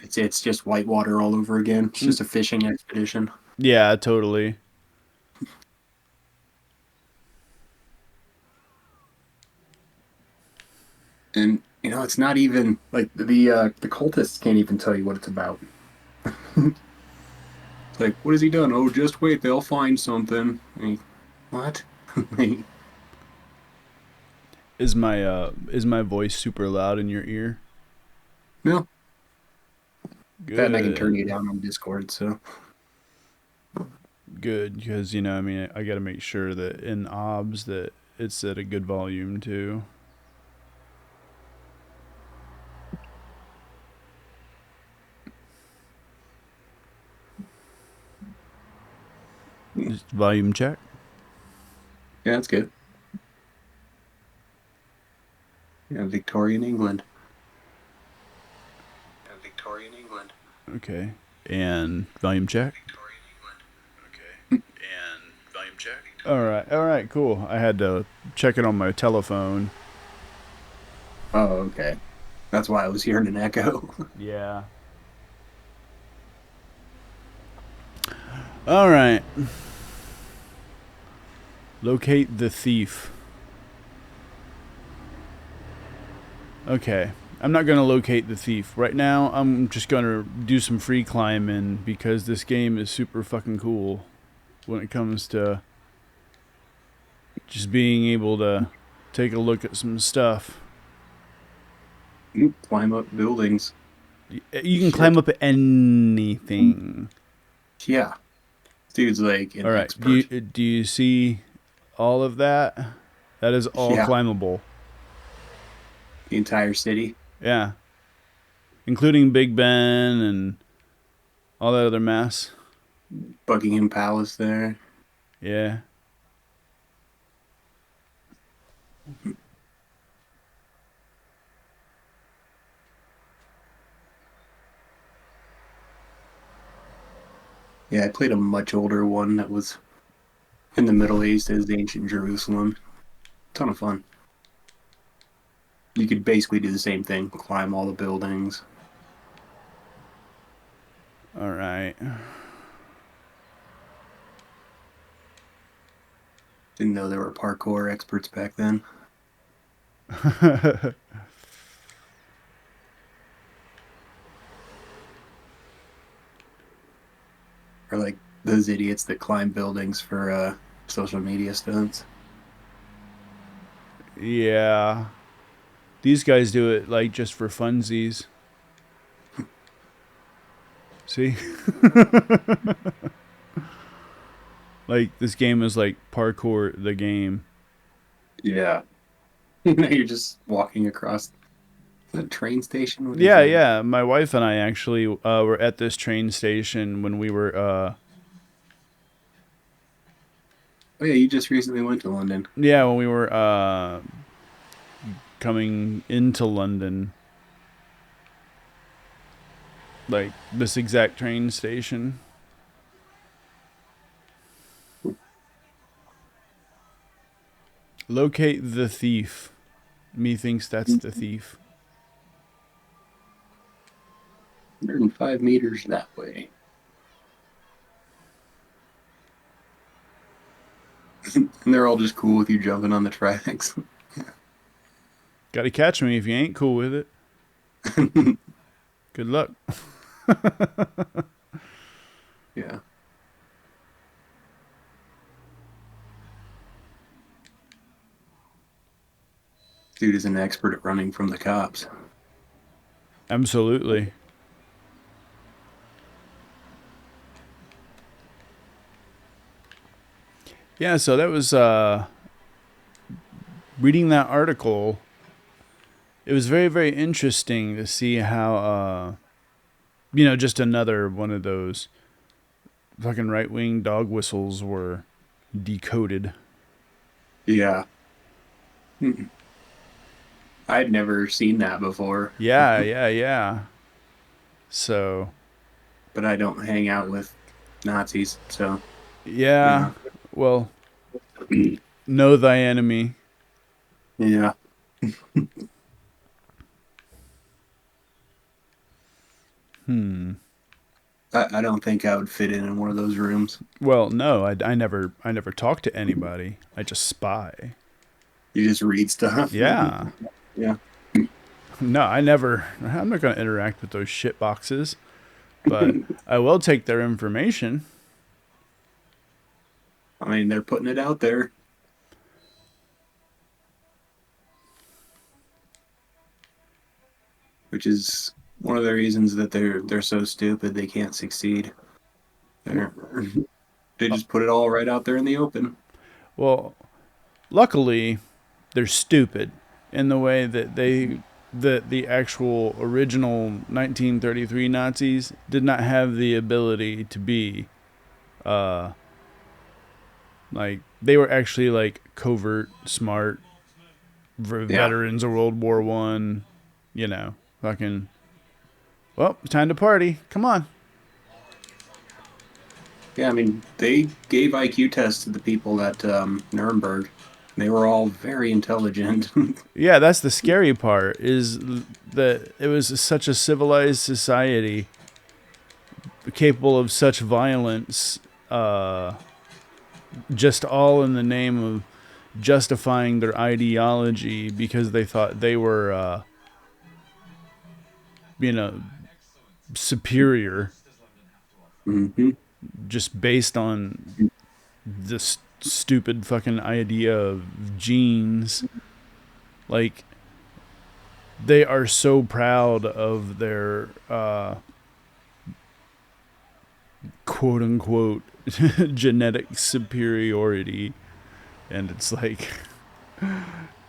It's just whitewater all over again. It's just a fishing expedition. Yeah, totally. And it's not even like the cultists can't even tell you what it's about. It's like, what has he done? Oh, just wait, they'll find something. Like, what? Like, Is my voice super loud in your ear? no, that and I can turn you Good. down on Discord. So Good, because I mean, I got to make sure that in OBS that it's at a good volume too. yeah, Just volume check. that's good. Yeah, Victorian England. Yeah, Victorian England. Okay. And volume check. Victorian England. All right. All right. Cool. I had to check it on my telephone. Oh, okay. That's why I was hearing an echo. Yeah. All right. Locate the thief. Okay. I'm not going to locate the thief. Right now, I'm just going to do some free climbing because this game is super fucking cool when it comes to just being able to take a look at some stuff. Climb up buildings. You can climb Shit. up anything. Yeah. Dude's like an All right. Do you expert. do you see all of that? That is all Yeah. climbable. The entire city. Yeah, including Big Ben and all that other mess. Buckingham Palace there. Yeah. Yeah, I played a much older one that was in the Middle East as ancient Jerusalem. Ton of fun. You could basically do the same thing, climb all the buildings. All right. Didn't know there were parkour experts back then. Or like those idiots that climb buildings for social media stunts. Yeah. These guys do it like just for funsies. See? Like this game is like parkour the game. Yeah. You're just walking across the train station. What is Yeah, that? yeah. My wife and I actually were at this train station when we were Oh yeah, you just recently went to London. yeah, when we were coming into London, like this exact train station. Locate the thief. Methinks that's the thief. 105 meters that way. And they're all just cool with you jumping on the tracks. Gotta catch me if you ain't cool with it. Good luck. Yeah. Dude is an expert at running from the cops. Absolutely. Yeah, so that was reading that article. It was very, very interesting to see how, just another one of those fucking right wing dog whistles were decoded. Yeah. I'd never seen that before, Yeah, yeah, yeah. So, but I don't hang out with Nazis, so yeah, yeah. well, know thy enemy. Yeah. Hmm. I don't think I would fit in one of those rooms. Well, no, I never talk to anybody. I just spy. You just read stuff. Yeah. Yeah. No, I never. I'm not going to interact with those shit boxes, but I will take their information. I mean, they're putting it out there, which is one of the reasons that they're so stupid they can't succeed. They're, they just put it all right out there in the open. Well, luckily, they're stupid in the way that the actual original 1933 Nazis did not have the ability to be uh like they were actually like covert, smart Yeah. veterans of World War One. You know, fucking. Well, time to party. Come on. Yeah, I mean, they gave IQ tests to the people at Nuremberg. They were all very intelligent. Yeah, that's the scary part. Is that it was such a civilized society capable of such violence, just all in the name of justifying their ideology because they thought they were, you know, superior Hmm. just based on this stupid fucking idea of genes. Like, they are so proud of their quote unquote genetic superiority. And it's like,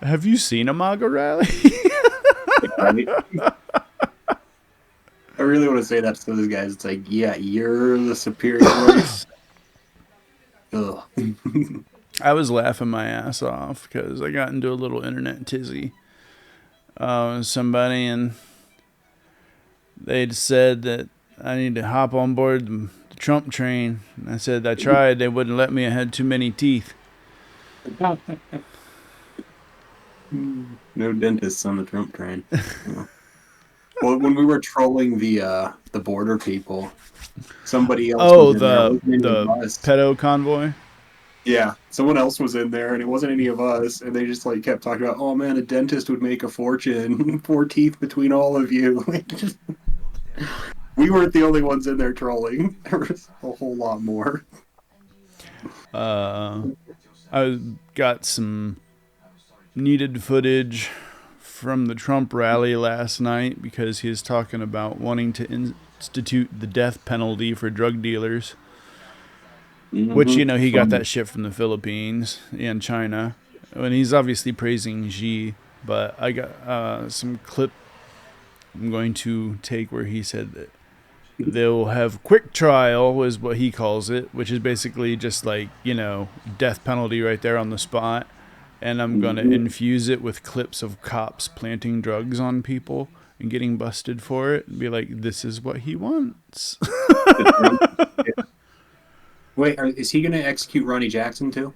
have you seen a MAGA rally? Right? I really want to say that to those guys. It's like, yeah, you're the superior race. Ugh. I was laughing my ass off because I got into a little internet tizzy with somebody, and they'd said that I need to hop on board the Trump train. And I said I tried. They wouldn't let me. I had too many teeth. No dentists on the Trump train. Yeah. Well, when we were trolling the border people, somebody else was Oh, in there. It the wasn't any of the us. pedo convoy. Yeah, someone else was in there, and it wasn't any of us. And they just like kept talking about, "Oh man, a dentist would make a fortune. 4 teeth between all of you." We weren't the only ones in there trolling. There was a whole lot more. Uh, I got some needed footage from the Trump rally last night because he was talking about wanting to institute the death penalty for drug dealers. Which, Hmm. you know, he got Fun. that shit from the Philippines and China. And he's obviously praising Xi, but I got some clip I'm going to take where he said that they'll have quick trial, is what he calls it, which is basically just like, you know, death penalty right there on the spot. And I'm going to Mhm. infuse it with clips of cops planting drugs on people and getting busted for it and be like, this is what he wants. The Trump. Yeah. Wait, is he going to execute Ronnie Jackson too?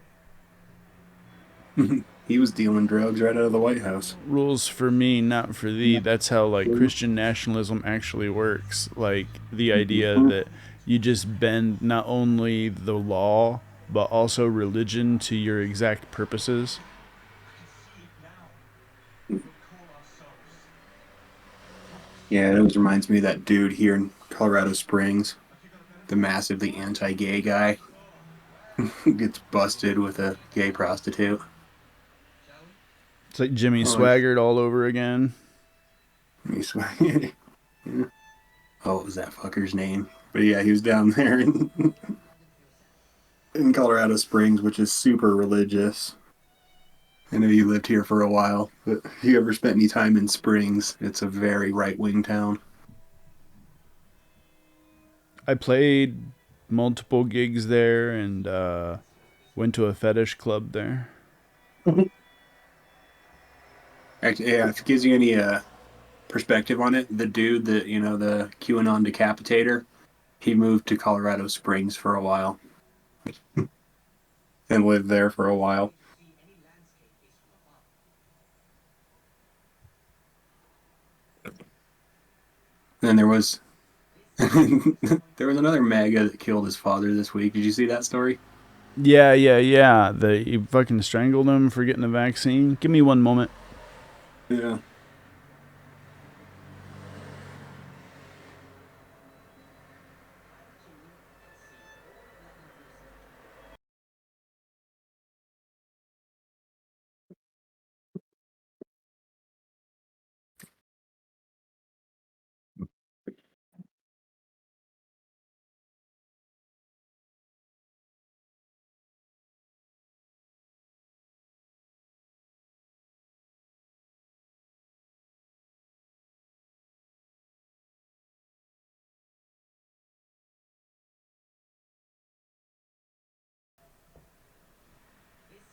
He was dealing drugs right out of the White House. Rules for me, not for thee. Yeah. That's how like Christian nationalism actually works. Like the idea Mhm. that you just bend not only the law but also religion to your exact purposes. Yeah, it always reminds me of that dude here in Colorado Springs, the massively anti-gay guy who gets busted with a gay prostitute. It's like Jimmy Oh, it's, Swaggart all over again. he's, yeah. Oh, what was that fucker's name? But yeah, he was down there in Colorado Springs, which is super religious. I know you lived here for a while, but if you ever spent any time in Springs, it's a very right-wing town. I played multiple gigs there and went to a fetish club there. Actually, yeah, if it gives you any perspective on it, the dude that, the QAnon decapitator, he moved to Colorado Springs for a while and lived there for a while. And there was There was another MAGA that killed his father this week. Did you see that story? Yeah. They fucking strangled him for getting the vaccine. Give me one moment. Yeah.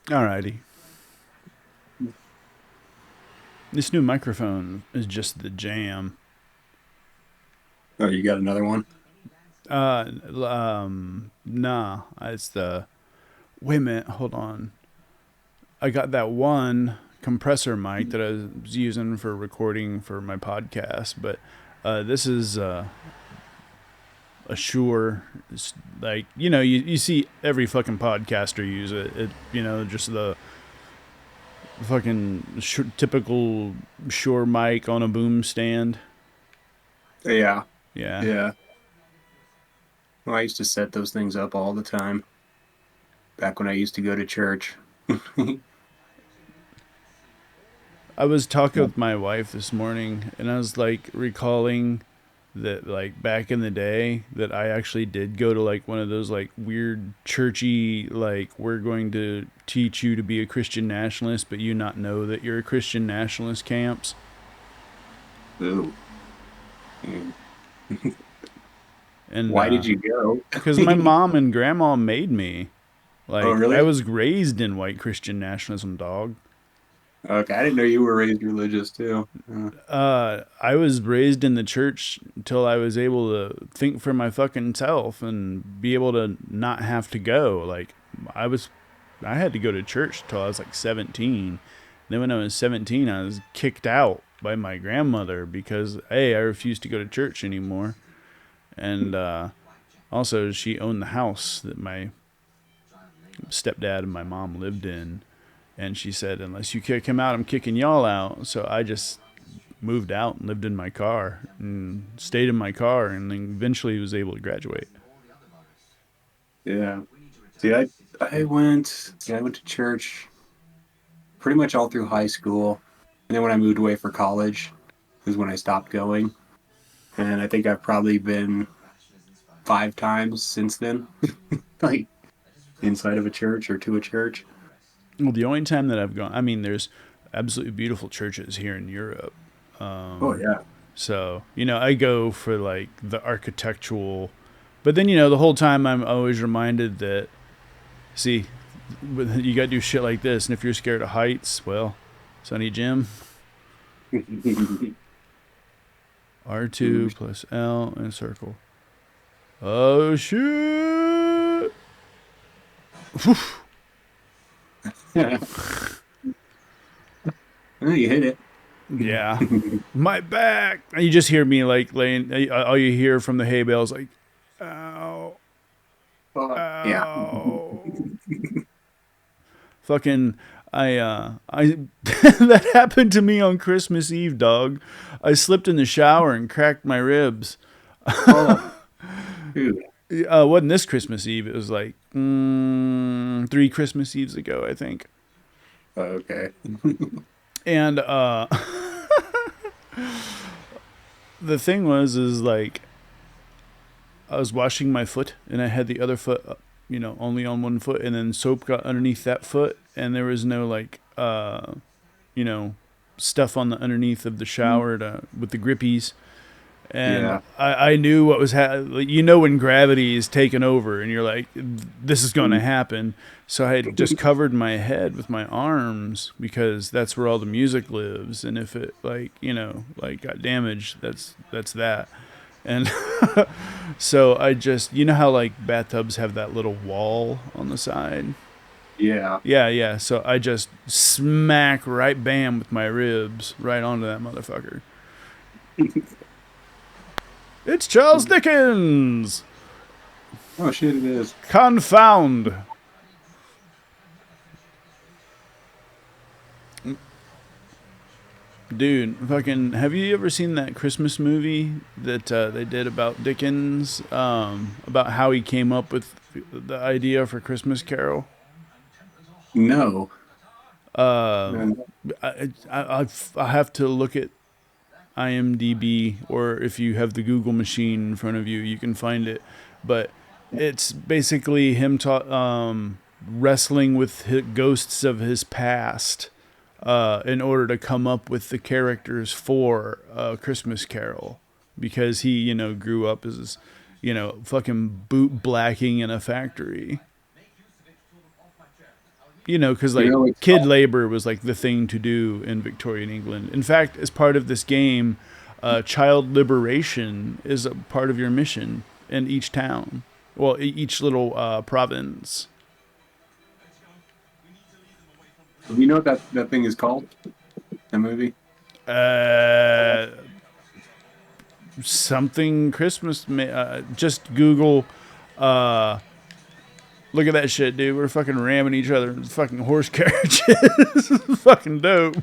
Alrighty. This new microphone is just the jam. Oh, you got another one? Nah. It's the. Wait a minute. Hold on. I got that one compressor mic that I was using for recording for my podcast, but this is a Shure. It's like, you see every fucking podcaster use it. Just the fucking typical Shure mic on a boom stand. Yeah. Yeah. Yeah. Well, I used to set those things up all the time back when I used to go to church. I was talking with my wife this morning, and I was like recalling that, like, back in the day that I actually did go to like one of those like weird churchy, like, we're going to teach you to be a Christian nationalist but you not know that you're a Christian nationalist camps. Ooh. Mm. And Why did you go? because my mom and grandma made me, Oh, like, I really? was raised in white Christian nationalism, dog. Okay, I didn't know you were raised religious too. I was raised in the church until I was able to think for my fucking self and be able to not have to go. Like, I was, I had to go to church until I was like 17. Then when I was 17, I was kicked out by my grandmother because, A, I refused to go to church anymore. And also, she owned the house that my stepdad and my mom lived in. And she said, unless you kick him out, I'm kicking y'all out. So I just moved out and lived in my car and stayed in my car, and then eventually was able to graduate. Yeah. See, I went to church pretty much all through high school. And then when I moved away for college is when I stopped going. And I think I've probably been 5 times since then, like inside of a church or to a church. Well, the only time that I've gone, I mean, there's absolutely beautiful churches here in Europe. Oh yeah. So, I go for like the architectural, but then, the whole time I'm always reminded that, see, you got to do shit like this. And if you're scared of heights, well, Sonny Jim, Ooh, R2 plus L in a circle. Oh, shit. yeah. Oh, you hit it. Yeah. My back. And you just hear me like laying, all you hear from the hay bales, like, ow, Yeah. ow. Fucking, I, that happened to me on Christmas Eve, dog. I slipped in the shower and cracked my ribs. Oh, dude. Wasn't this Christmas Eve? It was like 3 Christmas Eves ago, I think. Okay. And the thing is like, I was washing my foot and I had the other foot, only on one foot, and then soap got underneath that foot, and there was no like, you know, stuff on the underneath of the shower with the grippies. And Yeah. I knew what was when gravity is taken over and you're like, this is going to happen. So I had just covered my head with my arms because that's where all the music lives. And if it like got damaged, that's that. And so I just, how like bathtubs have that little wall on the side. Yeah. Yeah. So I just smack right bam with my ribs right onto that motherfucker. It's Charles Dickens. Oh shit, it is. Confound. Dude, fucking, have you ever seen that Christmas movie that they did about Dickens? About how he came up with the idea for Christmas Carol? No. Uh, No. I have to look at IMDb, or if you have the Google machine in front of you, you can find it. But it's basically him wrestling with ghosts of his past in order to come up with the characters for Christmas Carol, because he, grew up as, fucking boot blacking in a factory. Because You like know, it's kid labor was like the thing to do in Victorian England. In fact, as part of this game, child liberation is a part of your mission in each town. Well, each little province. you know what that thing is called? That movie? Uh, Something Christmas. Just Google. Uh, Look at that shit, dude. We're fucking ramming each other in fucking horse carriages. This is fucking dope.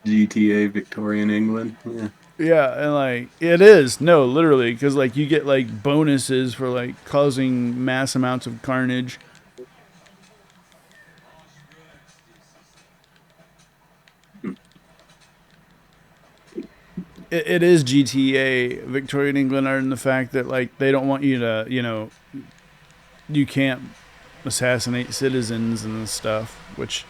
GTA Victorian England. Yeah. Yeah, and like it is no, literally, because like you get like bonuses for like causing mass amounts of carnage. It is GTA Victorian England are in the fact that like they don't want you to, you can't assassinate citizens and stuff, which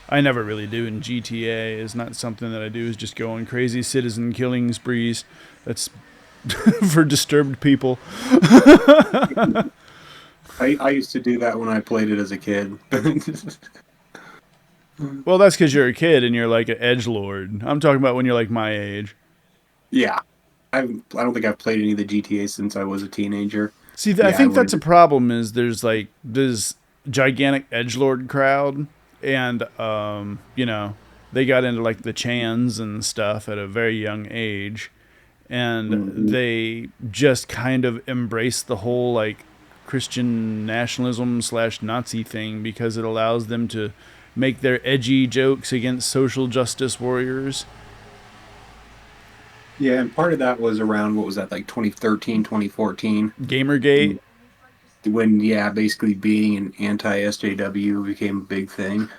I never really do in GTA. Is not something that I do. Is just go on crazy citizen killing sprees. That's for disturbed people. I used to do that when I played it as a kid. Well, that's because you're a kid and you're like an edge lord. I'm talking about when you're like my age. Yeah. I don't think I've played any of the GTA since I was a teenager. See, I Yeah, I think that's a would. problem. Is there's like this gigantic edgelord crowd, and they got into like the Chans and stuff at a very young age, and Mhm. they just kind of embrace the whole like Christian nationalism slash Nazi thing because it allows them to make their edgy jokes against social justice warriors. Yeah, and part of that was around what was that, like 2013, 2014, Gamergate. when yeah, basically being an anti SJW became a big thing.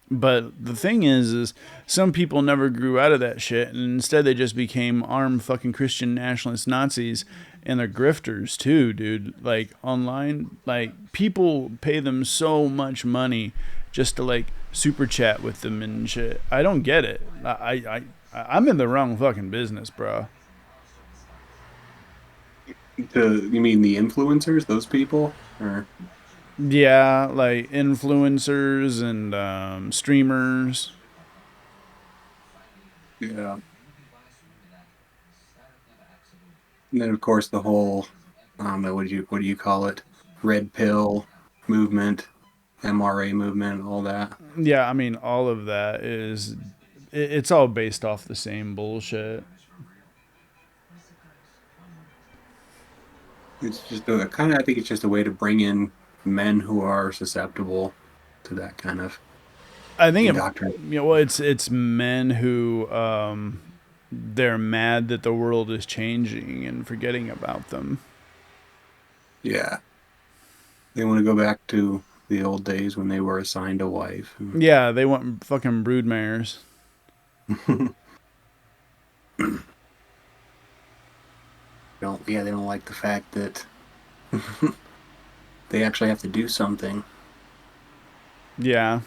But the thing is some people never grew out of that shit, and instead they just became armed fucking Christian nationalist Nazis, and they're grifters too, dude. Like online, like people pay them so much money just to like super chat with them and shit. I don't get it. I'm in the wrong fucking business, bro. You mean the influencers, those people? Or Yeah, like influencers and streamers. yeah. And then of course the whole I don't know what do you call it? Red pill movement, MRA movement, all that. Yeah, I mean, all of that is it's all based off the same bullshit. It's just a kind of I think it's just a way to bring in men who are susceptible to that kind of I think indoctrination. well, it's men who they're mad that the world is changing and forgetting about them. Yeah. They want to go back to the old days when they were assigned a wife. Yeah, they want fucking broodmares. They don't like the fact that they actually have to do something. Yeah,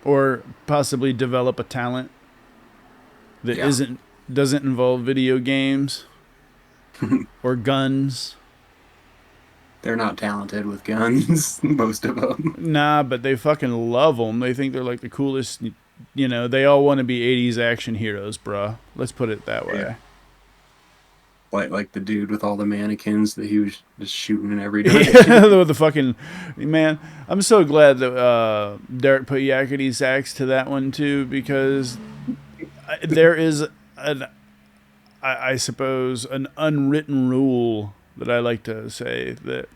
or possibly develop a talent that Yeah. isn't doesn't involve video games or guns. They're not talented with guns, most of them. Nah, but they fucking love them. They think they're like the coolest. They all want to be '80s action heroes, bruh. Let's put it that Yeah. way. like the dude with all the mannequins that he was just shooting in every direction. Yeah, the fucking man. I'm so glad that Derek put Yakety Sax to that one too, because there is an, I suppose, an unwritten rule that I like to say that,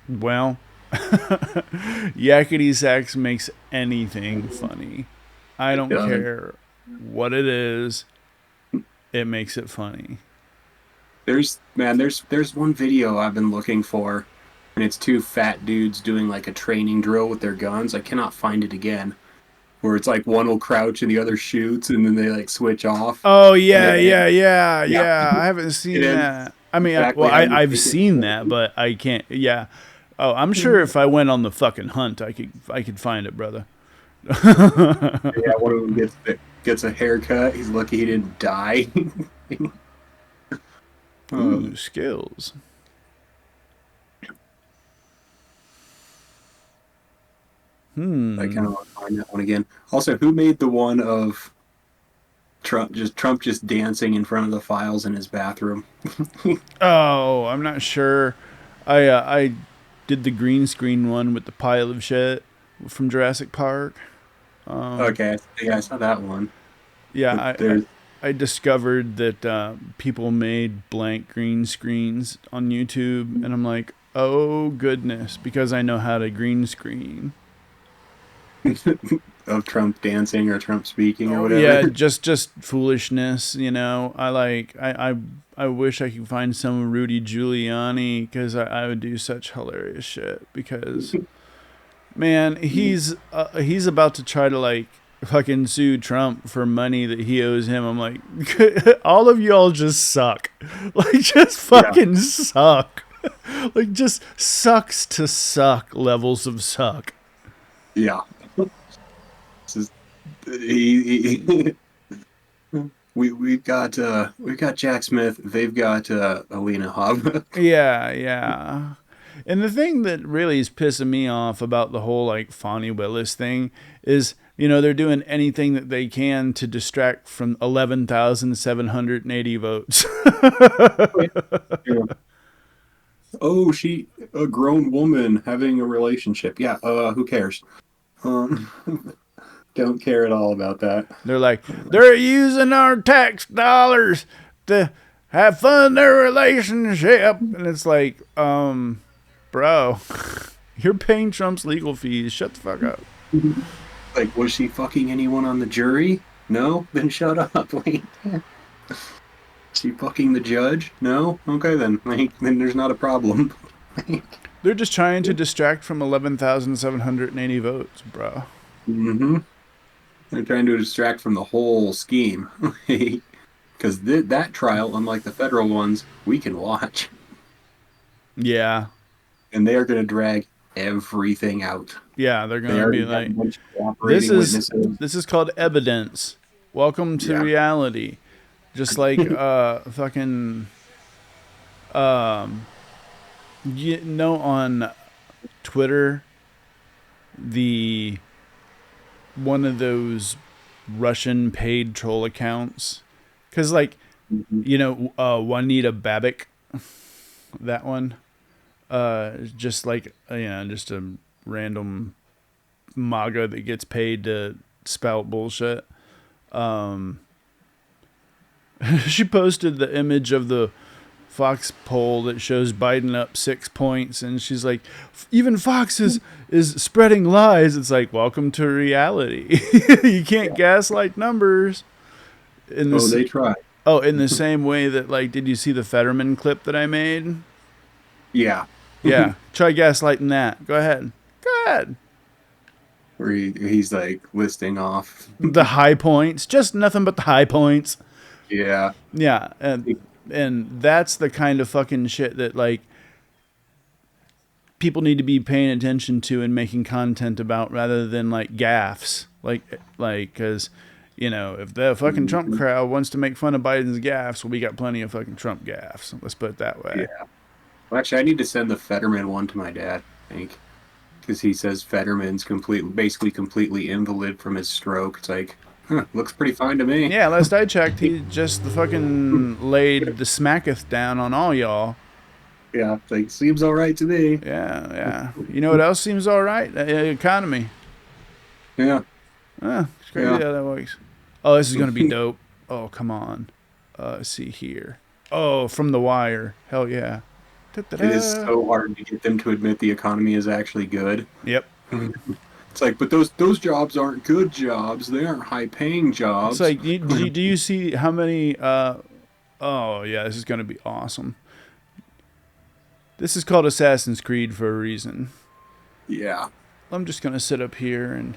well, Yakety Sax makes anything funny. I don't Uh, care what it is, it makes it funny. there's one video I've been looking for, and it's two fat dudes doing like a training drill with their guns. I cannot find it again. Where it's like one will crouch and the other shoots, and then they like switch off, Oh and yeah, it yeah, yeah, yeah, yeah. I haven't it seen ends that. I mean, exactly how you I've think seen that, but I can't. Yeah. Oh, I'm sure if I went on the fucking hunt, I could find it, brother. Yeah, one of them gets a haircut. He's lucky he didn't die. Ooh, um, skills. I kind Hmm. of want to find that one again. Also, who made the one of Trump just dancing in front of the files in his bathroom? Oh, I'm not sure. I did the green screen one with the pile of shit from Jurassic Park. Okay, yeah, I saw that one. Yeah, But there's I discovered that people made blank green screens on YouTube, and I'm like, oh goodness, because I know how to green screen. of Trump dancing or Trump speaking or Oh whatever. yeah, just foolishness, you know. I wish I could find some Rudy Giuliani because I would do such hilarious shit because man, he's about to try to like fucking sue Trump for money that he owes him. I'm like, all of y'all just suck. Like, just Yeah, fucking suck. Like, just sucks to suck levels of suck. yeah. This is, he, we've got Jack Smith. They've got Alina Hobb. Yeah, yeah. And the thing that really is pissing me off about the whole like Fonnie Willis thing is, you know, they're doing anything that they can to distract from 11,780 votes. Yeah. Oh, she a grown woman having a relationship. Yeah, who cares? Um, don't care at all about that. They're like, they're using our tax dollars to have fun their relationship. And it's like, bro, you're paying Trump's legal fees. Shut the fuck up. Like, was she fucking anyone on the jury? No? Then shut up. Like, she fucking the judge? No? Okay then. Like, then there's not a problem. They're just trying to distract from 11,780 votes, bro. Mm-hmm. They're trying to distract from the whole scheme. Because that trial, unlike the federal ones, we can watch. Yeah. And they are going to drag everything out. Yeah, they're They gonna be already have a like, bunch of this cooperating is witnesses. this is called evidence. Welcome to Yeah. reality. Just like fucking you know, on Twitter, the one of those Russian paid troll accounts, because like, Mhm. you know, Juanita Babic, that one, just like, you know, just a random MAGA that gets paid to spout bullshit. She posted the image of the Fox poll that shows Biden up 6 points, and she's like, even Fox is spreading lies. It's like, welcome to reality. You can't gaslight numbers. In Oh, this, they try. oh, in the same way that, like, did you see the Fetterman clip that I made? Yeah. Yeah, try gaslighting that. Go ahead. Go ahead. Where he's like listing off. The high points, just nothing but the high points. Yeah. Yeah, and that's the kind of fucking shit that like people need to be paying attention to and making content about rather than like gaffes. Like cuz you know, if the fucking Trump Mhm. crowd wants to make fun of Biden's gaffes, well, we got plenty of fucking Trump gaffes. Let's put it that way. Yeah. Well, actually, I need to send the Fetterman one to my dad, I think. Because he says Fetterman's basically completely invalid from his stroke. It's like, Huh, looks pretty fine to me. Yeah, last I checked, he just the fucking laid the smacketh down on all y'all. Yeah, like seems all right to me. Yeah, yeah. You know what else seems all right? The economy. Yeah, It's crazy yeah. how that works. Oh, this is gonna be dope. Oh, come on. Let's see here. Oh, from The Wire. Hell yeah. It is Da-da-da. so hard to get them to admit the economy is actually good. Yep. It's like, but those jobs aren't good jobs. They aren't high paying It's jobs. like, do you see how many? Oh yeah, this is gonna be awesome. This is called Assassin's Creed for a reason. Yeah. I'm just gonna sit up here and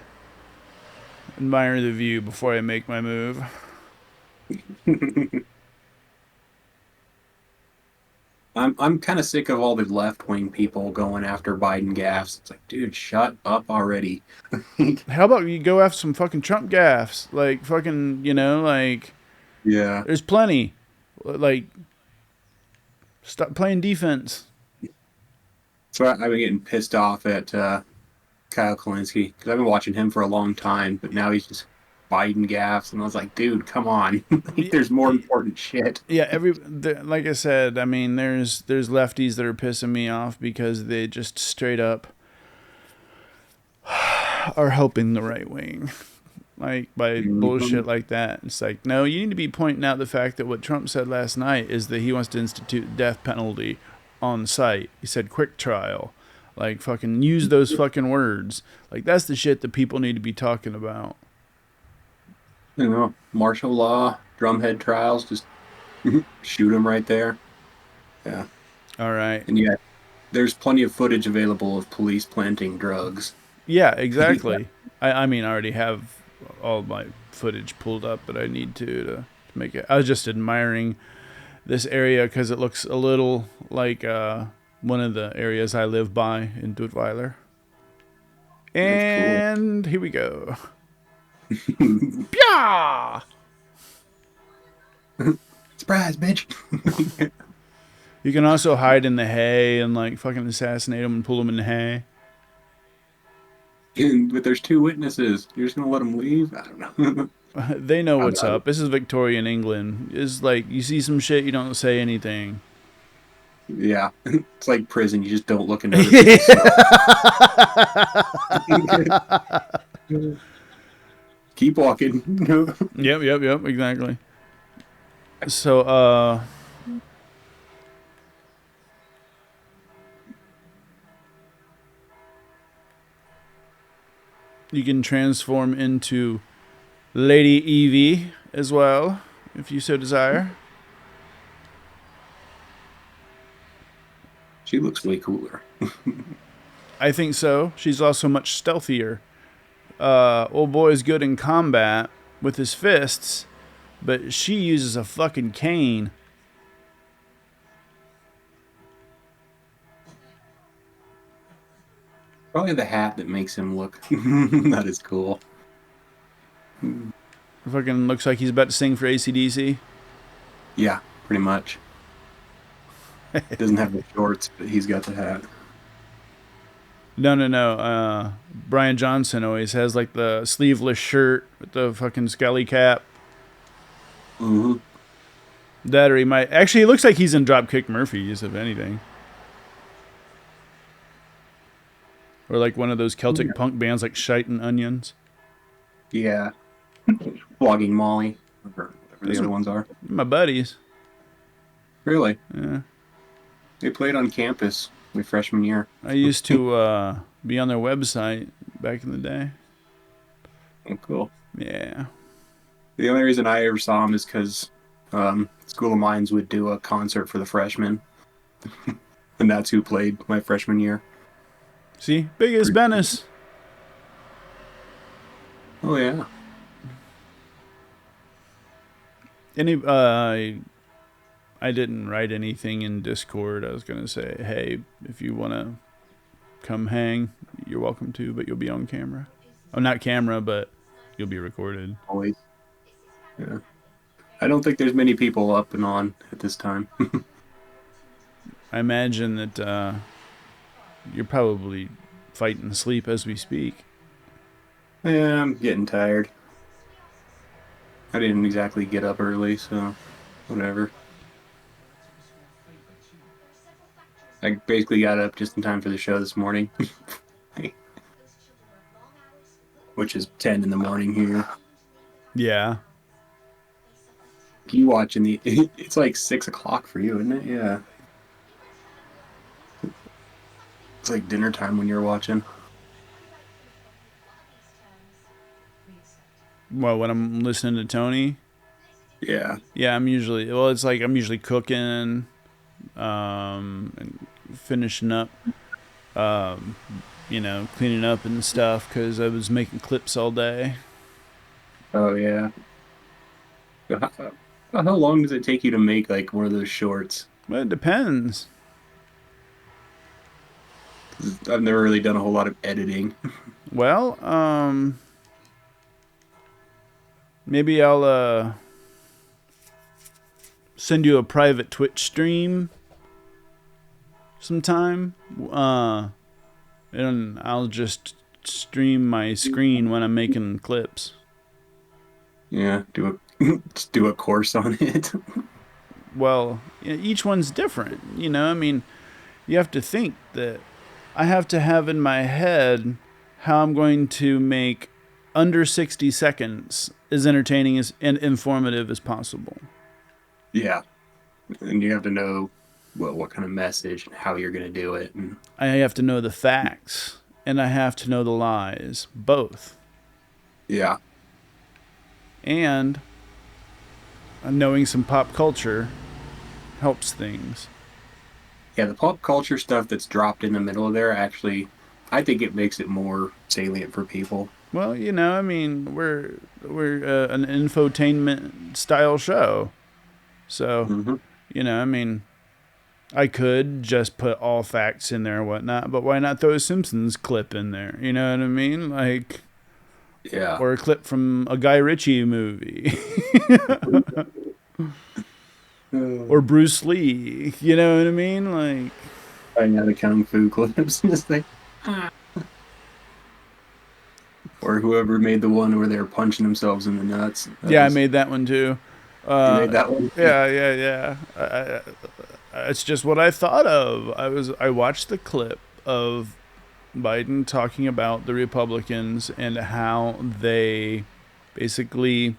admire the view before I make my move. I'm kind of sick of all the left wing people going after Biden gaffes. It's like, dude, shut up already. How about you go after some fucking Trump gaffes? Like fucking, like Yeah. there's plenty. Like stop playing defense. So I've been getting pissed off at Kyle Kalinske because I've been watching him for a long time, but now he's just Biden gaffes, and I was like, dude, come on. Like, there's more important shit. Yeah, like I said, I mean, there's lefties that are pissing me off because they just straight up are helping the right wing, like by Mhm. bullshit like that. It's like, no, you need to be pointing out the fact that what Trump said last night is that he wants to institute the death penalty on site. He said quick trial, like fucking use those fucking words. Like that's the shit that people need to be talking about. Martial law, drumhead trials, just shoot him right there. Yeah. All right. And yeah, there's plenty of footage available of police planting drugs. Yeah, exactly. I mean, I already have all my footage pulled up, but I need to make it. I was just admiring this area because it looks a little like one of the areas I live by in Dudweiler. That's cool. And here we go. Yeah. Surprise, bitch. You can also hide in the hay and like fucking assassinate them and pull them in the hay. But there's two witnesses. You're just gonna let them leave? I don't know. They know I, what's I, up. This is Victorian England. It's like you see some shit, you don't say anything. yeah, it's like prison. You just don't look in other people's cells. Keep walking. Yep, exactly. So, you can transform into Lady Evie as well, if you so desire. She looks way cooler. I think so. She's also much stealthier. Old boy is good in combat with his fists, but she uses a fucking cane. Probably the hat that makes him look not as cool. Fucking looks like he's about to sing for ACDC. Yeah, pretty much. Doesn't have the shorts, but he's got the hat. No. Brian Johnson always has like the sleeveless shirt with the fucking skelly cap. Hmm. That or he might. Actually, it looks like he's in Dropkick Murphys, if anything. Or like one of those Celtic punk bands like Shite and Onions. Yeah, flogging Molly, or whatever the Those other are ones are. my buddies. Really, Yeah. they played on campus my freshman year. I used to be on their website back in the day. Oh, cool. Yeah. The only reason I ever saw him is because School of Mines would do a concert for the freshmen, and that's who played my freshman year. See? Big as Bennis. Oh yeah. Any I didn't write anything in Discord. I was gonna say, hey, if you wanna come hang, you're welcome to, but you'll be on camera. Oh, not camera, but you'll be recorded. Always. Yeah. I don't think there's many people up and on at this time. I imagine that you're probably fighting sleep as we speak. Yeah, I'm getting tired. I didn't exactly get up early, so whatever. I basically got up just in time for the show this morning, which is 10 in the morning here. Yeah. You watching the? It's like 6 o'clock for you, isn't it? Yeah, it's like dinner time when you're watching. Well, when I'm listening to Tony, Yeah. yeah, it's like I'm usually cooking, and finishing up, cleaning up and stuff because I was making clips all day. Oh yeah. How long does it take you to make like one of those shorts? Well, it depends. 'Cause I've never really done a whole lot of editing. Well, maybe I'll send you a private Twitch stream sometime. And I'll just stream my screen when I'm making clips. Yeah, just do a course on it. Well, each one's different. I mean, you have to think that I have to have in my head how I'm going to make under 60 seconds as entertaining and informative as possible. Yeah, and you have to know what kind of message and how you're gonna do it. And I have to know the facts and I have to know the lies, both. yeah, And knowing some pop culture helps things. yeah, the pop culture stuff that's dropped in the middle of there actually, I think it makes it more salient for people. Well, I mean, we're an infotainment style show, so Hmm. I mean, I could just put all facts in there and whatnot, but why not throw a Simpsons clip in there? You know what I mean? Like, Yeah. or a clip from a Guy Ritchie movie, or Bruce Lee. You know what I mean? Like, Finding out the kung fu clips and just like, or whoever made the one where they're punching themselves in the nuts. That yeah, I was made that one too. You made that one. Yeah, yeah, yeah. It's just what I thought of. I watched the clip of Biden talking about the Republicans and how they basically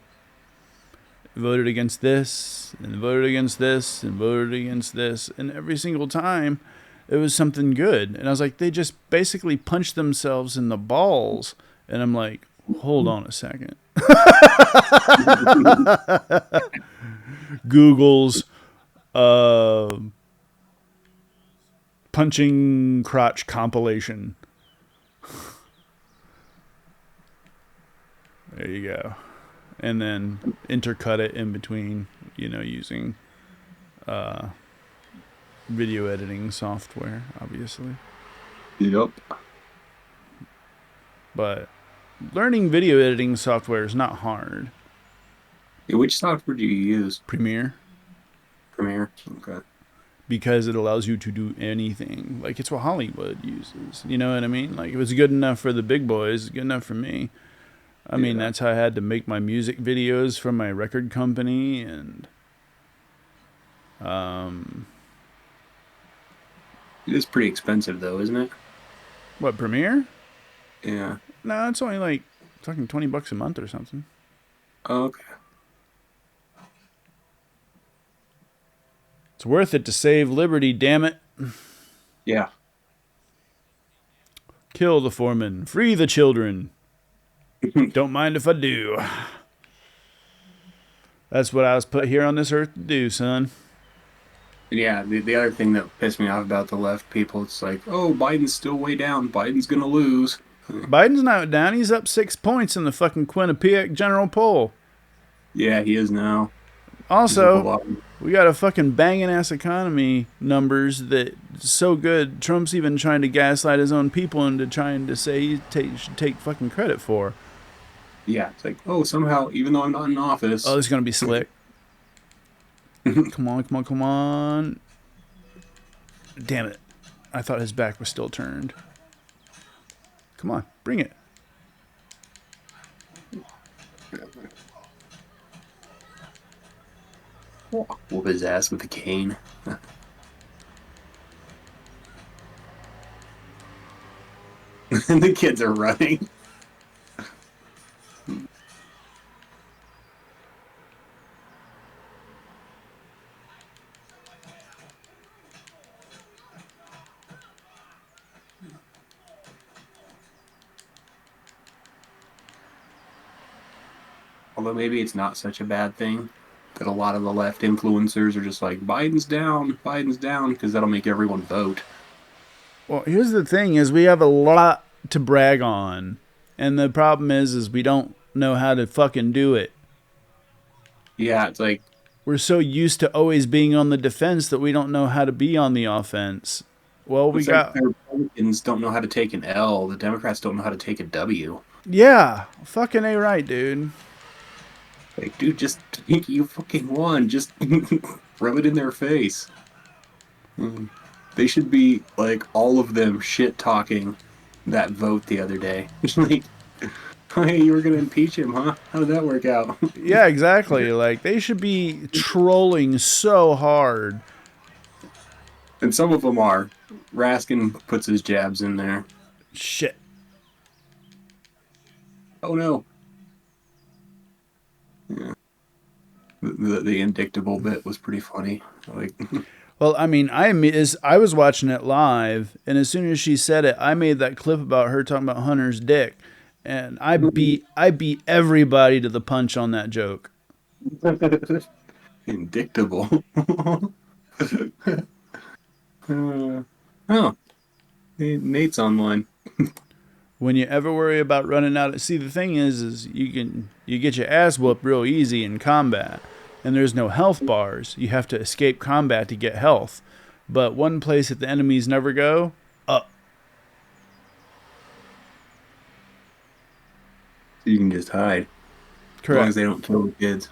voted against this and voted against this and voted against this, and every single time it was something good. And I was like, they just basically punched themselves in the balls. And I'm like, hold on a second. Google's uh, punching crotch compilation. There you go. And then intercut it in between, using video editing software, obviously. Yep. But learning video editing software is not hard. Yeah, which software do you use? Premiere, Premiere. Okay. because it allows you to do anything. Like, it's what Hollywood uses. You know what I mean? Like, if it's good enough for the big boys, it's good enough for me. I mean, Yeah. that's how I had to make my music videos for my record company. And It is pretty expensive though, isn't it? what, Premiere? Yeah. No, it's only like fucking $20 a month or something. Okay. It's worth it to save liberty, damn it. Yeah. Kill the foreman, free the children. Don't mind if I do. That's what I was put here on this earth to do, son. Yeah. The other thing that pissed me off about the left people, it's like, oh, Biden's still way down. Biden's gonna lose. Biden's not down. He's up 6 points in the fucking Quinnipiac general poll. Yeah, he is now. Also, we got a fucking banging ass economy numbers that so good. Trump's even trying to gaslight his own people into trying to say he should take fucking credit for. Yeah, it's like, oh, somehow, even though I'm not in office. Oh, this is gonna be slick. Come on, come on, come on. Damn it. I thought his back was still turned. Come on, bring it. Whoop his ass with a cane. And the kids are running. Although maybe it's not such a bad thing that a lot of the left influencers are just like Biden's down, because that'll make everyone vote. Well, here's the thing: is we have a lot to brag on, and the problem is we don't know how to fucking do it. Yeah, it's like We're so used to always being on the defense that we don't know how to be on the offense. Well, we it's like got the Republicans don't know how to take an L. The Democrats don't know how to take a W. yeah, fucking a right, dude. Like, dude, just you fucking won. Just rub it in their face. Mm. They should be like all of them shit talking that vote the other day. Like, hey, you were gonna impeach him, huh? How did that work out? Yeah, exactly. Like they should be trolling so hard. And some of them are. Raskin puts his jabs in there. Shit. Oh no. Yeah. The indictable bit was pretty funny. Like, Well, I mean, I was watching it live, and as soon as she said it, I made that clip about her talking about Hunter's dick, and I beat everybody to the punch on that joke. indictable. Oh, Nate's online. When you ever worry about running out of, see, the thing is you get your ass whooped real easy in combat, and there's no health bars. You have to escape combat to get health. But one place that the enemies never go, up. So you can just hide. As long as Correct. they don't kill the kids.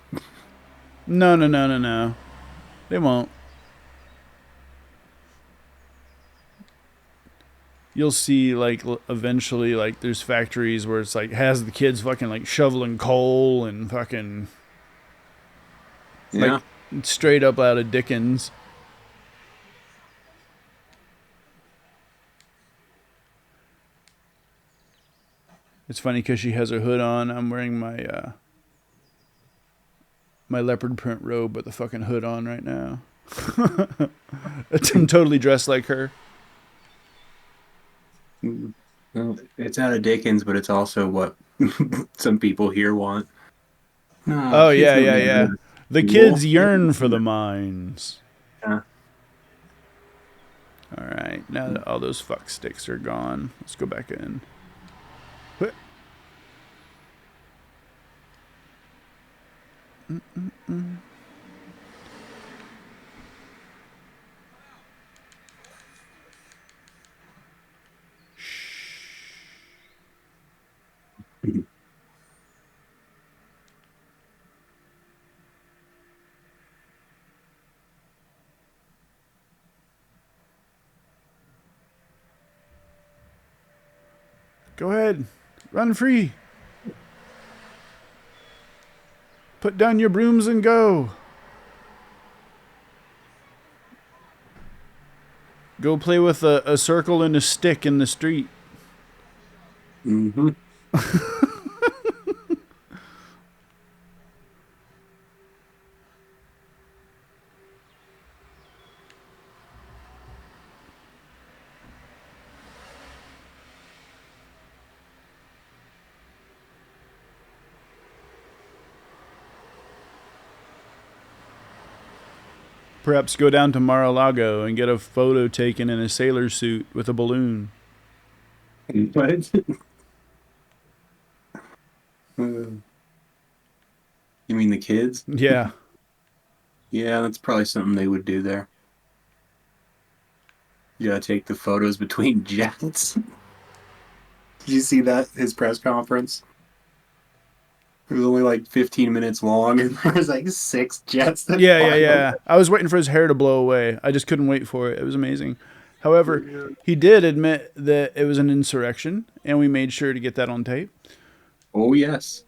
No, no, no, no, no. They won't. You'll see like eventually like there's factories where it's like has the kids fucking like shoveling coal and fucking like Yeah. straight up out of Dickens. It's funny because she has her hood on. I'm wearing my leopard print robe with the fucking hood on right now. I'm totally dressed like her. Well, it's out of Dickens, but it's also what some people here want. No, Oh kids yeah, don't yeah, need to yeah. go to The school. kids yearn for the mines. Yeah. All right, now that all those fuck sticks are gone, let's go back in. Go ahead, run free. Put down your brooms and go. Go play with a circle and a stick in the street. Mm-hmm. Perhaps go down to Mar-a-Lago and get a photo taken in a sailor suit with a balloon. What? You mean the kids? Yeah. Yeah, that's probably something they would do there. You gotta take the photos between jets. Did you see that? His press conference? It was only like 15 minutes long, and there was like six jets that Yeah, yeah, fly over. yeah. I was waiting for his hair to blow away. I just couldn't wait for it. It was amazing. However, he did admit that it was an insurrection, and we made sure to get that on tape. Oh, yes.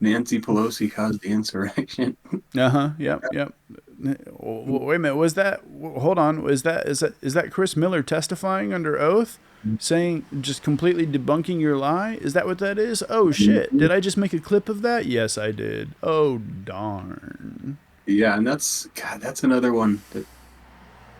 Nancy Pelosi caused the insurrection. Uh-huh. Yep. Yep. Wait a minute. Was that? Hold on. Is that Chris Miller testifying under oath, saying just completely debunking your lie? Is that what that is? Oh shit! Did I just make a clip of that? Yes, I did. Oh darn. Yeah, and that's another one that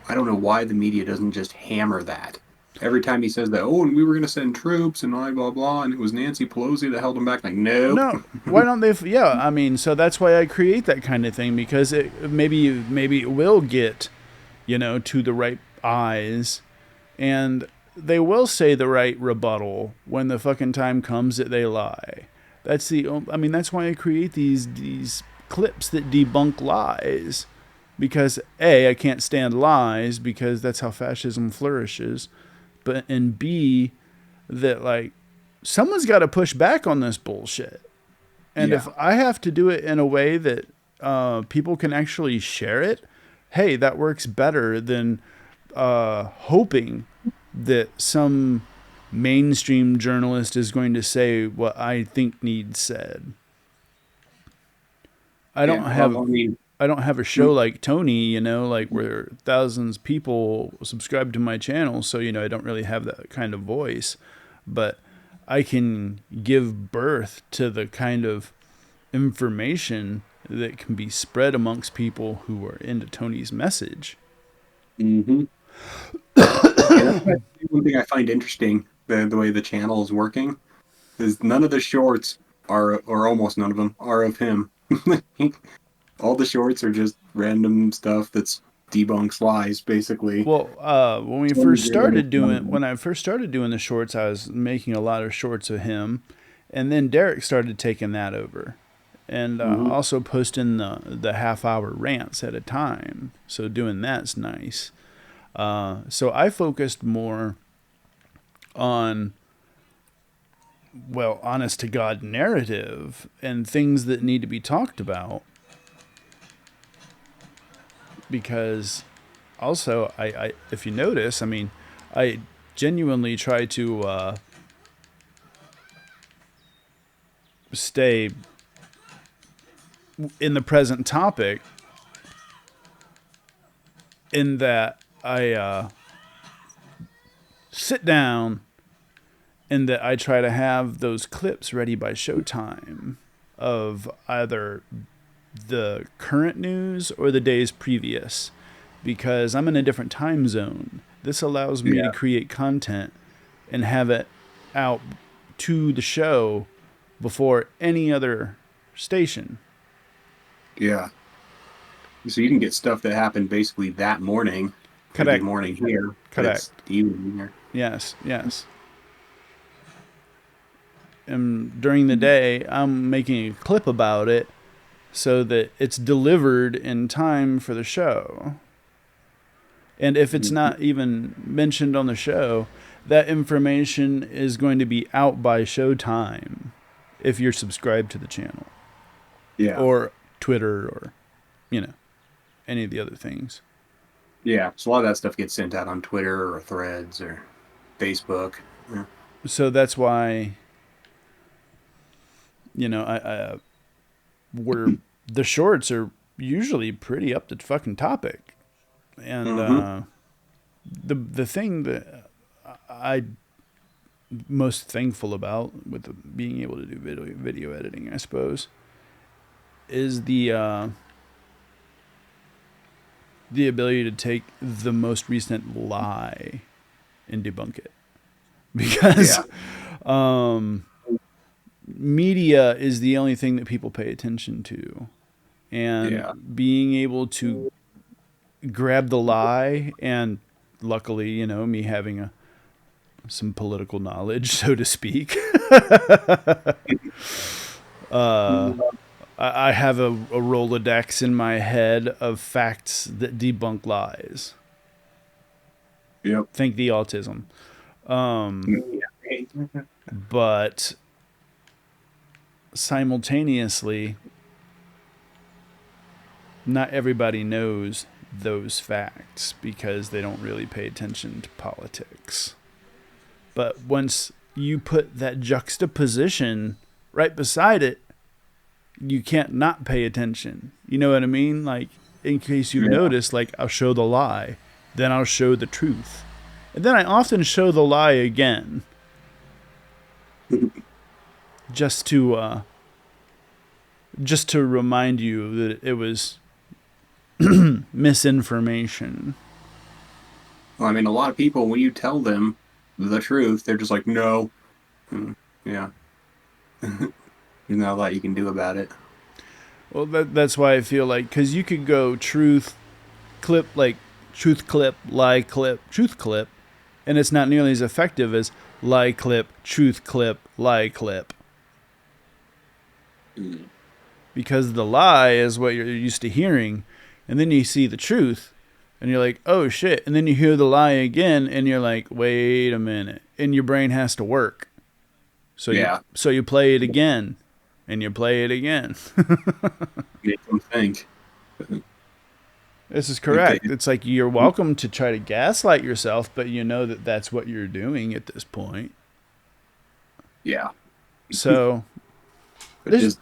I don't know why the media doesn't just hammer that. Every time he says that, oh, and we were going to send troops and blah, blah, and it was Nancy Pelosi that held him back. Like, nope. No, why don't they? Yeah, I mean, so that's why I create that kind of thing, because maybe it will get, to the right eyes, and they will say the right rebuttal when the fucking time comes that they lie. That's why I create these clips that debunk lies, because A, I can't stand lies because that's how fascism flourishes, and B, that like someone's got to push back on this bullshit. And Yeah. if I have to do it in a way that people can actually share it, hey, that works better than hoping that some mainstream journalist is going to say what I think needs said. I don't Yeah. Well, have I mean, I don't have a show like Tony, like where thousands of people subscribe to my channel, so I don't really have that kind of voice, but I can give birth to the kind of information that can be spread amongst people who are into Tony's message. mm-hmm. Yeah, that's one thing I find interesting, the way the channel is working, is none of the shorts are, or almost none of them, are of him. All the shorts are just random stuff that's debunks lies, basically. Well, when I first started doing the shorts, I was making a lot of shorts of him, and then Derek started taking that over, and Mm-hmm. also posting the half-hour rants at a time. So doing that's nice. So I focused more on, well, honest to God narrative and things that need to be talked about, because also I if you notice, I genuinely try to stay in the present topic, in that I sit down and that I try to have those clips ready by showtime of either the current news or the days previous, because I'm in a different time zone. This allows me to Yeah. create content and have it out to the show before any other station. Yeah. So you can get stuff that happened basically that morning. Could be Correct. morning here, but Correct. it's evening here. Yes. Yes. And during the day, I'm making a clip about it so that it's delivered in time for the show. And if it's not even mentioned on the show, that information is going to be out by showtime if you're subscribed to the channel Yeah. or Twitter or, any of the other things. Yeah. So a lot of that stuff gets sent out on Twitter or Threads or Facebook. Yeah. So that's why, I where the shorts are usually pretty up to fucking topic. And Mm-hmm. the thing that I most thankful about with being able to do video editing, I suppose, is the ability to take the most recent lie and debunk it, because Yeah. media is the only thing that people pay attention to, and Yeah. being able to grab the lie, and luckily, me having some political knowledge, so to speak. I have a Rolodex in my head of facts that debunk lies. Yep. Thank the autism. Yeah. But simultaneously, not everybody knows those facts because they don't really pay attention to politics. But once you put that juxtaposition right beside it, you can't not pay attention. You know what I mean? Like, in case you've Yeah. noticed, like, I'll show the lie, then I'll show the truth. And then I often show the lie again just to remind you that it was misinformation. Well, I mean, a lot of people, when you tell them the truth, they're just like, no. Yeah. There's not a lot you can do about it. Well, that's why I feel like, because you could go truth clip, like truth clip, lie clip, truth clip, and it's not nearly as effective as lie clip, truth clip, lie clip. Mm. Because the lie is what you're used to hearing, and then you see the truth, and you're like, oh shit, and then you hear the lie again, and you're like, wait a minute, and your brain has to work. Yeah. So you play it again, and you play it again. Make them think. This is If they, correct. It's like you're welcome to try to gaslight yourself, but you know that that's what you're doing at this point. yeah. So But there's, just,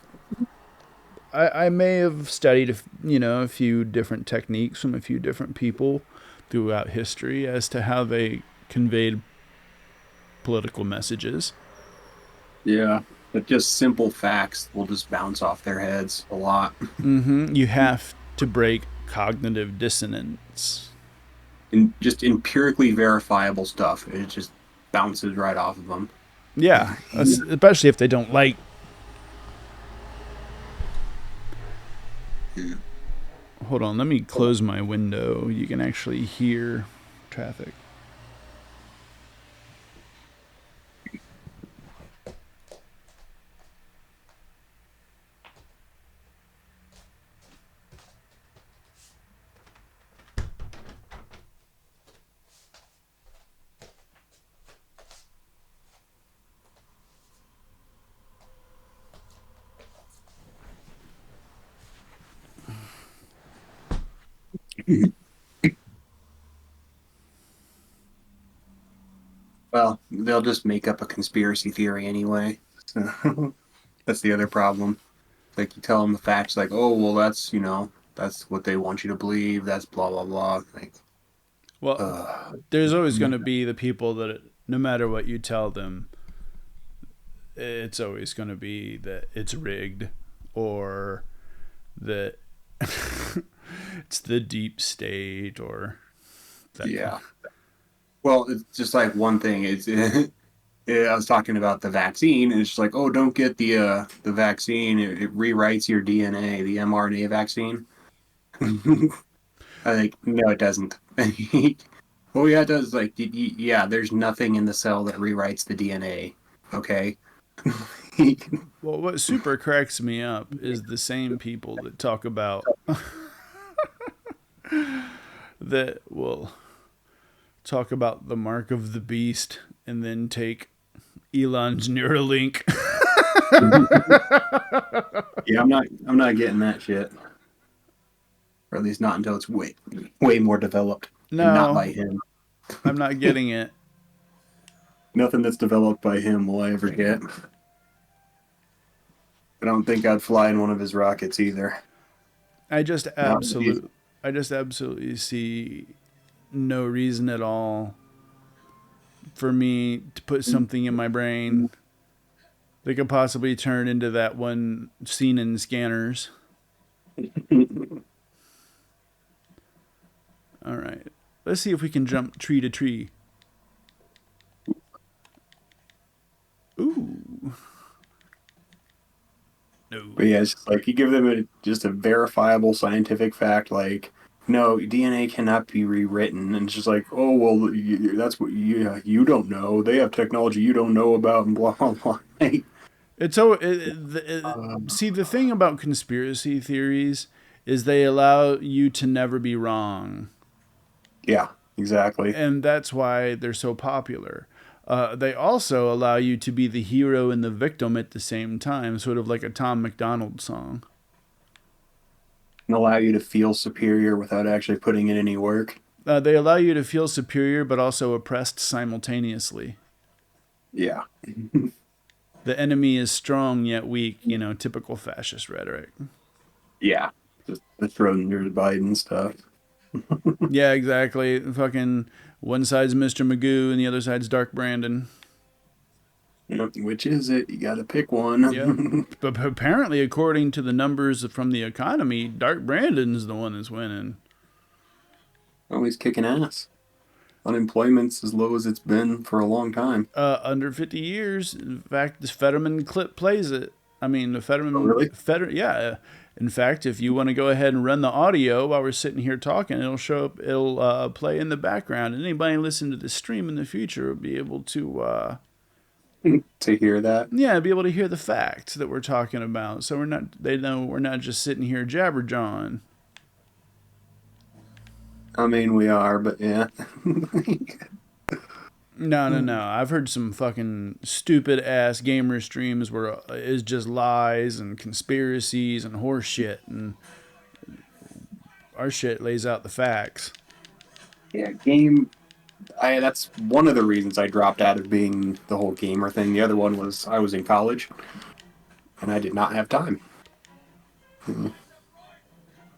I may have studied, a few different techniques from a few different people throughout history as to how they conveyed political messages. yeah. But just simple facts will just bounce off their heads a lot. You have to break cognitive dissonance. And just empirically verifiable stuff. It just bounces right off of them. Yeah, especially if they don't like. Yeah. Hold on, let me close my window. You can actually hear traffic. Well, they'll just make up a conspiracy theory anyway. So that's the other problem. Like you tell them the facts, like, oh, well, that's what they want you to believe. That's blah blah blah. Like, Well, uh, there's always going to be the people that, no matter what you tell them, it's always going to be that it's rigged or that it's the deep state or that. yeah. Well, it's just like one thing. I was talking about the vaccine, and it's just like, oh, don't get the vaccine. It rewrites your DNA, the mRNA vaccine. I think no, it doesn't. Oh yeah, it does. Like, yeah, there's nothing in the cell that rewrites the DNA. Okay. Well, what super cracks me up is the same people that talk about that will talk about the mark of the beast and then take Elon's Neuralink. Yeah, I'm not getting that shit. Or at least not until it's way more developed and not by No, him. I'm not getting it. Nothing that's developed by him will I ever get. I don't think I'd fly in one of his rockets either. I just Not absolute I just absolutely see no reason at all for me to put something in my brain that could possibly turn into that one scene in Scanners. All right. Let's see if we can jump tree to tree. Ooh. No. But yeah, it's just like you give them just a verifiable scientific fact, like no DNA cannot be rewritten, and it's just like, oh well, that's what you don't know. They have technology you don't know about, and blah blah blah. It's so see, the thing about conspiracy theories is they allow you to never be wrong, Yeah, exactly. and that's why they're so popular. They also allow you to be the hero and the victim at the same time, sort of like a Tom McDonald song. And allow you to feel superior without actually putting in any work. They allow you to feel superior but also oppressed simultaneously. Yeah. The enemy is strong yet weak. Typical fascist rhetoric. Yeah, just the Schrodinger's Biden stuff. Yeah, exactly. Fucking one side's Mr. Magoo and the other side's Dark Brandon. Yep, which is it? You got to pick Yep. one. But apparently, according to the numbers from the economy, Dark Brandon's the one that's winning. Always kicking ass. Unemployment's as low as it's been for a long time. Under 50 years. In fact, this Fetterman clip plays it. I mean, the Oh, really? Yeah. In fact, if you want to go ahead and run the audio while we're sitting here talking, it'll show up. It'll play in the background, and anybody listening to the stream in the future will be able to, To hear that. yeah, be able to hear the facts that we're talking about. So they know we're not just sitting here jabberjawing. I mean, we are, but yeah. No, no, no. I've heard some fucking stupid ass gamer streams where it's just lies and conspiracies and horse shit, and our shit lays out the facts. Yeah, that's one of the reasons I dropped out of being the whole gamer thing. The other one was I was in college and I did not have time.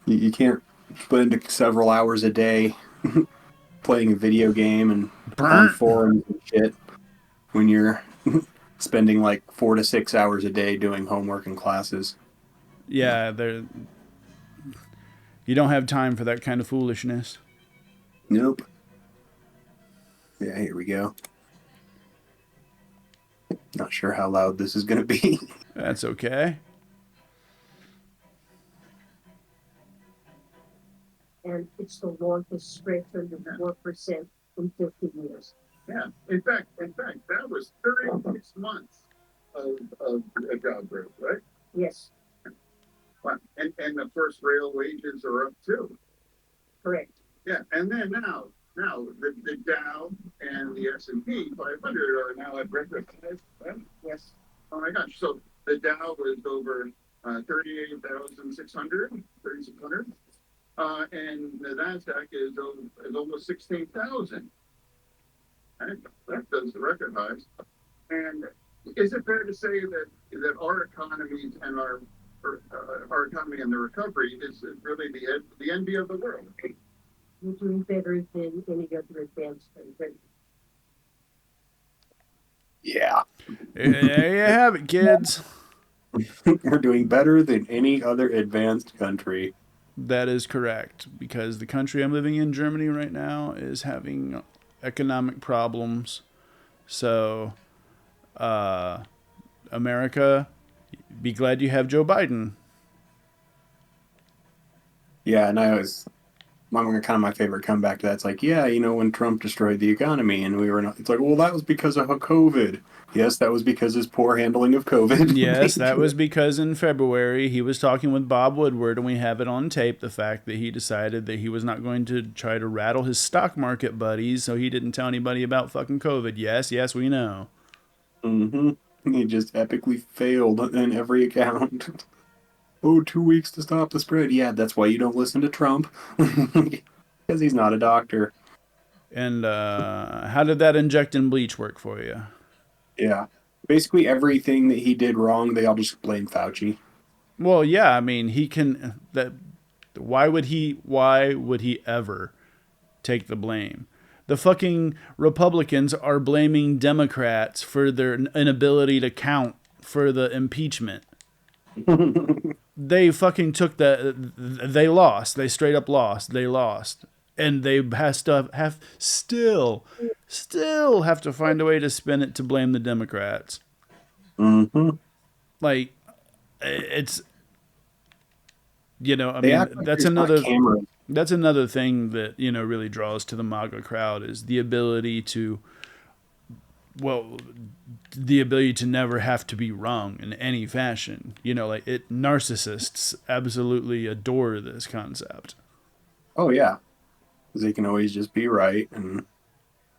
You can't spend several hours a day playing a video game and on Burnt. forums and shit when you're spending like 4 to 6 hours a day doing homework and classes. Yeah, you don't have time for that kind of foolishness. Nope. Yeah, here we go. Not sure how loud this is going to be. That's okay. And it's the longest stretch under 4% in 50 years. Yeah, in fact, that was 36 months of job growth, right? Yes, Wow. And of course, real wages are up too. correct. Yeah, and then now the Dow and the S&P 500 are now at record highs. Right? Yes, Oh my gosh! So the Dow was over 3600, and the Nasdaq is almost 16,000. That does the record highs. And is it fair to say that our economies and our economy and the recovery is really the envy of the world? we're doing better than any other advanced country. Yeah. There you have it, kids. We're doing better than any other advanced country. That is correct, because the country I'm living in, Germany, right now, is having economic problems. So, America, be glad you have Joe Biden. Yeah, and kind of my favorite comeback to that's like, yeah, when Trump destroyed the economy and it's like, well, that was because of COVID. Yes, that was because his poor handling of COVID. Yes, that was because in February he was talking with Bob Woodward, and we have it on tape, the fact that he decided that he was not going to try to rattle his stock market buddies, so he didn't tell anybody about fucking COVID. Yes, we know. Mm-hmm. He just epically failed in every account. Oh, 2 weeks to stop the spread. Yeah, that's why you don't listen to Trump. Because he's not a doctor. And how did that inject in bleach work for you? Yeah. Basically everything that he did wrong, they all just blame Fauci. Well, yeah, I mean, he can. Why would he ever take the blame? The fucking Republicans are blaming Democrats for their inability to count for the impeachment. They fucking they lost. They straight up lost. They lost. And they still have to find a way to spin it to blame the Democrats. Mm-hmm. Like, it's, I They mean, act like there's not cameras. that's another thing that, really draws to the MAGA crowd is the ability to never have to be wrong in any fashion. Narcissists absolutely adore this concept. Oh, yeah. Because they can always just be right, and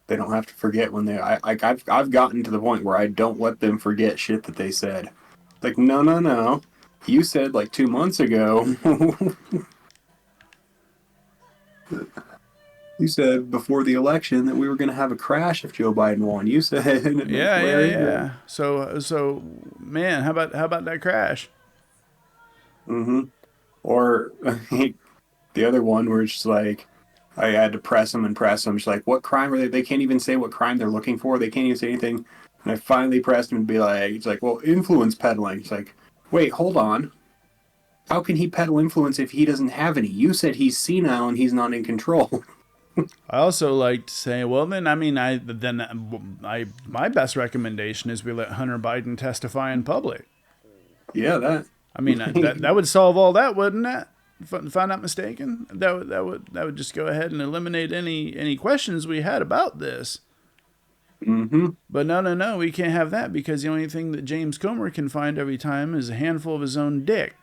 they don't have to forget when I've gotten to the point where I don't let them forget shit that they said. Like, no. You said like 2 months ago. You said before the election that we were going to have a crash if Joe Biden won. You said, Yeah, yeah, where is it? yeah. So, man, how about that crash? Mm-hmm. Or the other one where it's just like, I had to press them and press them. She's like, what crime are they? They can't even say what crime they're looking for. They can't even say anything. And I finally pressed him to be like, it's like, well, influence peddling. It's like, wait, hold on. How can he peddle influence if he doesn't have any? You said he's senile and he's not in control. I also like to say, well, then I mean, I my best recommendation is we let Hunter Biden testify in public. Yeah, that. I mean, that would solve all that, wouldn't it? If I'm not mistaken, that would just go ahead and eliminate any questions we had about this. Mm-hmm. But no, we can't have that because the only thing that James Comer can find every time is a handful of his own dick.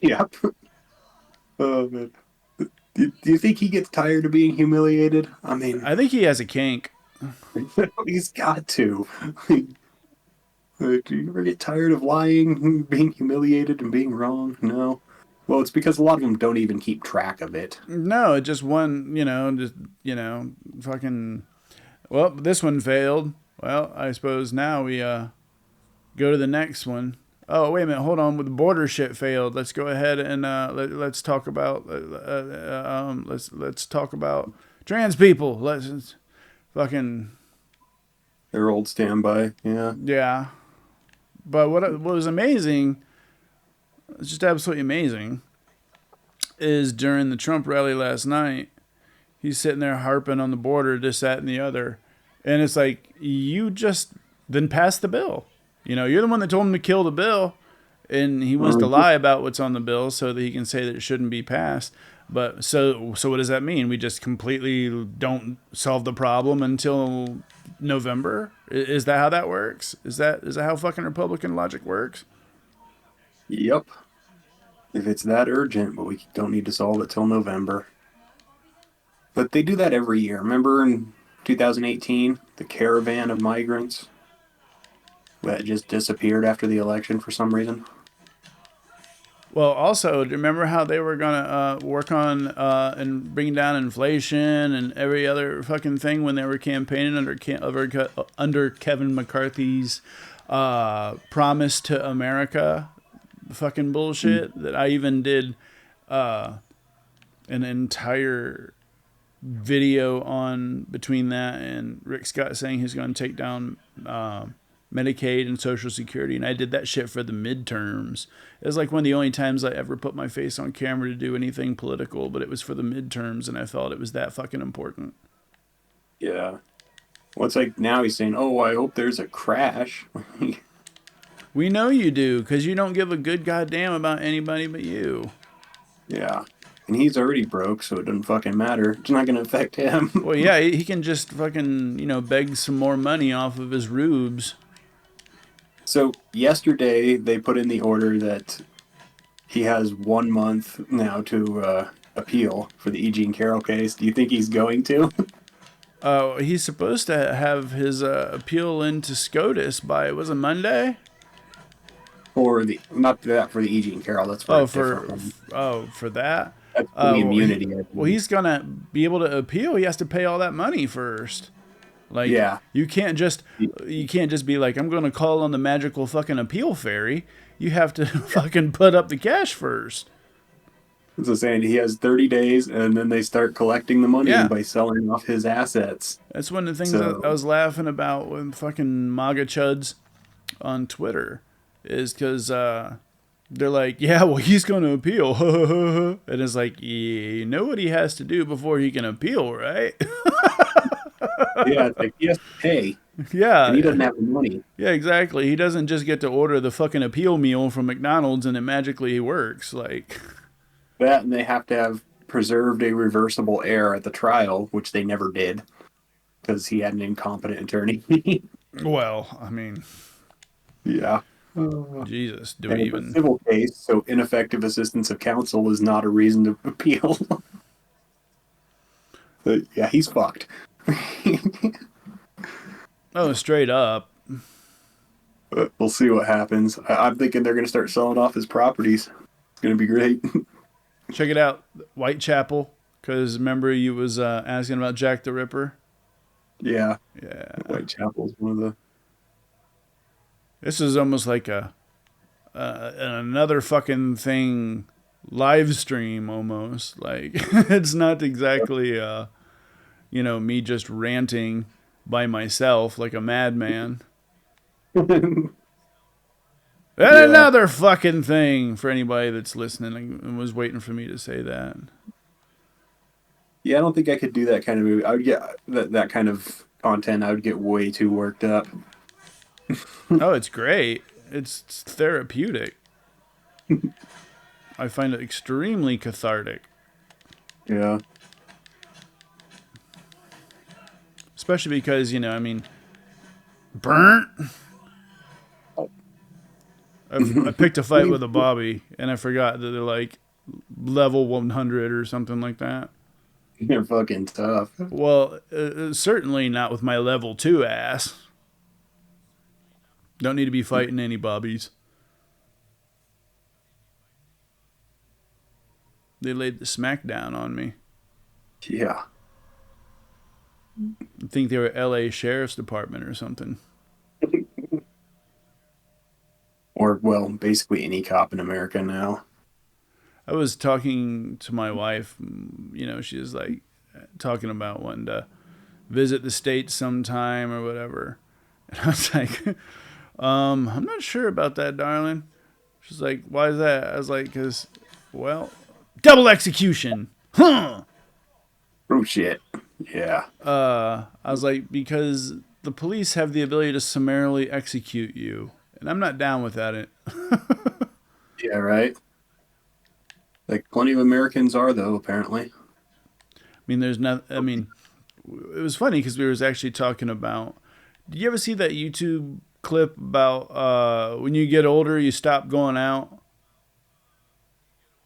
Yep. Oh, man. Do you think he gets tired of being humiliated? I mean, I think he has a kink. he's got to. Do you ever get tired of lying, being humiliated, and being wrong? No. Well, it's because a lot of them don't even keep track of it. No, just one, fucking. Well, this one failed. Well, I suppose now we go to the next one. Oh, wait a minute, hold on. With the border shit failed. Let's go ahead and let's talk about let's talk about trans people. Let's fucking Their old standby. Yeah. yeah. But what was amazing, it's just absolutely amazing, is during the Trump rally last night, he's sitting there harping on the border, this, that, and the other. And it's like, you just then pass the bill. You're the one that told him to kill the bill. And he wants to lie about what's on the bill so that he can say that it shouldn't be passed. But so what does that mean? We just completely don't solve the problem until November? Is that how that works? Is that how fucking Republican logic works? Yep. If it's that urgent, but we don't need to solve it till November. But they do that every year. Remember in 2018, the caravan of migrants that just disappeared after the election for some reason? Well, also, do you remember how they were going to work on and bring down inflation and every other fucking thing when they were campaigning under Kevin McCarthy's promise to America? Fucking bullshit. That I even did an entire video on between that and Rick Scott saying he's going to take down Medicaid and Social Security, and I did that shit for the midterms. It was like one of the only times I ever put my face on camera to do anything political, but it was for the midterms, and I felt it was that fucking important. Yeah. Well, it's like now he's saying, oh, I hope there's a crash. We know you do, because you don't give a good goddamn about anybody but you. Yeah. And he's already broke, so it doesn't fucking matter. It's not going to affect him. Well, yeah, he can just fucking, beg some more money off of his rubes. So yesterday they put in the order that he has 1 month now to appeal for the E. Jean Carroll case. Do you think he's going to? He's supposed to have his appeal into SCOTUS by, was it Monday? Or the not that for the E. Jean Carroll. That's for a different one. For that. That's for the immunity. Well, he's gonna be able to appeal. He has to pay all that money first. Like, yeah. you can't just be like, I'm gonna call on the magical fucking appeal fairy. You have to fucking put up the cash first. So saying he has 30 days, and then they start collecting the money Yeah. by selling off his assets. That's one of the things that I was laughing about with fucking MAGA chuds on Twitter, is because they're like, yeah, well, he's going to appeal. And it's like, you know what he has to do before he can appeal, right? Yeah, it's like he has to pay, Yeah. and he doesn't have the money. Yeah, exactly. He doesn't just get to order the fucking appeal meal from McDonald's and it magically works. Like, That, and they have to have preserved a reversible error at the trial, which they never did, because he had an incompetent attorney. well, I mean, Yeah. Jesus, do And we it's a even? civil case, so ineffective assistance of counsel is not a reason to appeal. But yeah, he's fucked. Oh, straight up. But we'll see what happens. I'm thinking they're going to start selling off his properties. It's going to be great. Check it out. Whitechapel Because remember you was asking about Jack the Ripper? Yeah, Yeah. Whitechapel's one of the. This is almost like a another fucking thing live stream almost. Like it's not exactly me just ranting by myself like a madman. And Yeah, another fucking thing for anybody that's listening and was waiting for me to say that. yeah. I don't think I could do that kind of movie. I would get that kind of content. I would get way too worked up. Oh, it's great. It's therapeutic. I find it extremely cathartic, Yeah. especially because I mean, burnt. I picked a fight with a Bobby, and I forgot that they're like level 100 or something like that. You're fucking tough. Well, certainly not with my level 2 ass. Don't need to be fighting any Bobbies. They laid the smackdown on me. Yeah. I think they were LA Sheriff's Department or something. Or well, basically any cop in America now. I was talking to my wife, she was like talking about wanting to visit the States sometime or whatever. And I was like, I'm not sure about that, darling. She's like, why is that? I was like, because, well, double execution. Huh. Oh shit. Yeah. I was like, because the police have the ability to summarily execute you. And I'm not down with that. Yeah, right. Like plenty of Americans are though, apparently. I mean, there's not, I mean, it was funny because we was actually talking about, did you ever see that YouTube clip about when you get older, you stop going out?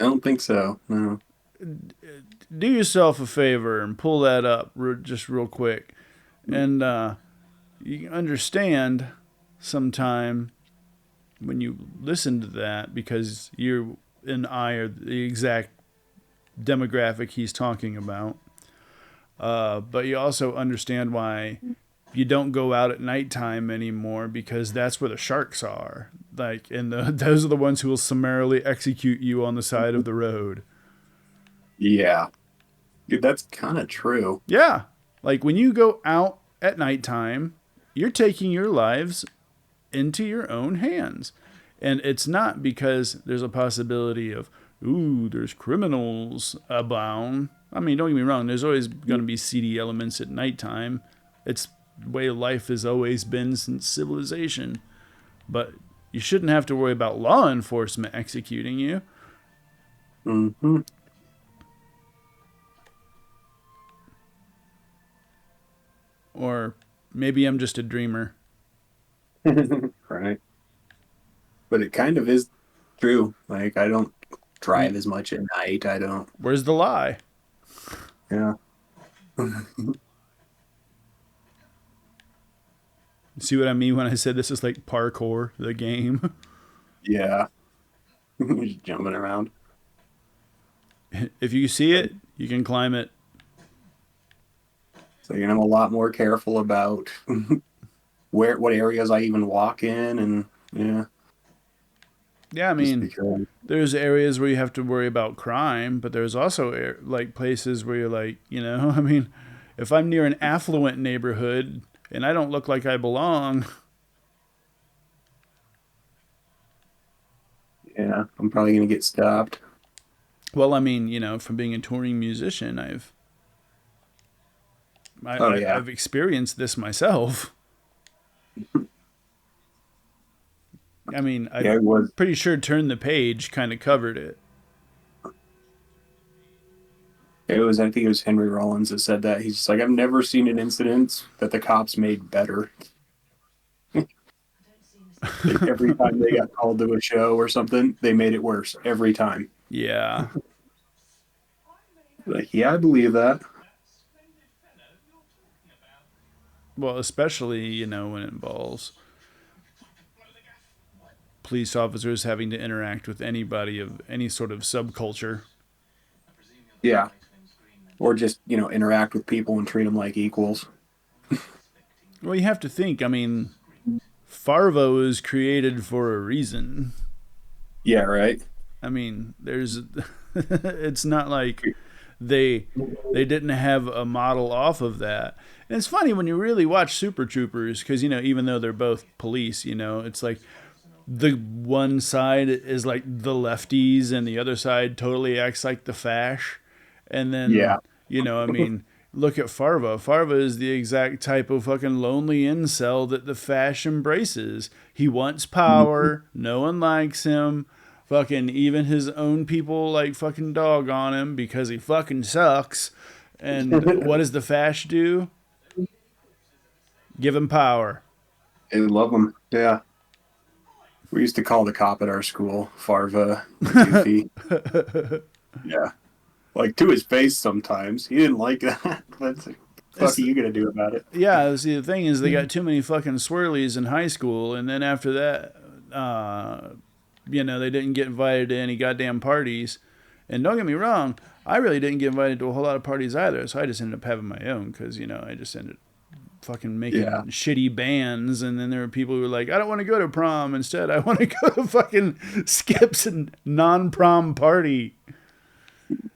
I don't think so. No. Do yourself a favor and pull that up just real quick. And you can understand sometime when you listen to that because you and I are the exact demographic he's talking about. But you also understand why you don't go out at nighttime anymore because that's where the sharks are. Like, and those are the ones who will summarily execute you on the side of the road. Yeah. Dude, that's kind of true. Yeah. Like when you go out at nighttime, you're taking your lives into your own hands. And it's not because there's a possibility of, ooh, there's criminals abound. I mean, don't get me wrong, there's always going to be seedy elements at nighttime. It's the way life has always been since civilization. But you shouldn't have to worry about law enforcement executing you. Hmm. Or maybe I'm just a dreamer. Right. But it kind of is true. Like I don't drive as much at night. I don't. Where's the lie? Yeah. See what I mean when I said this is like parkour, the game? Yeah. Just jumping around. If you see it, you can climb it. So you know, I'm a lot more careful about what areas I even walk in, and yeah, Yeah, I just mean, because. there's areas where you have to worry about crime, but there's also like places where you're like, I mean, if I'm near an affluent neighborhood and I don't look like I belong, Yeah, I'm probably gonna get stopped. well, I mean, from being a touring musician, Oh yeah, I've experienced this myself. I mean, yeah, I'm it was. pretty sure Turn the Page kind of covered it. It was. I think it was Henry Rollins that said that. He's just like, I've never seen an incident that the cops made better. Like every time they got called to a show or something, they made it worse every time. Yeah. Like, yeah, I believe that. Well, especially, when it involves police officers having to interact with anybody of any sort of subculture. Yeah, or just interact with people and treat them like equals. Well, you have to think. I mean, Farvo is created for a reason. Yeah, right. I mean, there's it's not like they they didn't have a model off of that. And it's funny when you really watch Super Troopers because even though they're both police, it's like the one side is like the lefties and the other side totally acts like the fash. And then, Yeah. I mean, look at Farva. Farva is the exact type of fucking lonely incel that the fash embraces. He wants power. No one likes him. Fucking even his own people like fucking dog on him because he fucking sucks. And what does the fash do? Give him power. I love them. Yeah. We used to call the cop at our school Farva Goofy. Yeah. Like to his face sometimes. He didn't like that. But the fuck It's, are you gonna do about it? yeah, see, the thing is, they got too many fucking swirlies in high school, and then after that, they didn't get invited to any goddamn parties. And don't get me wrong, I really didn't get invited to a whole lot of parties either, so I just ended up having my own because, I just ended up fucking making Yeah. shitty bands. And then there were people who were like, I don't want to go to prom. Instead, I want to go to fucking Skip's and non-prom party.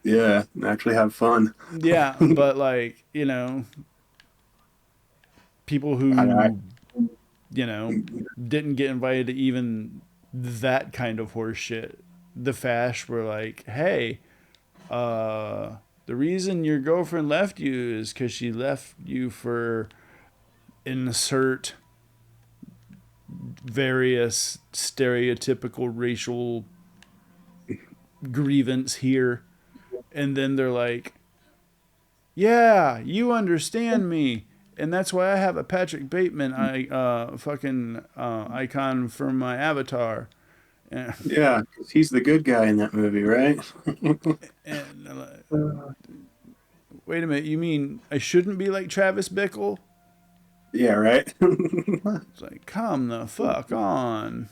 Yeah. Actually have fun. Yeah, but like, people I who didn't get invited to even that kind of horse shit. The Fash were like, hey, the reason your girlfriend left you is because she left you for insert various stereotypical racial grievance here. And then they're like, yeah, you understand me. And that's why I have a Patrick Bateman icon for my avatar. And, Yeah, 'cause he's the good guy in that movie, right? and wait a minute, you mean I shouldn't be like Travis Bickle? Yeah, right. It's like, come the fuck on.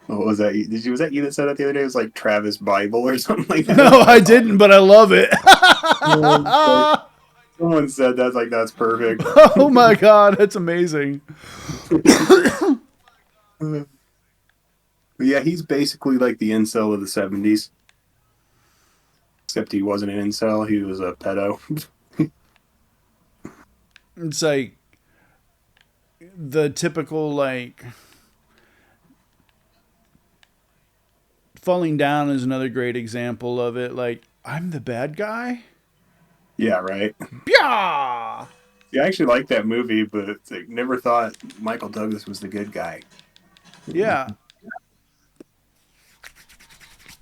What was that? Was that you that said that the other day? It was like Travis Bible or something like that. No, I didn't, but I love it. Someone said that's like that's perfect. Oh my god, that's amazing. Yeah, he's basically like the incel of the '70s, except he wasn't an incel; he was a pedo. It's like the typical like Falling Down is another great example of it. Like, I'm the bad guy. Yeah, right. Yeah. Yeah, I actually like that movie, but it's like never thought Michael Douglas was the good guy. Yeah.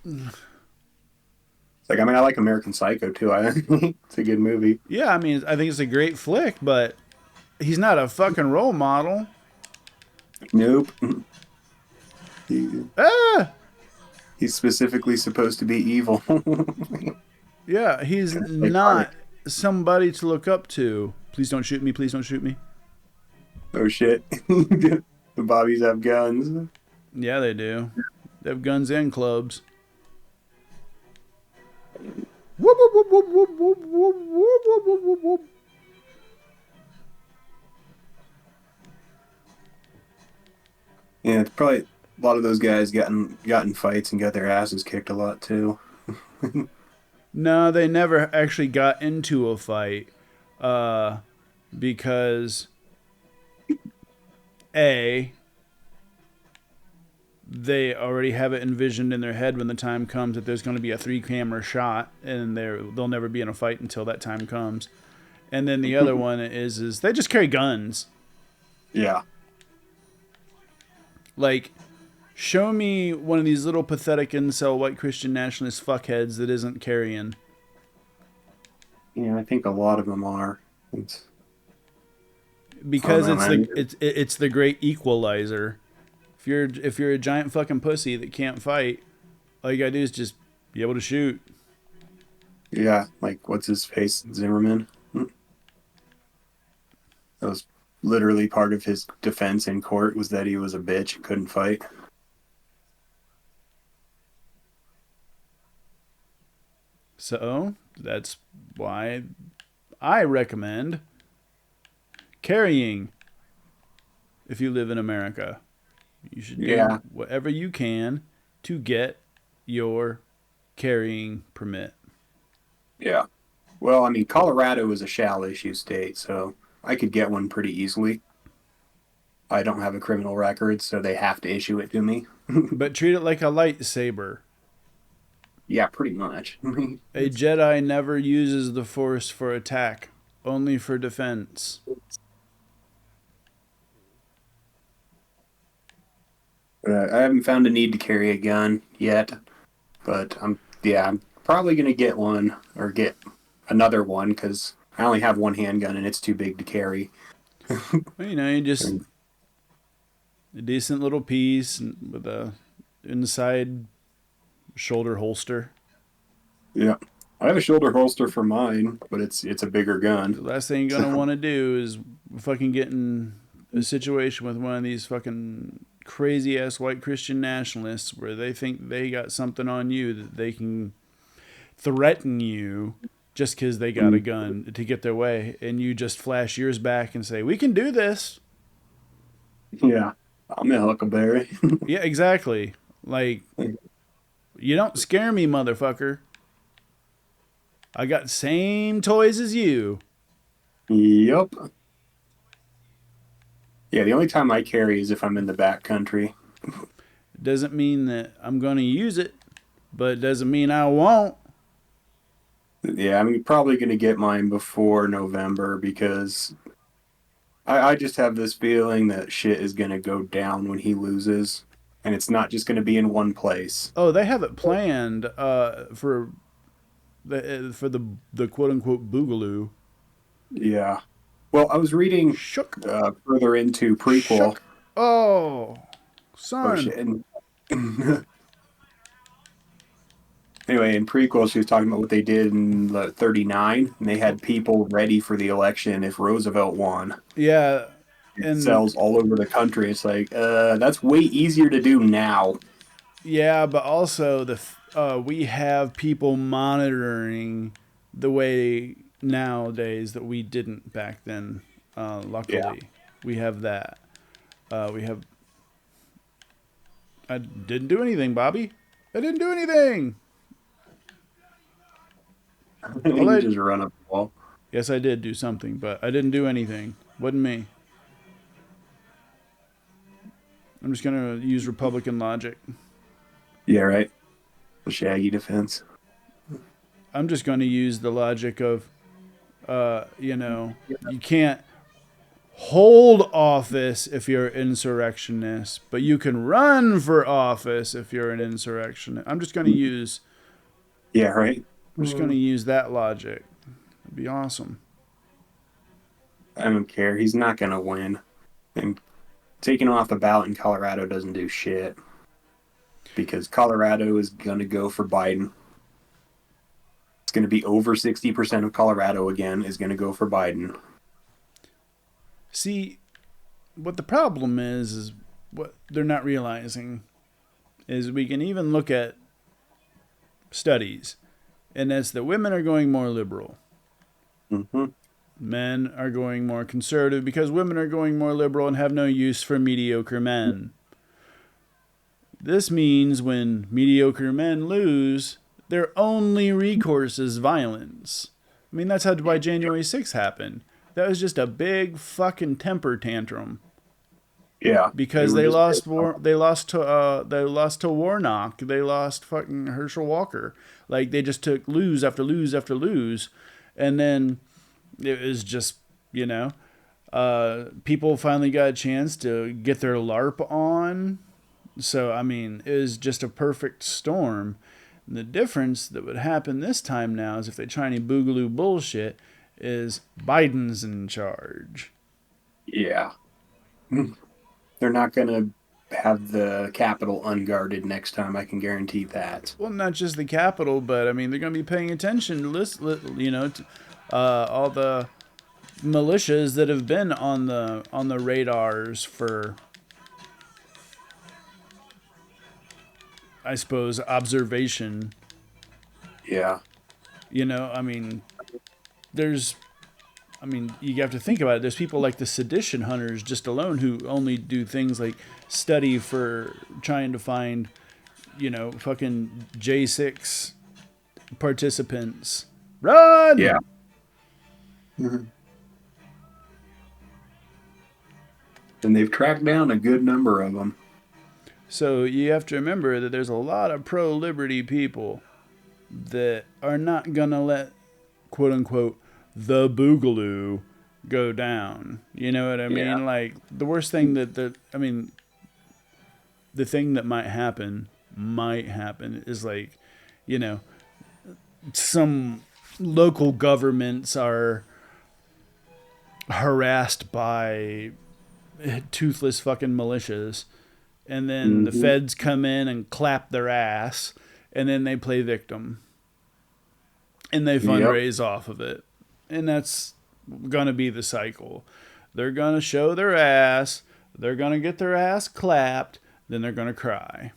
It's like I like American Psycho too. It's a good movie. Yeah, I mean, I think it's a great flick, but he's not a fucking role model. Nope. He, Ah! he's specifically supposed to be evil. Yeah, he's not somebody to look up to. Please don't shoot me. Please don't shoot me. Oh shit. The Bobbies have guns. Yeah, they do. They have guns and clubs. Whoop, whoop, whoop, whoop, whoop, whoop, whoop, whoop, whoop, whoop, whoop. Yeah, it's probably a lot of those guys got in fights and got their asses kicked a lot too. No, they never actually got into a fight because A, they already have it envisioned in their head when the time comes that there's going to be a 3-camera shot and they'll never be in a fight until that time comes. And then the other one is they just carry guns. Yeah. Like, show me one of these little pathetic incel white Christian nationalist fuckheads that isn't carrying. Yeah, I think a lot of them are. Because I don't know, it's the great equalizer. If you're a giant fucking pussy that can't fight, all you gotta do is just be able to shoot. Yeah, like what's his face? Zimmerman. That was literally part of his defense in court was that he was a bitch and couldn't fight. So that's why I recommend carrying if you live in America. You should do Yeah. whatever you can to get your carrying permit. Yeah. Well, I mean, Colorado is a shall issue state, so I could get one pretty easily. I don't have a criminal record, so they have to issue it to me. But treat it like a lightsaber. Yeah, pretty much. A Jedi never uses the Force for attack, only for defense. I haven't found a need to carry a gun yet, but I'm probably gonna get one or get another one because I only have one handgun and it's too big to carry. Well, you just a decent little piece with a inside shoulder holster. Yeah, I have a shoulder holster for mine, but it's a bigger The gun. last thing you're gonna want to do is fucking get in a situation with one of these fucking crazy ass white Christian nationalists where they think they got something on you that they can threaten you just because they got a gun to get their way, and you just flash yours back and say, "We can do this." Yeah, I'm a huckleberry. Yeah, exactly. Like, you don't scare me, motherfucker. I got same toys as you. Yup. Yeah, the only time I carry is if I'm in the back country. It doesn't mean that I'm going to use it, but it doesn't mean I won't. Yeah, I'm probably gonna get mine before November because I just have this feeling that shit is gonna go down when he loses, and it's not just gonna be in one place. Oh, they have it planned for the quote unquote boogaloo. Yeah. Well, I was reading Shook, further into prequel. shook. Oh, Oh son. shit! And anyway, in prequel, she was talking about what they did in '39, and they had people ready for the election if Roosevelt won. Yeah, It and sells all over the country. It's like, that's way easier to do now. yeah, but also we have people monitoring the way nowadays that we didn't back then. Yeah. Luckily, we have that. We have. I didn't do anything, Bobby. I didn't do anything. All You I just run up the wall. Yes, I did do something, but I didn't do anything. Wasn't me. I'm just gonna use Republican logic. Yeah, right. The Shaggy defense. I'm just gonna use the logic of, you can't hold office if you're an insurrectionist, but you can run for office if you're an insurrectionist. I'm just gonna use. Yeah, right. I'm just gonna use that logic. It'd be awesome. I don't care. He's not gonna win, and taking him off the ballot in Colorado doesn't do shit because Colorado is gonna go for Biden. It's gonna be over 60% of Colorado again is gonna go for Biden. See, what the problem is what they're not realizing is we can even look at studies, and that's that women are going more liberal. Mm-hmm. Men are going more conservative because women are going more liberal and have no use for mediocre men. This means when mediocre men lose, their only recourse is violence. I mean, that's why January 6th happened. That was just a big fucking temper tantrum Yeah, because were they just lost they lost to Warnock, they lost fucking Herschel Walker. Like they just took lose after lose after lose, and then it was just people finally got a chance to get their LARP on. So I mean, it was just a perfect storm. And the difference that would happen this time now is if they try any boogaloo bullshit, is Biden's in charge. Yeah. They're not gonna have the Capitol unguarded next time. I can guarantee that. Well, not just the Capitol, but I mean they're going to be paying attention to all the militias that have been on the radars for, I suppose, observation. Yeah. You know, I mean, there's I mean, you have to think about it. There's people like the sedition hunters just alone who only do things like study for trying to find, fucking J6 participants. Run! Yeah. Mhm. And they've tracked down a good number of them. So you have to remember that there's a lot of pro liberty people that are not going to let, quote unquote, the boogaloo go down. You know what I Yeah. mean? Like, the worst thing the thing that might happen is like, you know, some local governments are harassed by toothless fucking militias, and then the Mm-hmm. feds come in and clap their ass, and then they play victim, and they Yep. fundraise off of it, and that's gonna be the cycle. They're gonna show their ass, they're gonna get their ass clapped, then they're gonna cry.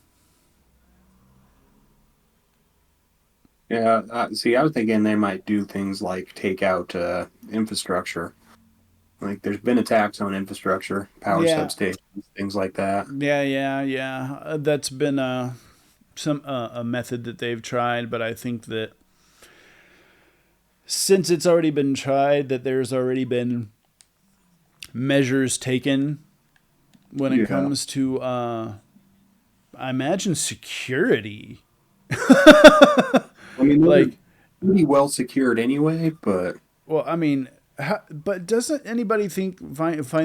Yeah. See, I was thinking they might do things like take out infrastructure. Like, there's been attacks on infrastructure, power Yeah, substations, things like that. yeah. That's been a method that they've tried, but I think that since it's already been tried, that there's already been measures taken when it Yeah. comes to, I imagine, security. I mean, they're Like, pretty well secured anyway, but well, I mean, but doesn't anybody find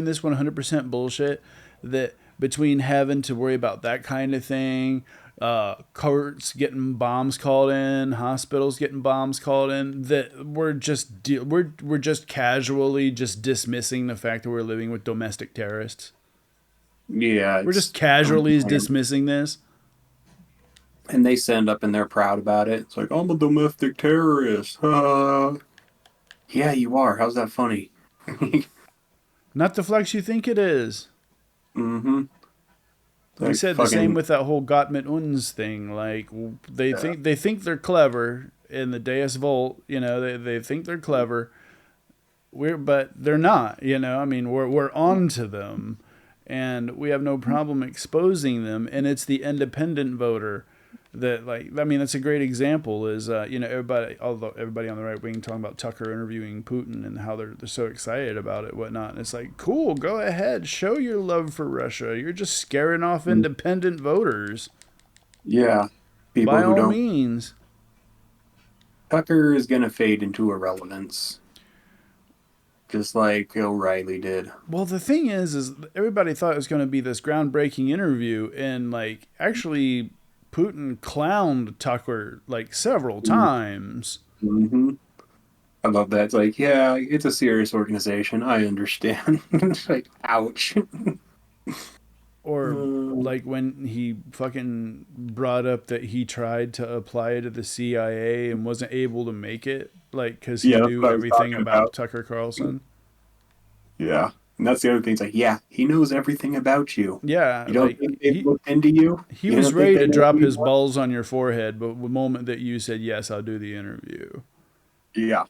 this 100% bullshit that between having to worry about that kind of thing, courts getting bombs called in, hospitals getting bombs called in, that we're just casually just dismissing the fact that we're living with domestic terrorists. yeah, We're just it's casually unplanned. dismissing this. And they send up and they're proud about it. It's like, I'm a domestic terrorist. Yeah, you are. How's that funny? Not the flex you think it is. Mm-hmm. Like I Like said, the same fucking with that whole Gott mit uns thing. Like yeah. they think they're clever in the Deus Volt. They think they're clever. But they're not. I mean, we're on to them, and we have no problem exposing them. And it's the independent voter that, like, I mean, that's a great example. Is everybody on the right wing talking about Tucker interviewing Putin and how they're so excited about it, whatnot. And it's like, cool, go ahead, show your love for Russia. You're just scaring off independent voters. Yeah. People By who all don't. means. Tucker is going to fade into irrelevance, just like O'Reilly did. Well, the thing is everybody thought it was going to be this groundbreaking interview, and like actually, Putin clowned Tucker like several times. Mm-hmm. I love that. It's like, yeah, it's a serious organization. I understand. It's like, ouch. Or Uh, like when he fucking brought up that he tried to apply to the CIA and wasn't able to make it, like because he yeah, that's knew what I was everything talking about about. Tucker Carlson. Yeah. And that's the other thing. It's like, yeah, he knows everything about you. Yeah, You don't like think they've looked into you? he You was don't think ready they to know who drop you his are? balls on your forehead, but the moment that you said yes, I'll do the interview. Yeah.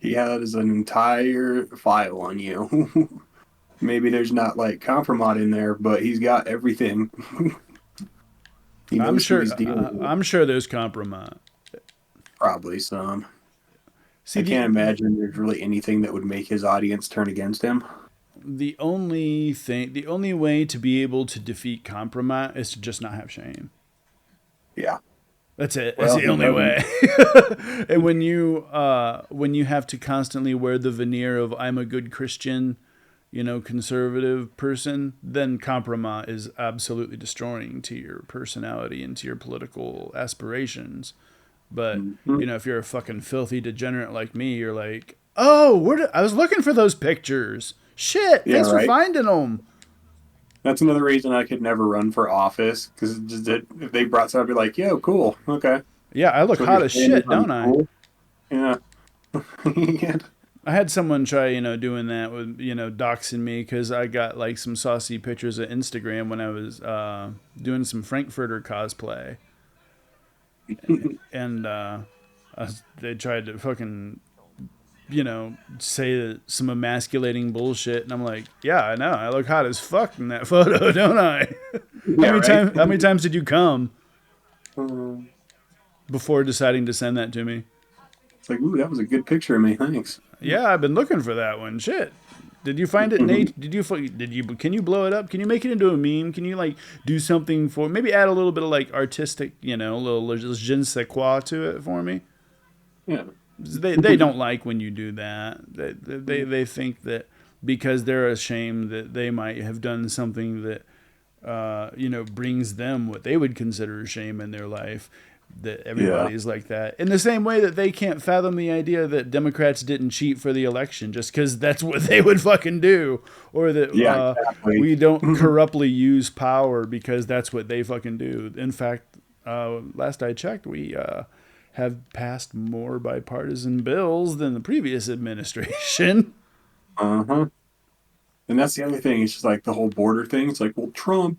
He has an entire file on you. Maybe there's not like compromise in there, but he's got everything. He I'm knows who sure. he's dealing with. I'm sure there's compromise. Probably some. See, I can't imagine there's really anything that would make his audience turn against him. the only way to be able to defeat compromise is to just not have shame. Yeah. That's it. That's Well, the he only doesn't. way. And when you have to constantly wear the veneer of I'm a good Christian, conservative person, then compromise is absolutely destroying to your personality and to your political aspirations. But Mhm. if you're a fucking filthy degenerate like me, you're like, oh, I was looking for those pictures. Shit, Yeah, thanks for right. finding them. That's another reason I could never run for office because if they brought something, I'd be like, "Yo, cool, okay." Yeah, I look So what you're hot as saying is shit, I'm don't I? cool? Yeah. Yeah. I had someone try, doing that with, doxing me because I got like some saucy pictures of Instagram when I was doing some Frankfurter cosplay, and They tried to fucking, say some emasculating bullshit, and I'm like, yeah, I know, I look hot as fuck in that photo, don't I? Yeah, right. How many times did you come Um, before deciding to send that to me? it's like, ooh, that was a good picture of me. Thanks. Yeah, I've been looking for that one. Shit. Did you find it, Nate? Can you blow it up? Can you make it into a meme? Can you like do something for maybe add a little bit of like artistic, a little je ne sais quoi to it for me? Yeah. They don't like when you do that. They think that because they're ashamed that they might have done something that brings them what they would consider shame in their life, that Yeah. everybody's like that. In the same way that they can't fathom the idea that Democrats didn't cheat for the election just because that's what they would fucking do, or that Yeah, exactly. we don't corruptly use power because that's what they fucking do. In fact, last I checked, we have passed more bipartisan bills than the previous administration. Uh-huh. And that's the other thing. It's just like the whole border thing. It's like, well, Trump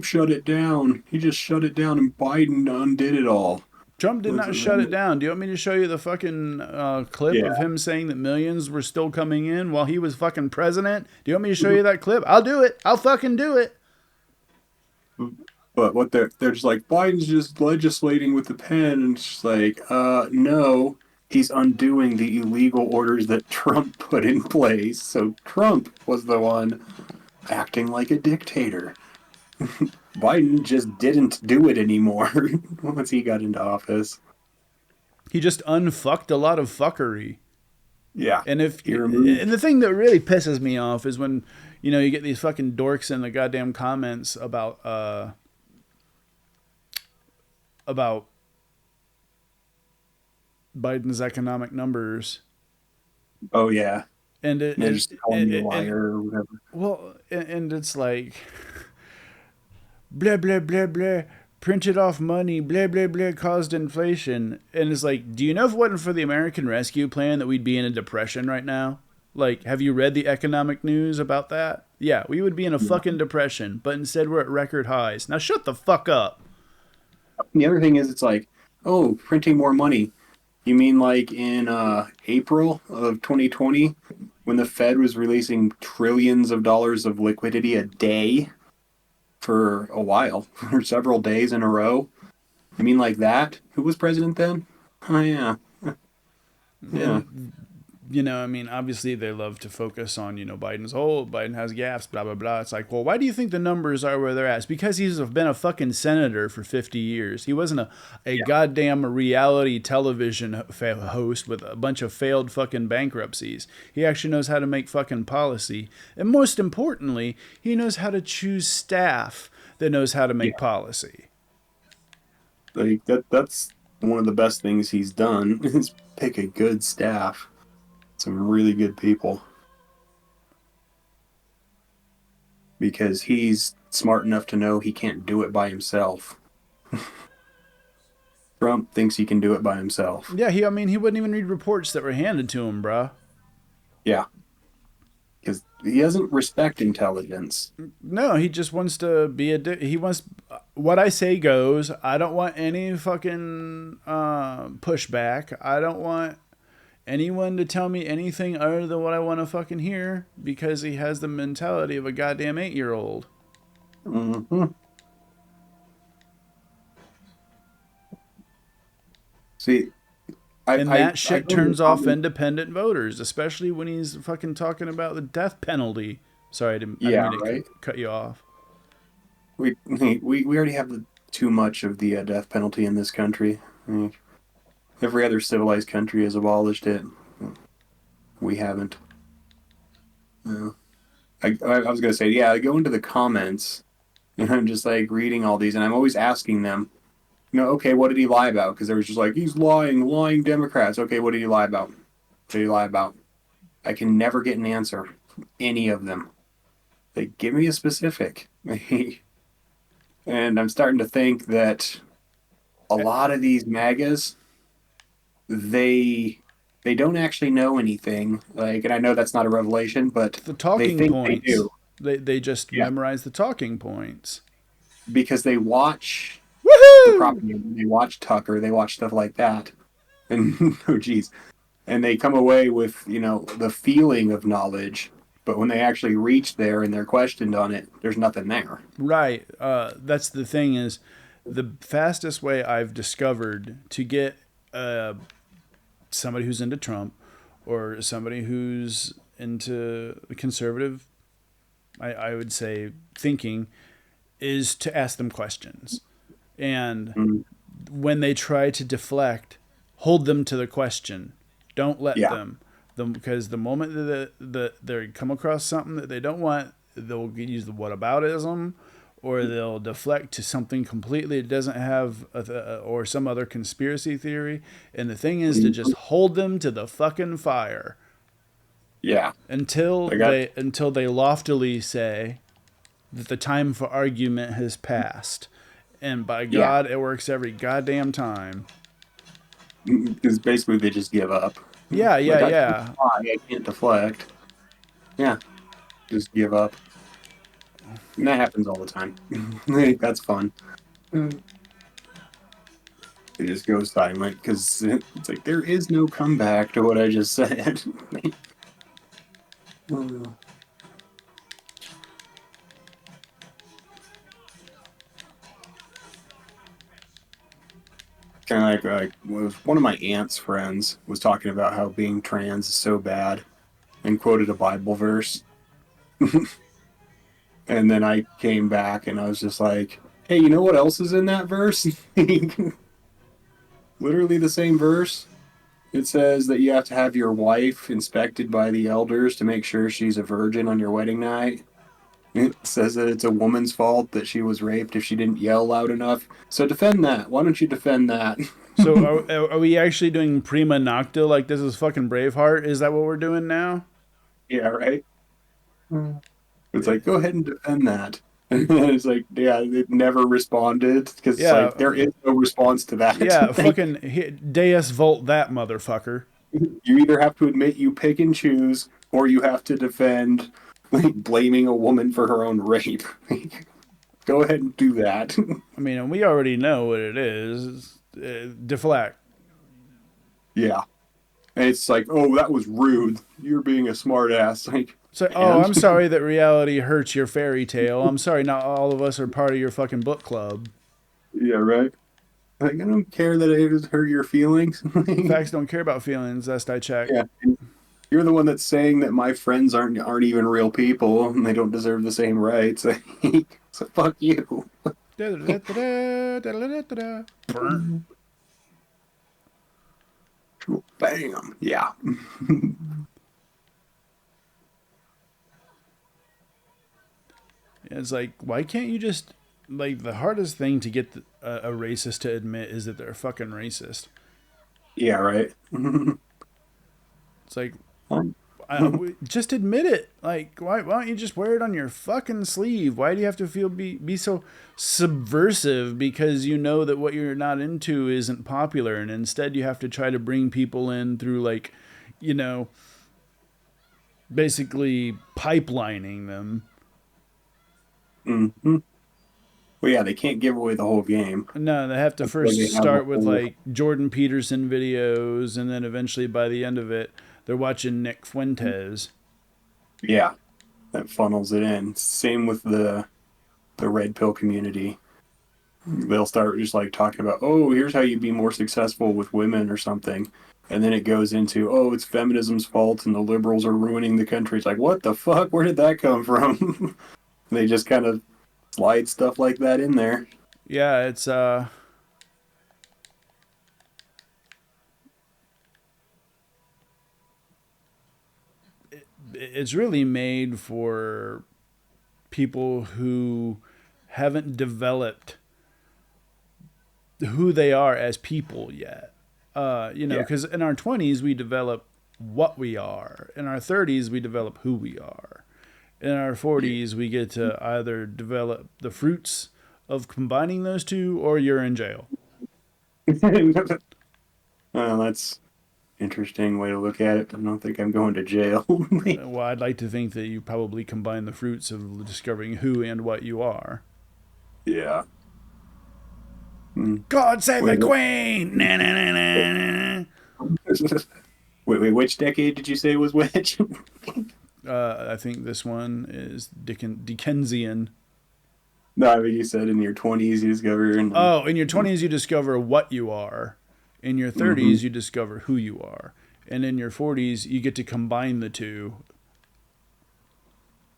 shut it down. He just shut it down, and Biden undid it all. Trump did not shut it down. Do you want me to show you the fucking clip Yeah. of him saying that millions were still coming in while he was fucking president? Do you want me to show you that clip? I'll do it. I'll fucking do it. But what they're just like, Biden's just legislating with the pen, and it's just like, no, he's undoing the illegal orders that Trump put in place. So Trump was the one acting like a dictator. Biden just didn't do it anymore once he got into office. He just unfucked a lot of fuckery. Yeah. And He removed. the thing that really pisses me off is when you get these fucking dorks in the goddamn comments about Biden's economic numbers. Oh, yeah. And They're just calling me a liar or whatever. well, and it's like blah blah blah blah, printed off money, blah blah blah, caused inflation. And it's like, do you know if it wasn't for the American Rescue Plan that we'd be in a depression right now? Like, have you read the economic news about that? Yeah, we would be in a fucking depression, but instead we're at record highs. Now shut the fuck up. And the other thing is, it's like, oh, printing more money. You mean like in April of 2020 when the Fed was releasing trillions of dollars of liquidity a day for a while, for several days in a row? You mean like that? Who was president then? Oh, yeah. Yeah. And I mean, obviously they love to focus on, Biden has gaffes, blah, blah, blah. It's like, well, why do you think the numbers are where they're at? It's because he's been a fucking senator for 50 years. He wasn't a goddamn reality television host with a bunch of failed fucking bankruptcies. He actually knows how to make fucking policy. And most importantly, he knows how to choose staff that knows how to make policy. Like that's one of the best things he's done is pick a good staff. Some really good people. Because he's smart enough to know he can't do it by himself. Trump thinks he can do it by himself. Yeah, he wouldn't even read reports that were handed to him, bruh. Yeah. Because he doesn't respect intelligence. No, he just wants to be he wants what I say goes. I don't want any fucking pushback. I don't want anyone to tell me anything other than what I want to fucking hear, because he has the mentality of a goddamn 8-year-old. Mm-hmm. See, that shit turns off independent voters, especially when he's fucking talking about the death penalty. Sorry, I didn't mean to cut you off. We already have too much of the death penalty in this country. I mean, every other civilized country has abolished it. We haven't. I was going to say, yeah, I go into the comments, and I'm just like reading all these, and I'm always asking them, okay, what did he lie about? Because they were just like, he's lying Democrats. Okay, what did he lie about? What did he lie about? I can never get an answer from any of them. Like, give me a specific. And I'm starting to think that a lot of these MAGAs, they don't actually know anything. Like, and I know that's not a revelation, but the talking they think points. they do. They just memorize the talking points Because they watch Woohoo! the propaganda, they watch Tucker, they watch stuff like that. and oh geez, and they come away with the feeling of knowledge, but when they actually reach there and they're questioned on it, there's nothing there. Right. That's the thing is the fastest way I've discovered to get somebody who's into Trump or somebody who's into conservative, I would say, thinking is to ask them questions. And Mm, when they try to deflect, hold them to the question. Don't let yeah. them because the moment that they come across something that they don't want, they'll use the whataboutism, or they'll deflect to something completely it doesn't have or some other conspiracy theory. And the thing is to just Mhm. hold them to the fucking fire Yeah. until I got they loftily say that the time for argument has passed. And by yeah. God, it works every goddamn time. Because basically they just give up. Yeah, yeah, Like I can't yeah. fly, I can't deflect. Yeah, just give up. And that happens all the time. That's fun. Mm. It just goes silent because it's like there is no comeback to what I just said. Kind of like was one of my aunt's friends was talking about how being trans is so bad and quoted a Bible verse. And then I came back and I was just like, hey, you know what else is in that verse? Literally the same verse. It says that you have to have your wife inspected by the elders to make sure she's a virgin on your wedding night. It says that it's a woman's fault that she was raped if she didn't yell loud enough. So defend that. Why don't you defend that? So are we actually doing prima nocta like this is fucking Braveheart? Is that what we're doing now? Yeah, right? It's like, go ahead and defend that. And it's like, yeah, it never responded because it's Yeah, like, there is no response to that. yeah. Like, Fucking Deus Volt that motherfucker. you either have to admit you pick and choose, or you have to defend like blaming a woman for her own rape. Go ahead and do that. I mean, we already know what it is. Deflect. Yeah. And it's like, oh, that was rude. You're being a smart ass. Like, So, oh, and I'm sorry that reality hurts your fairy tale. I'm sorry not all of us are part of your fucking book club. yeah, right. Like, I don't care that it hurt your feelings. Facts don't care about feelings, last I checked. Yeah. You're the one that's saying that my friends aren't even real people and they don't deserve the same rights. So fuck you. Bam. Yeah. It's like, why can't you just like the hardest thing to get a racist to admit is that they're fucking racist. Yeah, right. It's like, just admit it. Like, why don't you just wear it on your fucking sleeve? Why do you have to be so subversive because you know that what you're not into isn't popular, and instead you have to try to bring people in through like, you know, basically pipelining them. Hmm. Well, yeah, they can't give away the whole game. No, they have to That's why they first have a start with whole. like Jordan Peterson videos, and then eventually by the end of it, they're watching Nick Fuentes. Yeah, that funnels it in. Same with the red pill community. They'll start just like talking about, oh, here's how you be more successful with women or something. And then it goes into, oh, it's feminism's fault and the liberals are ruining the country. It's like, what the fuck? Where did that come from? They just kind of slide stuff like that in there. Yeah, it's really made for people who haven't developed who they are as people yet. You know, Yeah. because in our 20s we develop what we are. In our 30s we develop who we are. In our Yeah. 40s we get to either develop the fruits of combining those two, or you're in jail. That's interesting way to look at it. I don't think I'm going to jail. Well, I'd like to think that you probably combine the fruits of discovering who and what you are. Yeah. Hmm. God save the Wait, queen! Na, na, na, na, na. Wait, which decade did you say was which? I think this one is Dickensian. No, I mean you said in your 20s you discover, and then. Oh, in your 20s, you discover what you are. In your Hmm. 30s, you discover who you are. And in your 40s, you get to combine the two.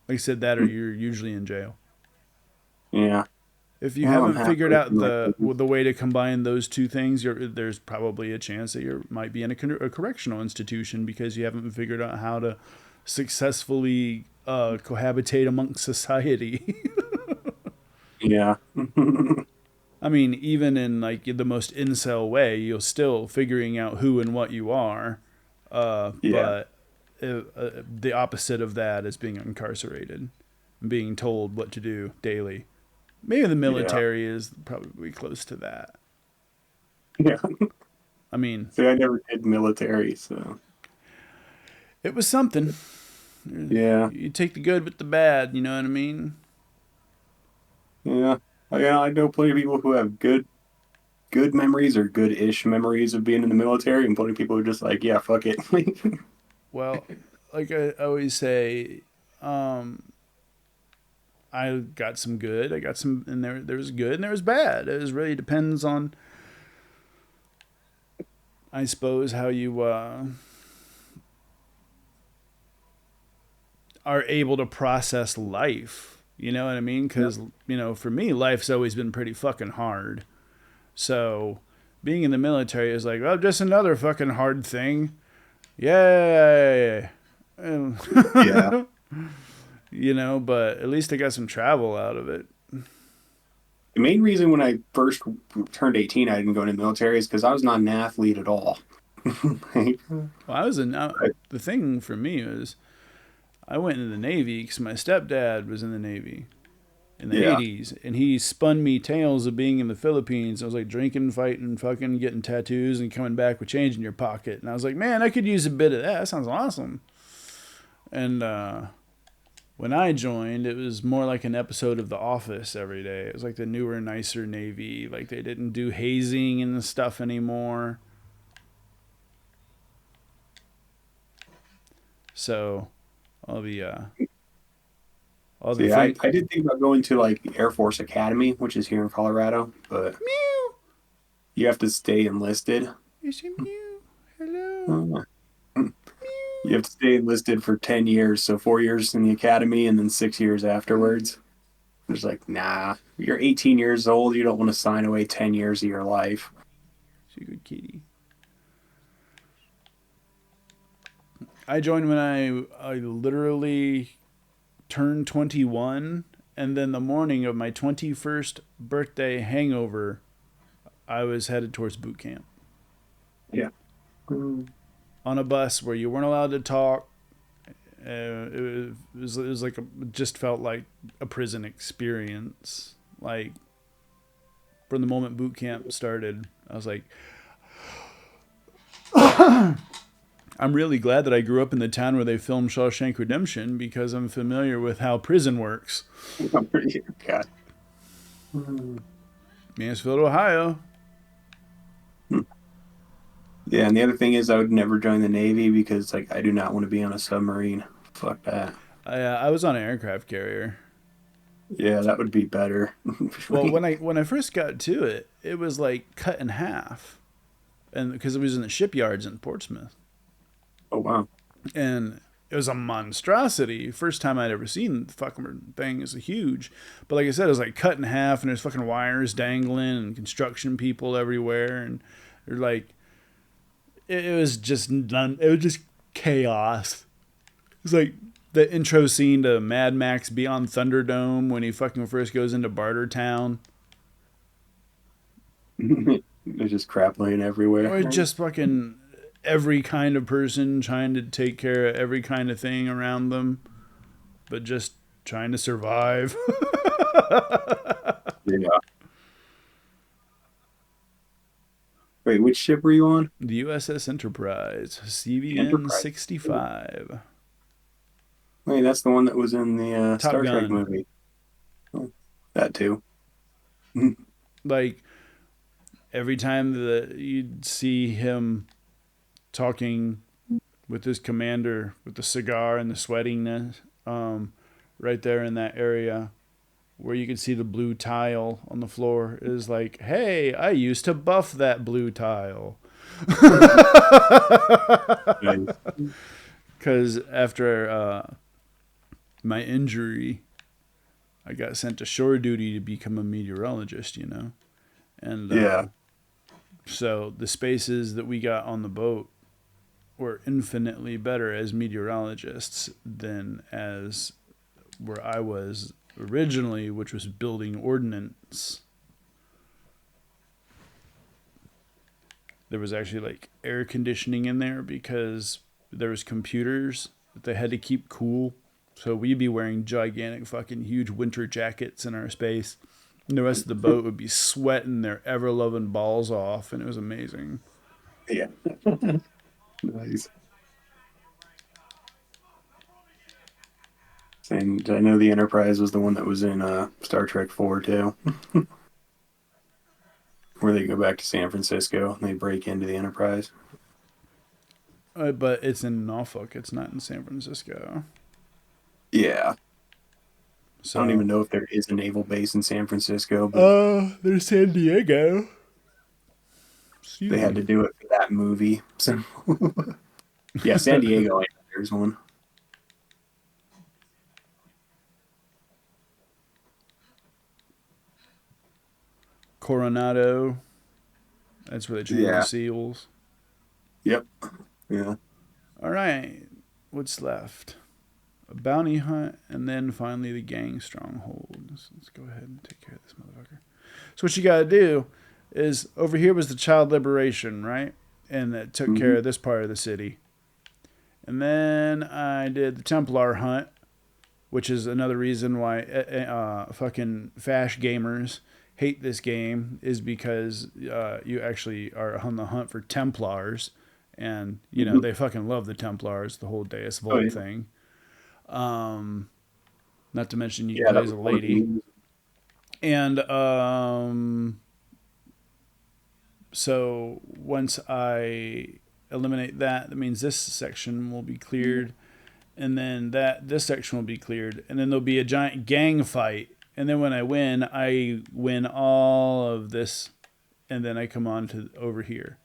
Like I said, that or you're usually in jail. Yeah. If you Well, I'm haven't figured halfway out through my thirties. the way to combine those two things, there's probably a chance that you might be in a correctional institution because you haven't figured out how to successfully cohabitate amongst society. Yeah. I mean, even in like the most incel way, you're still figuring out who and what you are. Yeah. But the opposite of that is being incarcerated and being told what to do daily. Maybe the Yeah. military is probably close to that. Yeah. I mean, See, I never did military, so it was something. yeah. You take the good with the bad, you know what I mean? Yeah. Yeah, I know plenty of people who have good memories or good-ish memories of being in the military, and plenty of people who are just like, yeah, fuck it. Well, like I always say, um, I got some good. I got some, and there was good and there was bad. It was really depends on, I suppose, how you are able to process life. You know what I mean? Yeah. Because for me, life's always been pretty fucking hard. So being in the military is like, well, just another fucking hard thing. Yay! Yeah. But at least I got some travel out of it. The main reason when I first turned 18, I didn't go into the military is because I was not an athlete at all. Like, Well, the thing for me was I went into the Navy because my stepdad was in the Navy in the yeah. 80s, and he spun me tales of being in the Philippines. I was like drinking, fighting, fucking getting tattoos, and coming back with change in your pocket. And I was like, man, I could use a bit of that. That sounds awesome. And when I joined, it was more like an episode of The Office every day. It was like the newer, nicer Navy. Like they didn't do hazing and stuff anymore. So all the uh, all the See, thing. I did think about going to like the Air Force Academy, which is here in Colorado, but Meow. you have to stay enlisted. Is it meow? Hello. Uh, You have to stay enlisted for 10 years, so 4 years in the academy and then 6 years afterwards. It's like, nah, you're 18 years old. You don't want to sign away 10 years of your life. She's a good kitty. I joined when I literally turned 21, and then the morning of my 21st birthday hangover, I was headed towards boot camp Yeah. Mm. on a bus where you weren't allowed to talk. It was like it just felt like a prison experience. Like from the moment boot camp started, I was like, I'm really glad that I grew up in the town where they filmed Shawshank Redemption because I'm familiar with how prison works. God. Mm. Mansfield, Ohio. Yeah, and the other thing is, I would never join the Navy because, like, I do not want to be on a submarine. Fuck that. I was on an aircraft carrier. Yeah, that would be better. Well, when I first got to it, it was like cut in half, and because it was in the shipyards in Portsmouth, Oh, wow. and it was a monstrosity. First time I'd ever seen the fucking thing. Is huge, but like I said, it was like cut in half, and there's fucking wires dangling, and construction people everywhere, and they're like, it was just none. It was just chaos. It was like the intro scene to Mad Max Beyond Thunderdome when he fucking first goes into Bartertown. There's just crap laying everywhere. Or just fucking every kind of person trying to take care of every kind of thing around them, but just trying to survive. Yeah. Wait, which ship were you on? The USS Enterprise, CVN Enterprise. 65. Wait, that's the one that was in the Top Star Trek Gun. movie. Oh, that too. Like, every time that you'd see him talking with his commander with the cigar and the sweatiness, right there in that area where you can see the blue tile on the floor, is like, hey, I used to buff that blue tile. Nice. Because after my injury, I got sent to shore duty to become a meteorologist, you know? And Yeah. so the spaces that we got on the boat were infinitely better as meteorologists than as where I was originally, which was building ordnance. There was actually like air conditioning in there because there was computers that they had to keep cool. So we'd be wearing gigantic fucking huge winter jackets in our space. And the rest of the boat would be sweating their ever-loving balls off, and it was amazing. Yeah. Nice. And I know the Enterprise was the one that was in Star Trek 4 too, where they go back to San Francisco and they break into the Enterprise. But it's in Norfolk. It's not in San Francisco. Yeah. So, I don't even know if there is a naval base in San Francisco, but there's San Diego. they had to do it for that movie. So yeah, San Diego, I know there's one. Coronado. That's where they train Yeah. the SEALs. Yep. Yeah. All right. What's left? A bounty hunt, and then finally the gang stronghold. Let's go ahead and take care of this motherfucker. So what you got to do is, over here was the child liberation, right? And that took care of this part of the city. And then I did the Templar hunt, which is another reason why fucking fash gamers hate this game, is because you actually are on the hunt for Templars, and you know they fucking love the Templars, the whole Deus Vult thing. Not to mention you can play as a lady, and so once I eliminate that, that means this section will be cleared, and then this section will be cleared, and then there'll be a giant gang fight. And then when I win all of this, and then I come on to over here.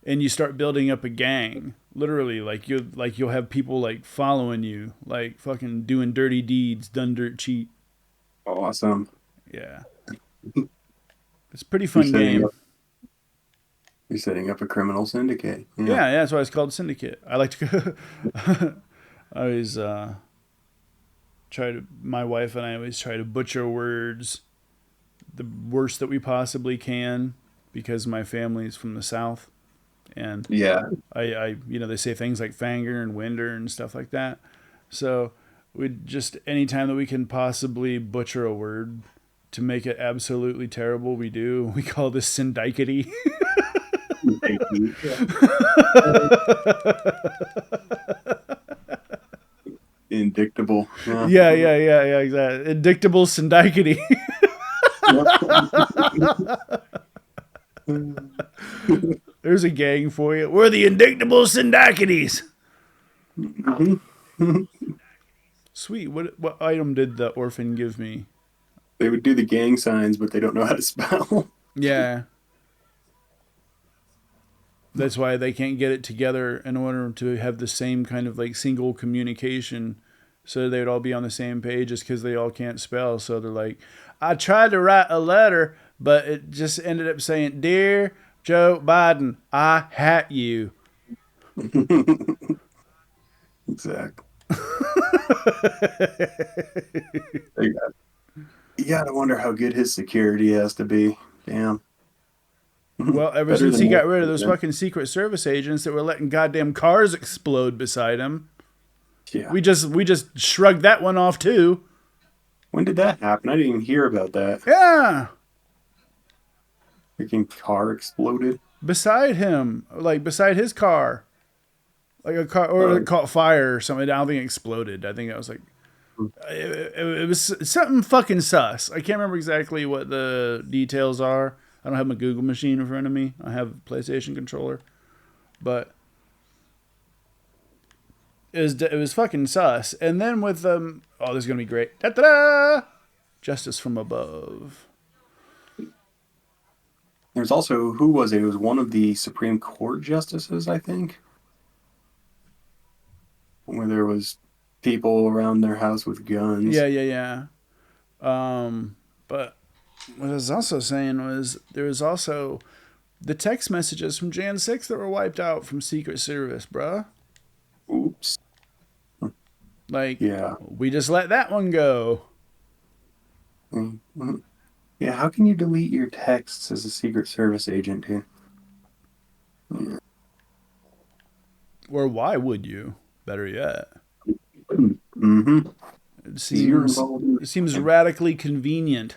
And you start building up a gang. Literally, like you'll have people like following you, like fucking doing dirty deeds, done dirt cheap. Awesome. Yeah. It's a pretty fun game. You're setting up a criminal syndicate. Yeah, that's why it's called Syndicate. I like to go I always my wife and I always try to butcher words the worst that we possibly can, because my family is from the South, and I they say things like fanger and winder and stuff like that. So we just, anytime that we can possibly butcher a word to make it absolutely terrible, we do. We call this syndicity. Indictable. Yeah, exactly. Indictable syndicity. There's a gang for you. We're the Indictable Syndicaties. Sweet. What item did the orphan give me? They would do the gang signs, but they don't know how to spell. Yeah. That's why they can't get it together in order to have the same kind of like single communication, so they'd all be on the same page, just because they all can't spell. So they're like, I tried to write a letter, but it just ended up saying, Dear Joe Biden, I hat you. Exactly. You gotta wonder how good his security has to be. Damn. Well, ever since he got rid of those fucking Secret Service agents that were letting goddamn cars explode beside him, we just shrugged that one off too. When did that happen? I didn't even hear about that. Yeah. Freaking car exploded beside him, like beside his car, like a car, or it caught fire or something. I don't think it exploded. I think it was like it was something fucking sus. I can't remember exactly what the details are. I don't have my Google machine in front of me. I have a PlayStation controller, but it was fucking sus. And then with oh, this is gonna be great. Da-da-da! Justice from above. There's also, who was it? It was one of the Supreme Court justices, I think, where there was people around their house with guns. Yeah, yeah, yeah. But what I was also saying was there was also the text messages from Jan 6 that were wiped out from Secret Service, bruh. Oops. Like, Yeah. we just let that one go. Mhm. Yeah, how can you delete your texts as a Secret Service agent, dude? Yeah. Or why would you? Better yet. Mm-hmm. It 'Cause you're seems involved in it seems it. radically convenient.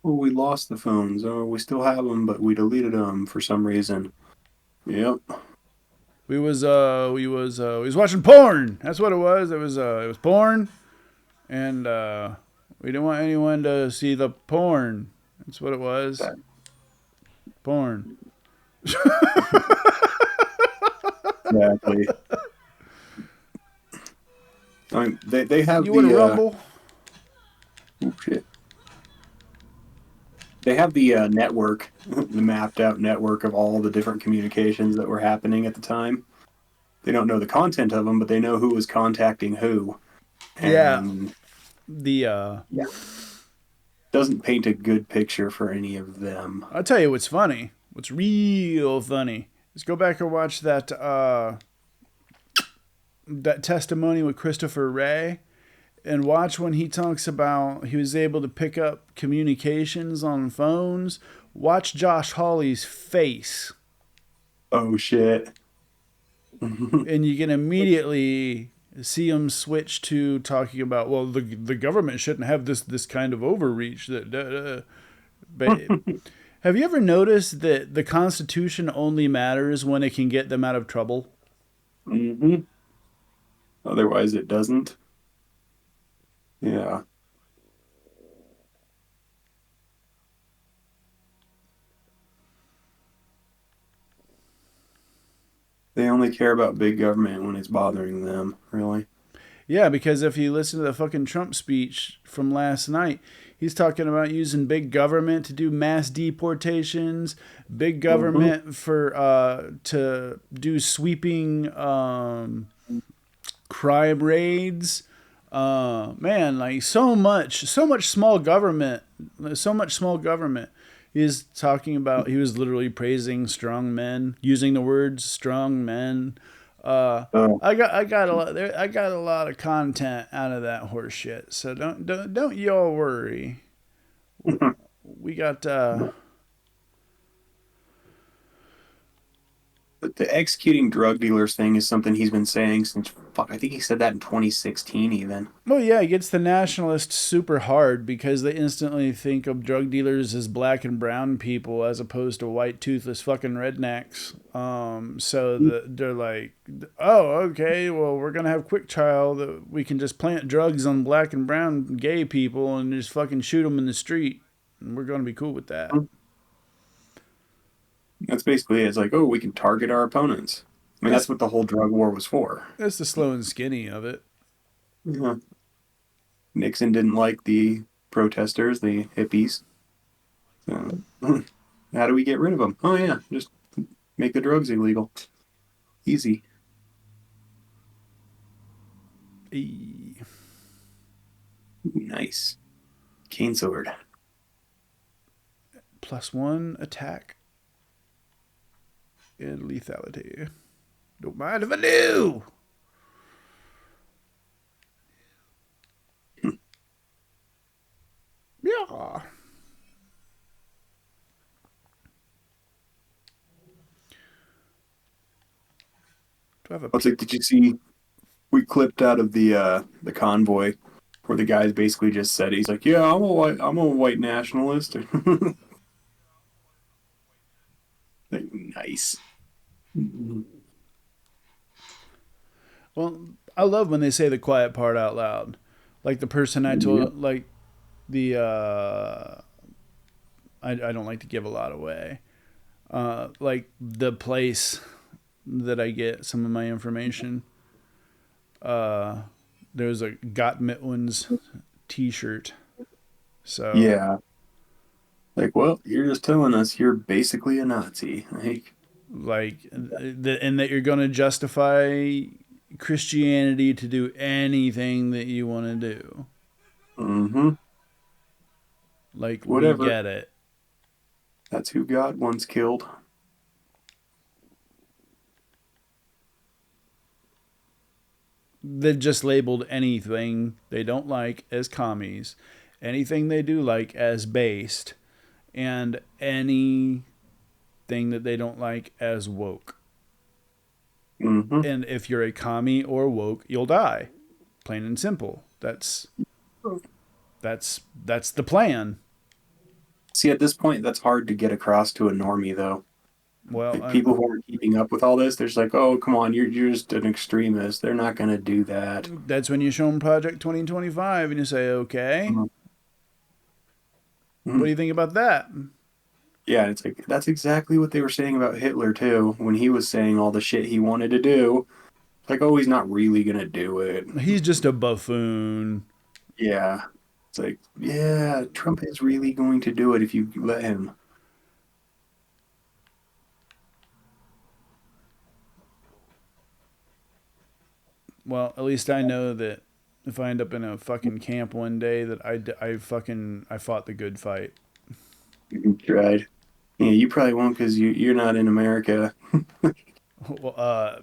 Well, we lost the phones. Oh, we still have them, but we deleted them for some reason. Yep. We was watching porn. That's what it was. It was porn, and we didn't want anyone to see the porn. That's what it was. Porn. Exactly. I mean, they have You want to the rumble? oh shit. They have the network, the mapped out network of all the different communications that were happening at the time. They don't know the content of them, but they know who was contacting who, Yeah. and The yeah, doesn't paint a good picture for any of them. I'll tell you what's funny. What's real funny is go back and watch that testimony with Christopher Wray, and watch when he talks about he was able to pick up communications on phones. Watch Josh Hawley's face, Oh shit. and you can immediately see him switch to talking about, well, the government shouldn't have this kind of overreach. But have you ever noticed that the Constitution only matters when it can get them out of trouble? Hmm. Otherwise, it doesn't. Yeah. They only care about big government when it's bothering them, really. Yeah, because if you listen to the fucking Trump speech from last night, he's talking about using big government to do mass deportations, big Hmm. government for to do sweeping crime raids. Man, like so much small government, so much small government. He's talking about. He was literally praising strong men, using the words strong men. Oh, I got a lot of content out of that horse shit. So don't y'all worry. We got but the executing drug dealers thing is something he's been saying since, fuck, I think he said that in 2016 even. well, yeah, it gets the nationalists super hard because they instantly think of drug dealers as black and brown people as opposed to white toothless fucking rednecks. They're like, oh, okay, well, we're gonna have quick trial that we can just plant drugs on black and brown gay people and just fucking shoot them in the street, and we're gonna be cool with that. That's basically it. It's like, oh, we can target our opponents. I mean, That's that's what the whole drug war was for. that's the slow and skinny of it. Yeah. Nixon didn't like the protesters, the hippies. So, how do we get rid of them? Oh, yeah, just make the drugs illegal. Easy. Eee. Nice. Cane sword. +1 attack and lethality. Don't mind if I do. Yeah. Do I have a It's like, did you see? We clipped out of the convoy where the guy basically just said he's like, yeah, I'm a white nationalist. Like, nice. Well, I love when they say the quiet part out loud. Like the person I Yep. told, like The I don't like to give a lot away. Like the place that I get some of my information. Uh, there's a Got Mitwins T-shirt. So Yeah. Like, well, you're just telling us you're basically a Nazi. Like, and that you're going to justify Christianity to do anything that you want to do. mm-hmm. Like, we Whatever. get it. That's who God once killed. They've just labeled anything they don't like as commies, anything they do like as based, and anything that they don't like as woke. Mm-hmm. And if you're a commie or woke, you'll die. Plain and simple. That's the plan. See, at this point, that's hard to get across to a normie, though. Well, Like people who aren't keeping up with all this, they're just like, "Oh, come on, you're just an extremist. They're not gonna do that." that's when you show them Project 2025 and you say, okay, what do Mhm. you think about that? Yeah, it's like that's exactly what they were saying about Hitler too, when he was saying all the shit he wanted to do. Like, oh, he's not really gonna do it. He's just a buffoon. Yeah, it's like, yeah, Trump is really going to do it if you let him. Well, at least I know that if I end up in a fucking camp one day, that I fought the good fight. You tried. Yeah, you probably won't because you're not in America Well, I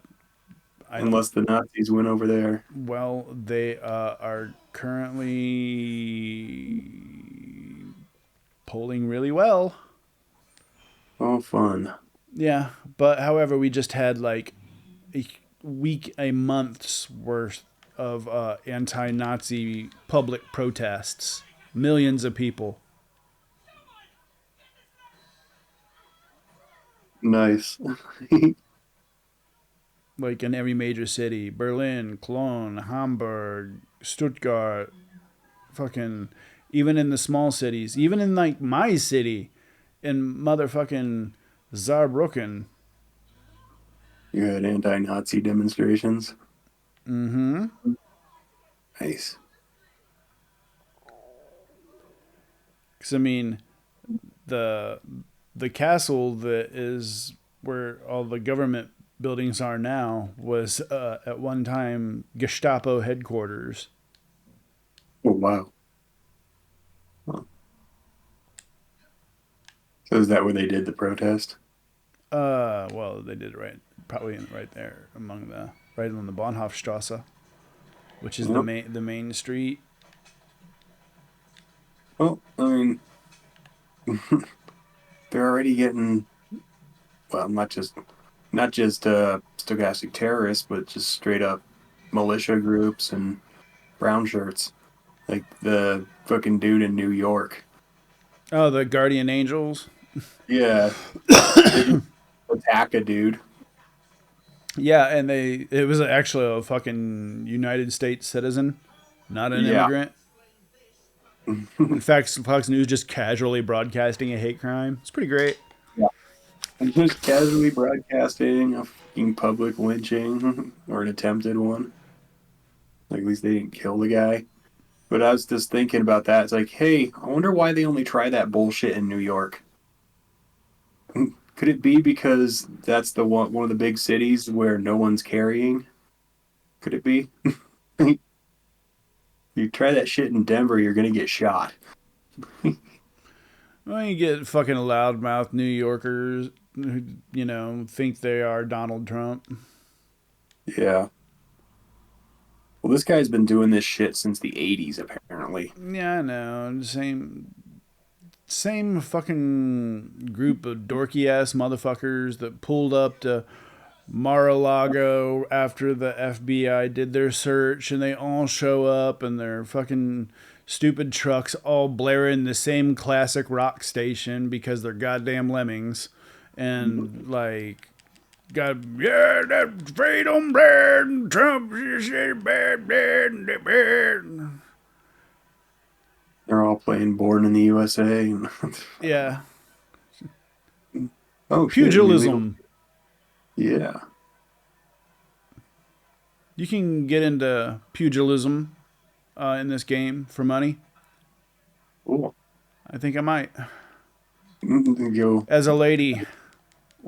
don't. unless the Nazis went over there. Well, they are currently polling really well. Oh, fun. Yeah, but however, we just had like a month's worth of anti-Nazi public protests. Millions of people. Nice. Like in every major city: Berlin, Cologne, Hamburg, Stuttgart, fucking, even in the small cities, even in like my city, in motherfucking Saarbrücken. You had anti-Nazi demonstrations. Mm-hmm. Nice. Because I mean, the the castle that is where all the government buildings are now was at one time Gestapo headquarters. Oh, wow. Huh. So is that where they did the protest? Well, they did it probably right there right on the Bahnhofstrasse, which is Yep. the main street. Well, I mean, they're already getting, well, not just stochastic terrorists, but just straight up militia groups and brown shirts, like the fucking dude in New York. Oh, the Guardian Angels. Yeah, they just attack a dude. Yeah, and it was actually a fucking United States citizen, not an Yeah. immigrant. In fact, Fox News just casually broadcasting a hate crime. It's pretty great. Yeah. And just casually broadcasting a fucking public lynching or an attempted one. Like, at least they didn't kill the guy. But I was just thinking about that. It's like, hey, I wonder why they only try that bullshit in New York. Could it be because that's the one of the big cities where no one's carrying? Could it be? You try that shit in Denver, you're gonna get shot. Well, you get fucking loudmouth New Yorkers who, think they are Donald Trump. Yeah. Well, this guy's been doing this shit since the '80s, apparently. Yeah, I know. Same fucking group of dorky ass motherfuckers that pulled up to Mar-a-Lago after the FBI did their search, and they all show up and their fucking stupid trucks all blaring the same classic rock station because they're goddamn lemmings, and like, God, yeah, that's freedom, bad, Trump, bad, bad, bad. They're all playing Born in the USA. Yeah. Oh, shit, maybe Pugilism. yeah. You can get into pugilism in this game for money. Cool. I think I might. Go As a lady.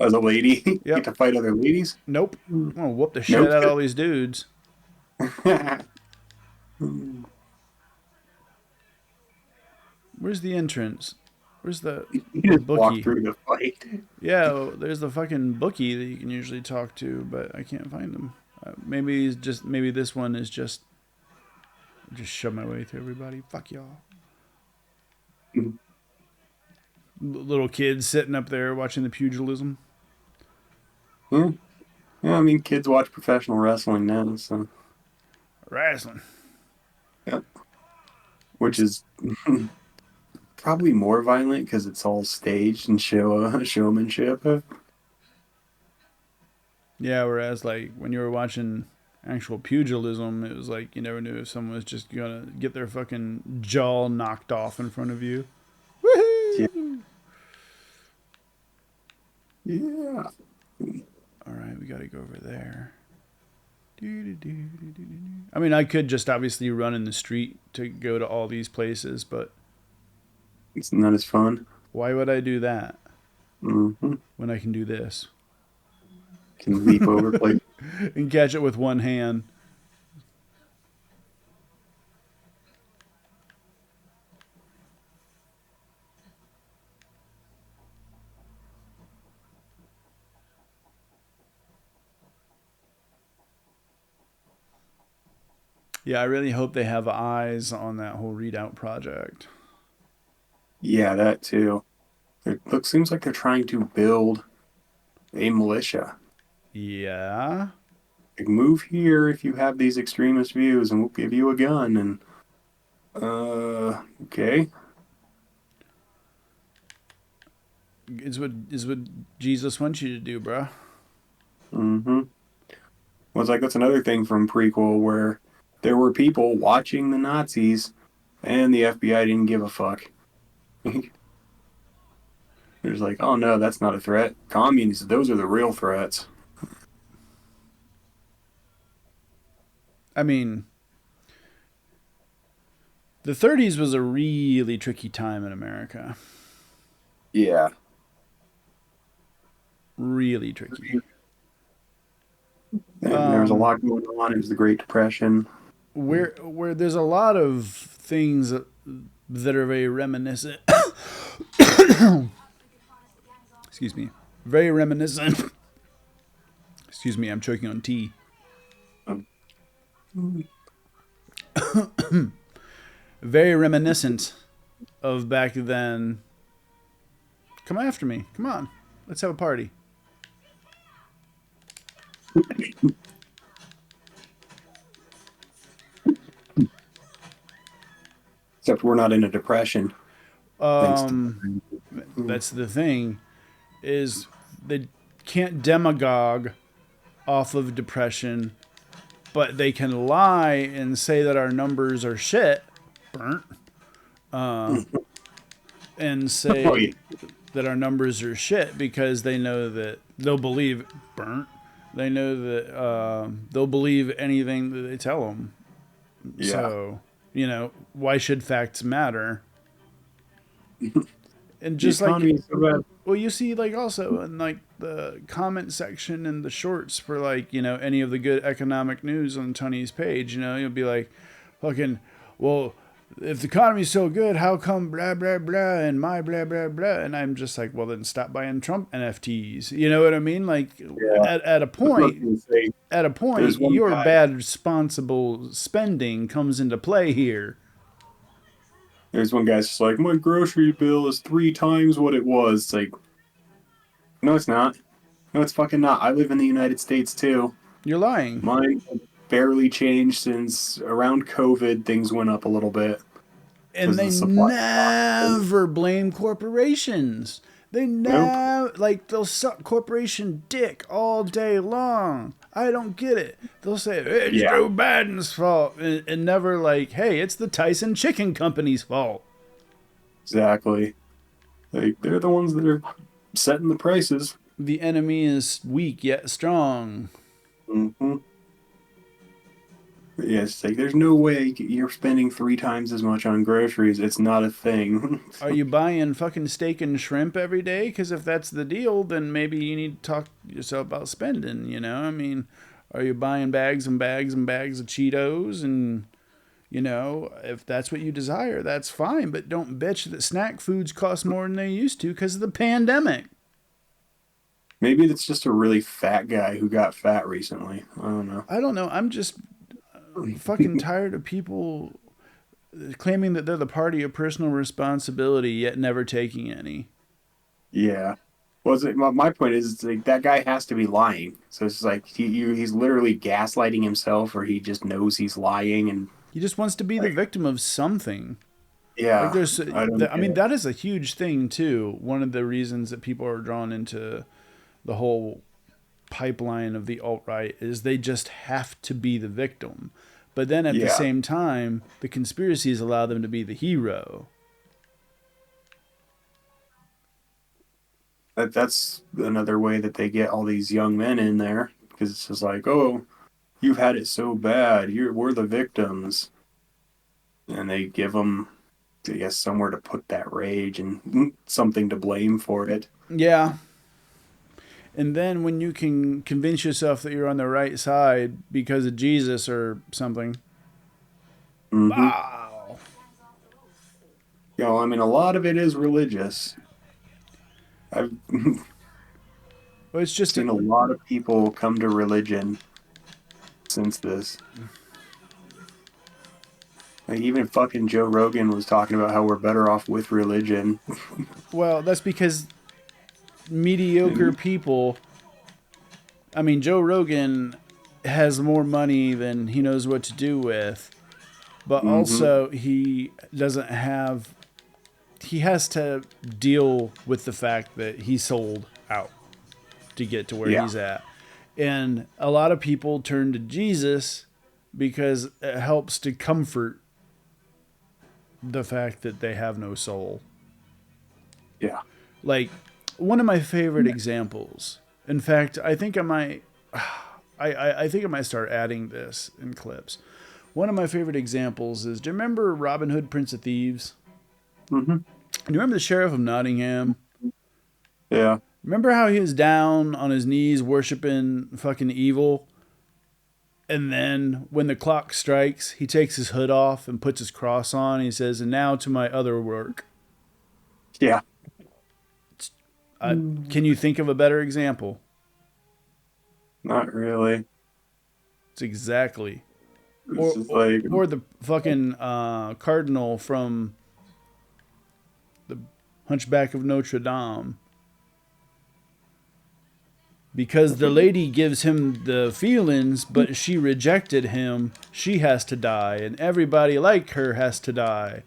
as a lady. Get Yep. to fight other ladies. Nope. I'm gonna whoop the shit Nope. out of all these dudes. Where's the entrance? Where's the You just walk bookie? through the fight. Yeah, there's the fucking bookie that you can usually talk to, but I can't find him. Maybe this one is just shove my way through everybody. Fuck y'all. Mhm. Little kids sitting up there watching the pugilism. Yeah. Yeah, I mean, kids watch professional wrestling now, so Wrestling. yeah. Which is probably more violent because it's all staged and showmanship. Yeah, whereas like when you were watching actual pugilism, it was like you never knew if someone was just gonna get their fucking jaw knocked off in front of you. Yeah. Woohoo! Yeah. All right, we gotta go over there. I mean, I could just obviously run in the street to go to all these places, but It's not as fun. why would I do that Mm-hmm. when I can do this Can leap over places. and catch it with one hand? Yeah, I really hope they have eyes on that whole readout project. Yeah, that too. Seems like they're trying to build a militia. Yeah. Like, move here if you have these extremist views, and we'll give you a gun. And okay. Is what Jesus wants you to do, bro. Mm-hmm. Well, it's like that's another thing from prequel where there were people watching the Nazis, and the FBI didn't give a fuck. There's like, oh no, that's not a threat. Communists, those are the real threats. I mean, the 30s was a really tricky time in America. Yeah. Really tricky. There was a lot going on. It was the Great Depression. Where there's a lot of things that are very reminiscent. Excuse me. Very reminiscent. Excuse me, I'm choking on tea. Very reminiscent of back then. Come after me. Come on. Let's have a party. Except we're not in a depression. That's the thing, is they can't demagogue off of depression, but they can lie and say that our numbers are shit, burnt, and say Oh, yeah. that our numbers are shit because they know that they'll believe burnt. They know that they'll believe anything that they tell them. Yeah. So, why should facts matter? And just the economy like, is so bad. well, you see, like, also in like the comment section and the shorts for like, any of the good economic news on Tony's page, you'll be like, fucking, well, if the economy's so good, how come blah blah blah and my blah blah blah? And I'm just like, well, then stop buying Trump NFTs. You know what I mean? Like, Yeah. at a point, There's one your guy- bad responsible spending comes into play here. There's one guy's just like, my grocery bill is 3 times what it was. It's like, no, it's not. No, it's fucking not. I live in the United States too. You're lying. Mine barely changed since around COVID. Things went up a little bit. And they never blame corporations. They never, like, they'll suck corporation dick all day long. I don't get it. They'll say, it's Joe Biden's fault. And never like, hey, it's the Tyson Chicken Company's fault. Exactly. Like they're the ones that are setting the prices. The enemy is weak yet strong. Hmm. Yeah, it's like there's no way you're spending 3 times as much on groceries. It's not a thing. Are you buying fucking steak and shrimp every day? Because if that's the deal, then maybe you need to talk to yourself about spending, you know? I mean, are you buying bags and bags and bags of Cheetos? And, you know, if that's what you desire, that's fine. But don't bitch that snack foods cost more than they used to because of the pandemic. Maybe it's just a really fat guy who got fat recently. I don't know. I don't know. I'm just fucking tired of people claiming that they're the party of personal responsibility yet never taking any. Yeah. Well, my point is, it's like that guy has to be lying. So it's like he's literally gaslighting himself, or he just knows he's lying, and He just wants to be the like, victim of something. Like yeah, there's, I don't I get mean, it. that is a huge thing too. One of the reasons that people are drawn into the whole pipeline of the alt right is they just have to be the victim. But then at the Yeah, same time, the conspiracies allow them to be the hero. that's another way that they get all these young men in there because it's just like, oh, you've had it so bad. We're the victims, and they give them, I guess, somewhere to put that rage and something to blame for it. Yeah. And then when you can convince yourself that you're on the right side because of Jesus or something, Hmm. wow. I mean, a lot of it is religious. I've Well, it's just seen a lot of people come to religion since this. Like even fucking Joe Rogan was talking about how we're better off with religion. well, that's because mediocre people. I mean, Joe Rogan has more money than he knows what to do with, but Hmm. also he doesn't have. He has to deal with the fact that he sold out to get to where Yeah, he's at. And a lot of people turn to Jesus because it helps to comfort the fact that they have no soul. yeah. Like one of my favorite examples. In fact, I think I might I think I might start adding this in clips. One of my favorite examples is, do you remember Robin Hood, Prince of Thieves? Hmm. Do you remember the Sheriff of Nottingham? Yeah, Remember how he was down on his knees worshiping fucking evil? And then when the clock strikes, he takes his hood off and puts his cross on. He says, "And now to my other work." yeah. Can you think of a better example? Not really. It's exactly. It's just like, Or the fucking cardinal from the Hunchback of Notre Dame. Because the lady gives him the feelings, but she rejected him, she has to die, and everybody like her has to die.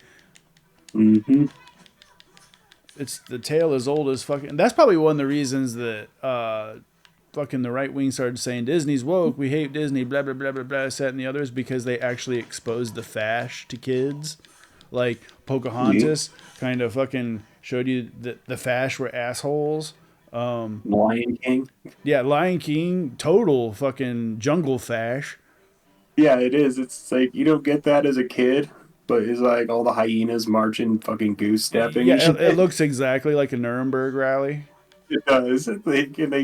hmm, It's the tale as old as fucking. That's probably one of the reasons that fucking the right wing started saying Disney's woke, we hate Disney, blah blah blah blah blah, this, that, and the others, because they actually exposed the fash to kids. Like yeah. Pocahontas kind of fucking showed you that the fash were assholes. Lion King. Yeah, Lion King, total fucking jungle fash. Yeah, it is. It's like you don't get that as a kid, but it's like all the hyenas marching, fucking goose stepping and Yeah, it shit. looks exactly like a Nuremberg rally. It does.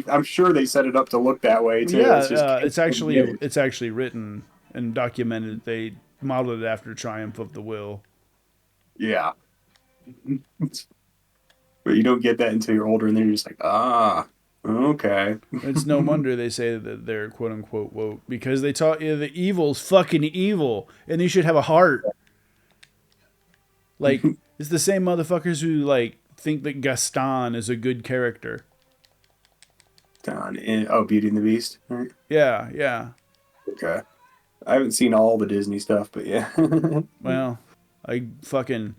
I'm sure they set it up to look that way Well, too. yeah, It's just kids don't get it. it's actually written and documented. They modeled it after Triumph of the Will. Yeah, but you don't get that until you're older, and then you're just like, ah, okay. It's no wonder they say that they're quote unquote woke because they taught you the evil's fucking evil and you should have a heart. Like it's the same motherfuckers who like think that Gaston is a good character. Oh, Beauty and the Beast. Right. Yeah, yeah. Okay. I haven't seen all the Disney stuff, but yeah. Well, I fucking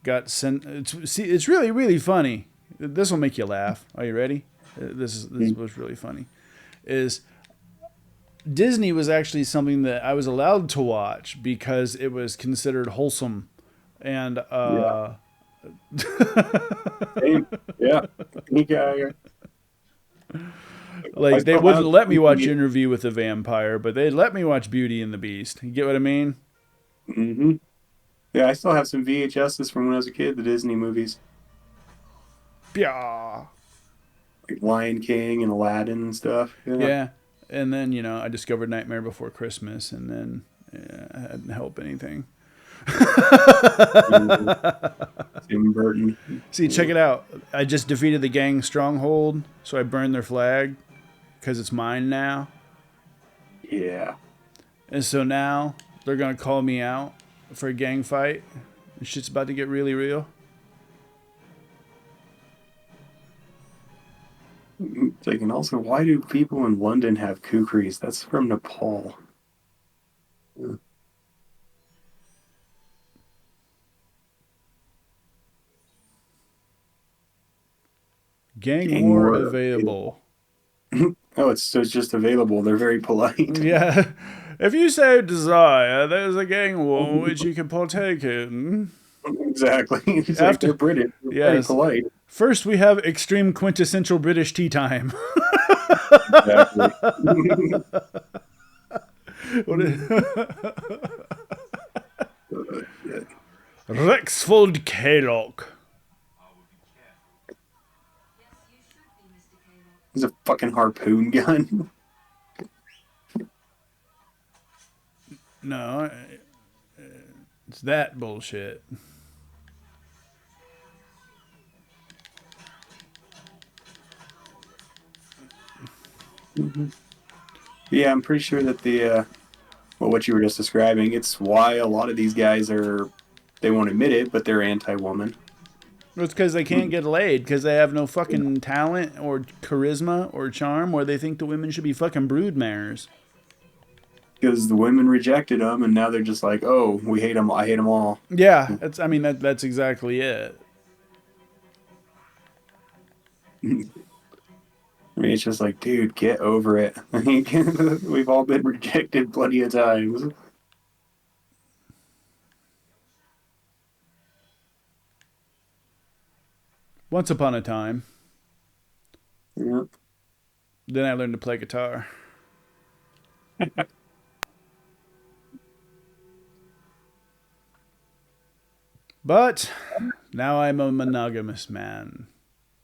got sent. It's really really funny. This will make you laugh. Are you ready? This was really funny. Is Disney was actually something that I was allowed to watch because it was considered wholesome, and Yeah. Same. Yeah. Yeah. I Like they still have wouldn't let me watch the Interview with the Vampire, but they'd let me watch Beauty and the Beast. You get what I mean? hmm Yeah, I still have some VHSs from when I was a kid, the Disney movies, Yeah. like Lion King and Aladdin and stuff. Yeah. Yeah. And then, I discovered Nightmare Before Christmas, and then it didn't help anything. Mhm. Tim Burton. See, check it out. I just defeated the gang stronghold, so I burned their flag because it's mine now. Yeah. And so now they're going to call me out for a gang fight. And shit's about to get really real. It's like, and also, why do people in London have kukris? That's from Nepal. Gang Gang war war. available. Oh, it's just available. They're very polite. Yeah. If you so desire, there's a gang war which you can partake in. Exactly. It's like they're After, British. They're very yes. polite. First, we have extreme quintessential British tea time. Exactly. Rexfold Kaylock. It's a fucking harpoon gun. No, it's that bullshit. Yeah, I'm pretty sure that well, what you were just describing, it's why a lot of these guys they won't admit it, but they're anti-woman. It's because they can't get laid because they have no fucking talent or charisma or charm, or they think the women should be fucking broodmares. Because the women rejected them, and now they're just like, oh, we hate them. I hate them all. Yeah, that's exactly it. I mean, it's just like, dude, get over it. We've all been rejected plenty of times. Once upon a time, Yeah. then I learned to play guitar. But now I'm a monogamous man.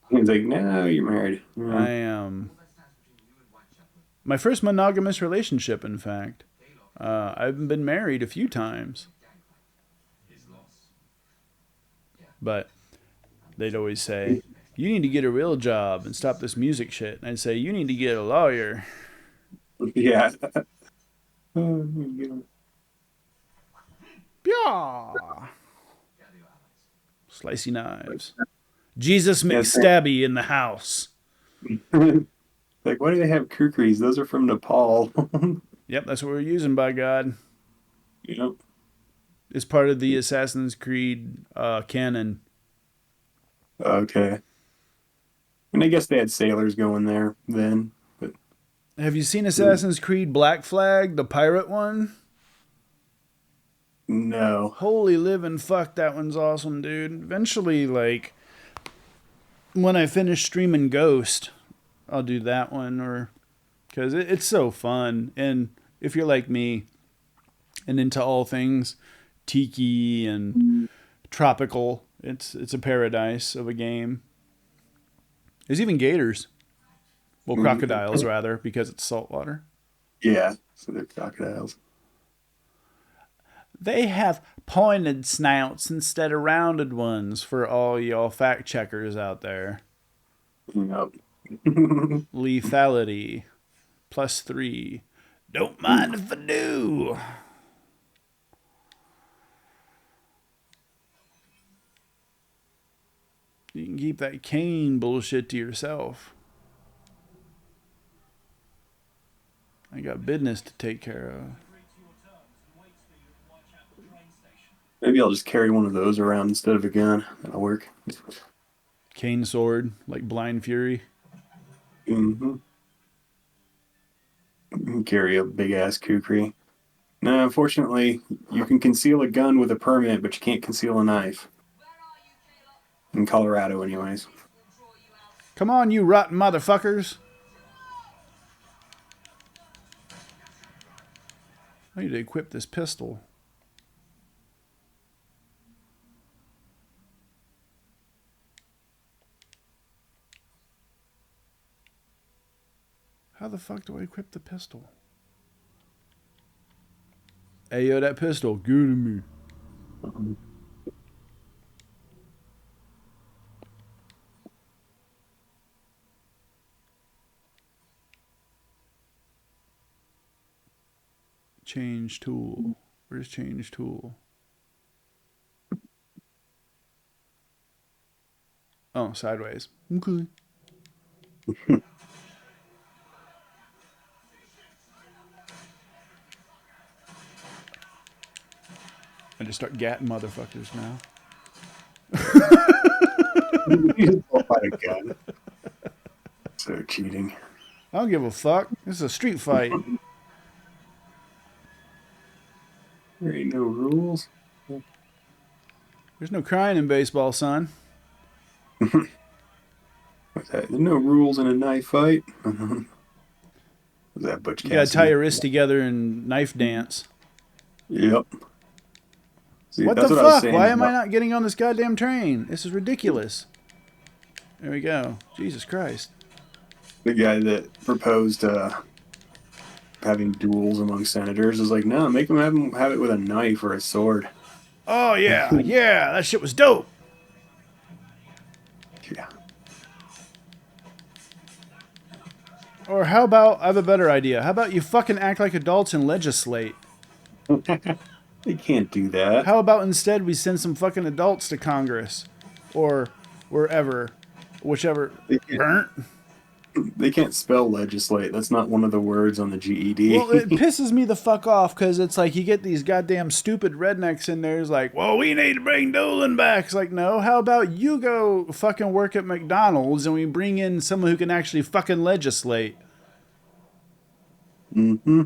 He's like, no, you're married. I Yeah. am my first monogamous relationship, in fact. I've been married a few times, but they'd always say, "You need to get a real job and stop this music shit." And I'd say, "You need to get a lawyer." Yeah. Yeah. Slicey knives. Jesus Yes. McStabby in the house. Like, why do they have kukris? Those are from Nepal. Yep, that's what we're using, by God. Yep. It's part of the Assassin's Creed canon. Okay. And I guess they had sailors going there then. But Have you seen Assassin's Creed Black Flag, the pirate one? no. Holy living fuck, that one's awesome, dude. Eventually, like, when I finish streaming Ghost, I'll do that one, or because it's so fun. And if you're like me and into all things tiki and tropical, it's a paradise of a game. There's even gators. Well, crocodiles, rather, because it's saltwater. Yeah. So they're crocodiles. They have pointed snouts instead of rounded ones for all y'all fact checkers out there. Yep. Lethality +3. Don't mind if I do. You can keep that cane bullshit to yourself. I got business to take care of. Maybe I'll just carry one of those around instead of a gun. That'll work. Cane sword, like Blind Fury. Mm-hmm. Carry a big ass kukri. No, unfortunately, you can conceal a gun with a permit, but you can't conceal a knife. In Colorado, anyways. Come on, you rotten motherfuckers. I need to equip this pistol. How the fuck do I equip the pistol? Hey, yo, that pistol, good to me. Change tool. Where's change tool? Oh, sideways. Okay. I just start gatting motherfuckers now. You just pull out a gun. So cheating. I don't give a fuck. This is a street fight. There ain't no rules. There's no crying in baseball, son. What's that? There's no rules in a knife fight. Was that Butch You gotta tie Cassidy? your wrists together and knife dance. Yep. See, What that's the what I was fuck? saying Why am I about not getting on this goddamn train? This is ridiculous. There we go. Jesus Christ. the guy that proposed having duels among senators. Is like, no, make them have it with a knife or a sword. Oh, yeah. Yeah. That shit was dope. Yeah. Or how about, I have a better idea. How about you fucking act like adults and legislate? They can't do that. How about instead we send some fucking adults to Congress? Or wherever. Whichever. They can't, Burnt? they can't spell legislate. That's not one of the words on the GED. Well, it pisses me the fuck off because it's like you get these goddamn stupid rednecks in there. It's like, well, we need to bring Dolan back. It's like, no, how about you go fucking work at McDonald's and we bring in someone who can actually fucking legislate? Mm-hmm.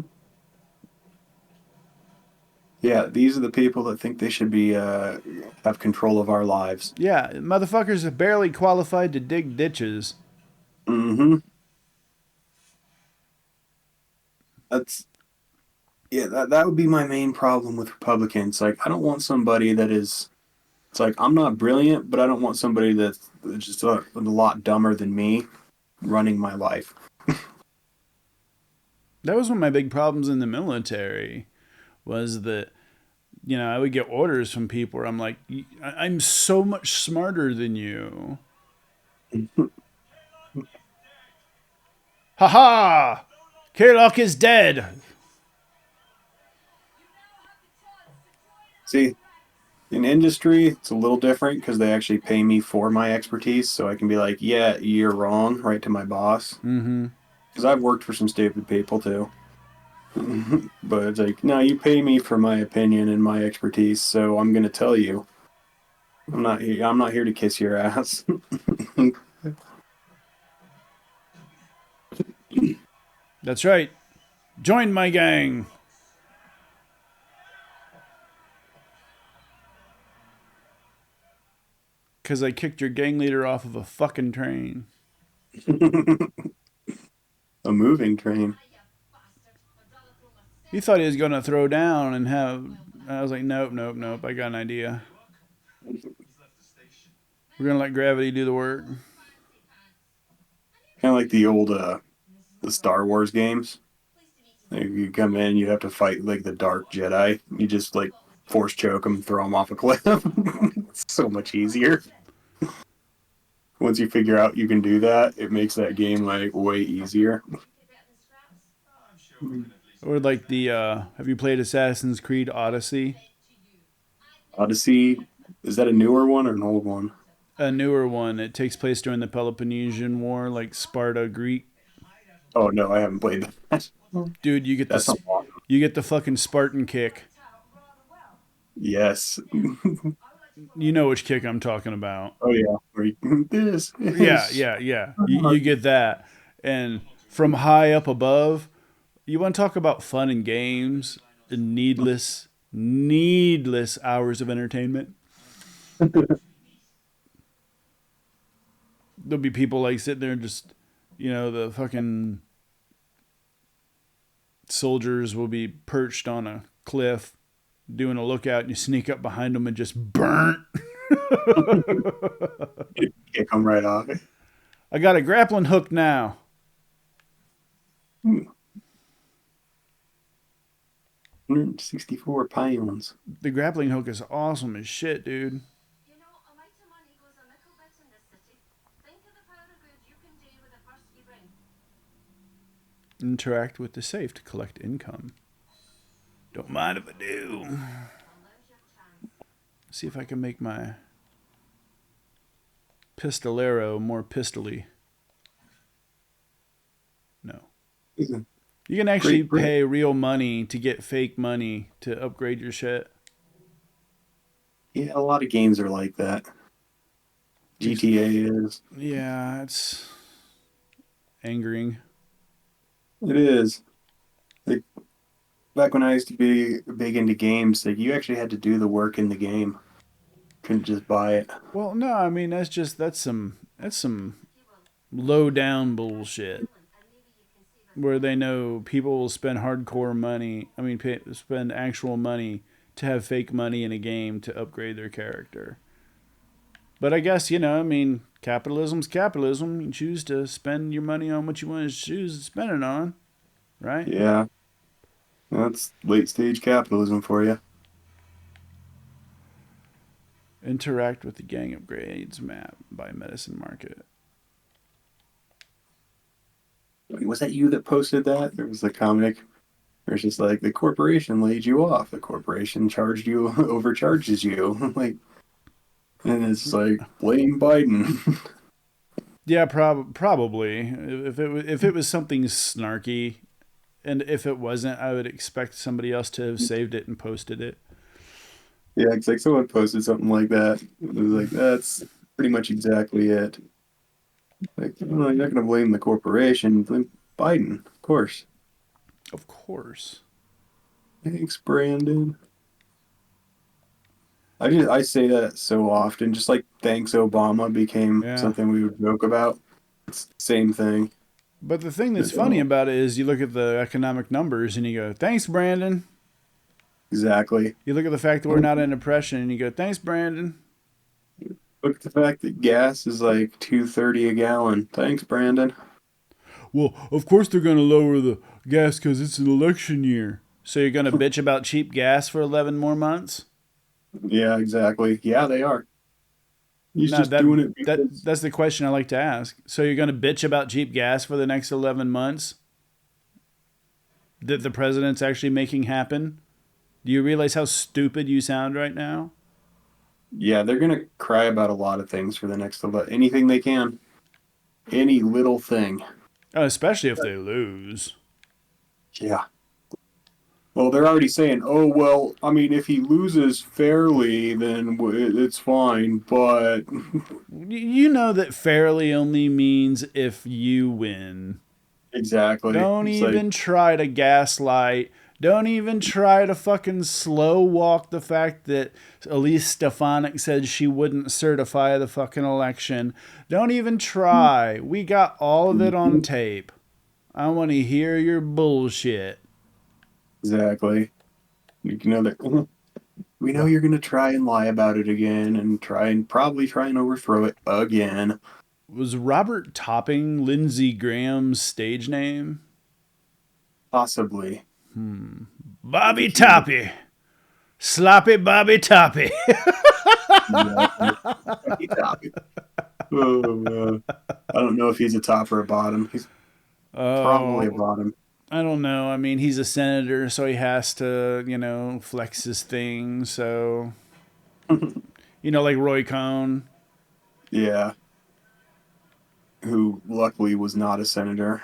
Yeah, these are the people that think they should be have control of our lives. Yeah, motherfuckers are barely qualified to dig ditches. Mm-hmm. That's that would be my main problem with Republicans. Like, I don't want somebody that is. It's like, I'm not brilliant, but I don't want somebody that's just a lot dumber than me running my life. That was one of my big problems in the military was that, you know, I would get orders from people where I'm like, I'm so much smarter than you. Ha ha! Kirlock is dead! See, in industry, it's a little different because they actually pay me for my expertise, so I can be like, yeah, you're wrong, right to my boss. Mm-hmm. Because I've worked for some stupid people too. But it's like, no, you pay me for my opinion and my expertise, so I'm gonna tell you. I'm not here to kiss your ass. That's right. Join my gang. Because I kicked your gang leader off of a fucking train. A moving train. He thought he was going to throw down and have. I was like, nope, nope, nope. I got an idea. We're going to let gravity do the work. Kind of like the old the Star Wars games. Like, you come in, you have to fight like the Dark Jedi. You just like force choke them, throw them off a cliff. It's so much easier. Once you figure out you can do that, it makes that game like way easier. Or like the. Have you played Assassin's Creed Odyssey? Odyssey, is that a newer one or an old one? A newer one. It takes place during the Peloponnesian War, like Sparta, Greek. Oh no, I haven't played that. Dude, you get That's not long. you get the fucking Spartan kick. Yes. You know which kick I'm talking about. Oh yeah. This is... Yeah. You get that. And from high up above, you want to talk about fun and games and needless hours of entertainment? there'll be people like sitting there and just, the fucking soldiers will be perched on a cliff doing a lookout, and you sneak up behind them and just burnt. Can't come right off. I got a grappling hook now. 164 pounds. The grappling hook is awesome as shit, dude. You know, a mite of money goes a mickle bit in this city. Think of the power of good you can do with the first you bring. Interact with the safe to collect income. Don't mind if I do. Well, now's your chance. See if I can make my pistolero more pistoly. No. You can actually pay real money to get fake money to upgrade your shit. Yeah, a lot of games are like that. GTA is. Yeah, it's angering. It is. Like back when I used to be big into games, like you actually had to do the work in the game. Couldn't just buy it. Well, no, I mean that's some low down bullshit where they know people will spend hardcore money. I mean, spend actual money to have fake money in a game to upgrade their character. But I guess, I mean, capitalism's capitalism. You choose to spend your money on what you want to choose to spend it on, right? Yeah. That's late stage capitalism for you. Interact with the gang upgrades map by Medicine Market. Was that you that posted that? There was a comic where it's just like the corporation laid you off. The corporation charged you, overcharges you. Like, and it's like blame Biden. Yeah, probably. If it was something snarky, and if it wasn't, I would expect somebody else to have saved it and posted it. Yeah, it's like someone posted something like that. It was like, that's pretty much exactly it. Like, well, you're not going to blame the corporation, blame Biden, of course. Of course. Thanks, Brandon. I say that so often, just like thanks Obama became something we would joke about. It's the same thing. But the thing that's funny about it is you look at the economic numbers and you go, thanks, Brandon. Exactly. You look at the fact that we're not in depression and you go, thanks, Brandon. Look at the fact that gas is like $2.30 a gallon. Thanks, Brandon. Well, of course they're going to lower the gas because it's an election year. So you're going to bitch about cheap gas for 11 more months? Yeah, exactly. Yeah, they are. He's just doing it because... That's the question I like to ask. So you're going to bitch about cheap gas for the next 11 months that the president's actually making happen? Do you realize how stupid you sound right now? Yeah, they're going to cry about a lot of things for the next anything they can. Any little thing. Especially if they lose. Yeah. Well, they're already saying, oh, well, I mean, if he loses fairly, then it's fine, but... You know that fairly only means if you win. Exactly. Don't even try to gaslight. Don't even try to fucking slow walk the fact that Elise Stefanik said she wouldn't certify the fucking election. Don't even try. We got all of it on tape. I want to hear your bullshit. Exactly. You know that we know you're gonna try and lie about it again and probably try and overthrow it again. Was Robert Topping Lindsey Graham's stage name? Possibly. Bobby Toppy. Sloppy Bobby Toppy. Bobby Toppy. Oh, I don't know if he's a top or a bottom. He's probably a bottom. I don't know. I mean, he's a senator, so he has to, flex his thing. So, like Roy Cohn. Yeah. Who luckily was not a senator.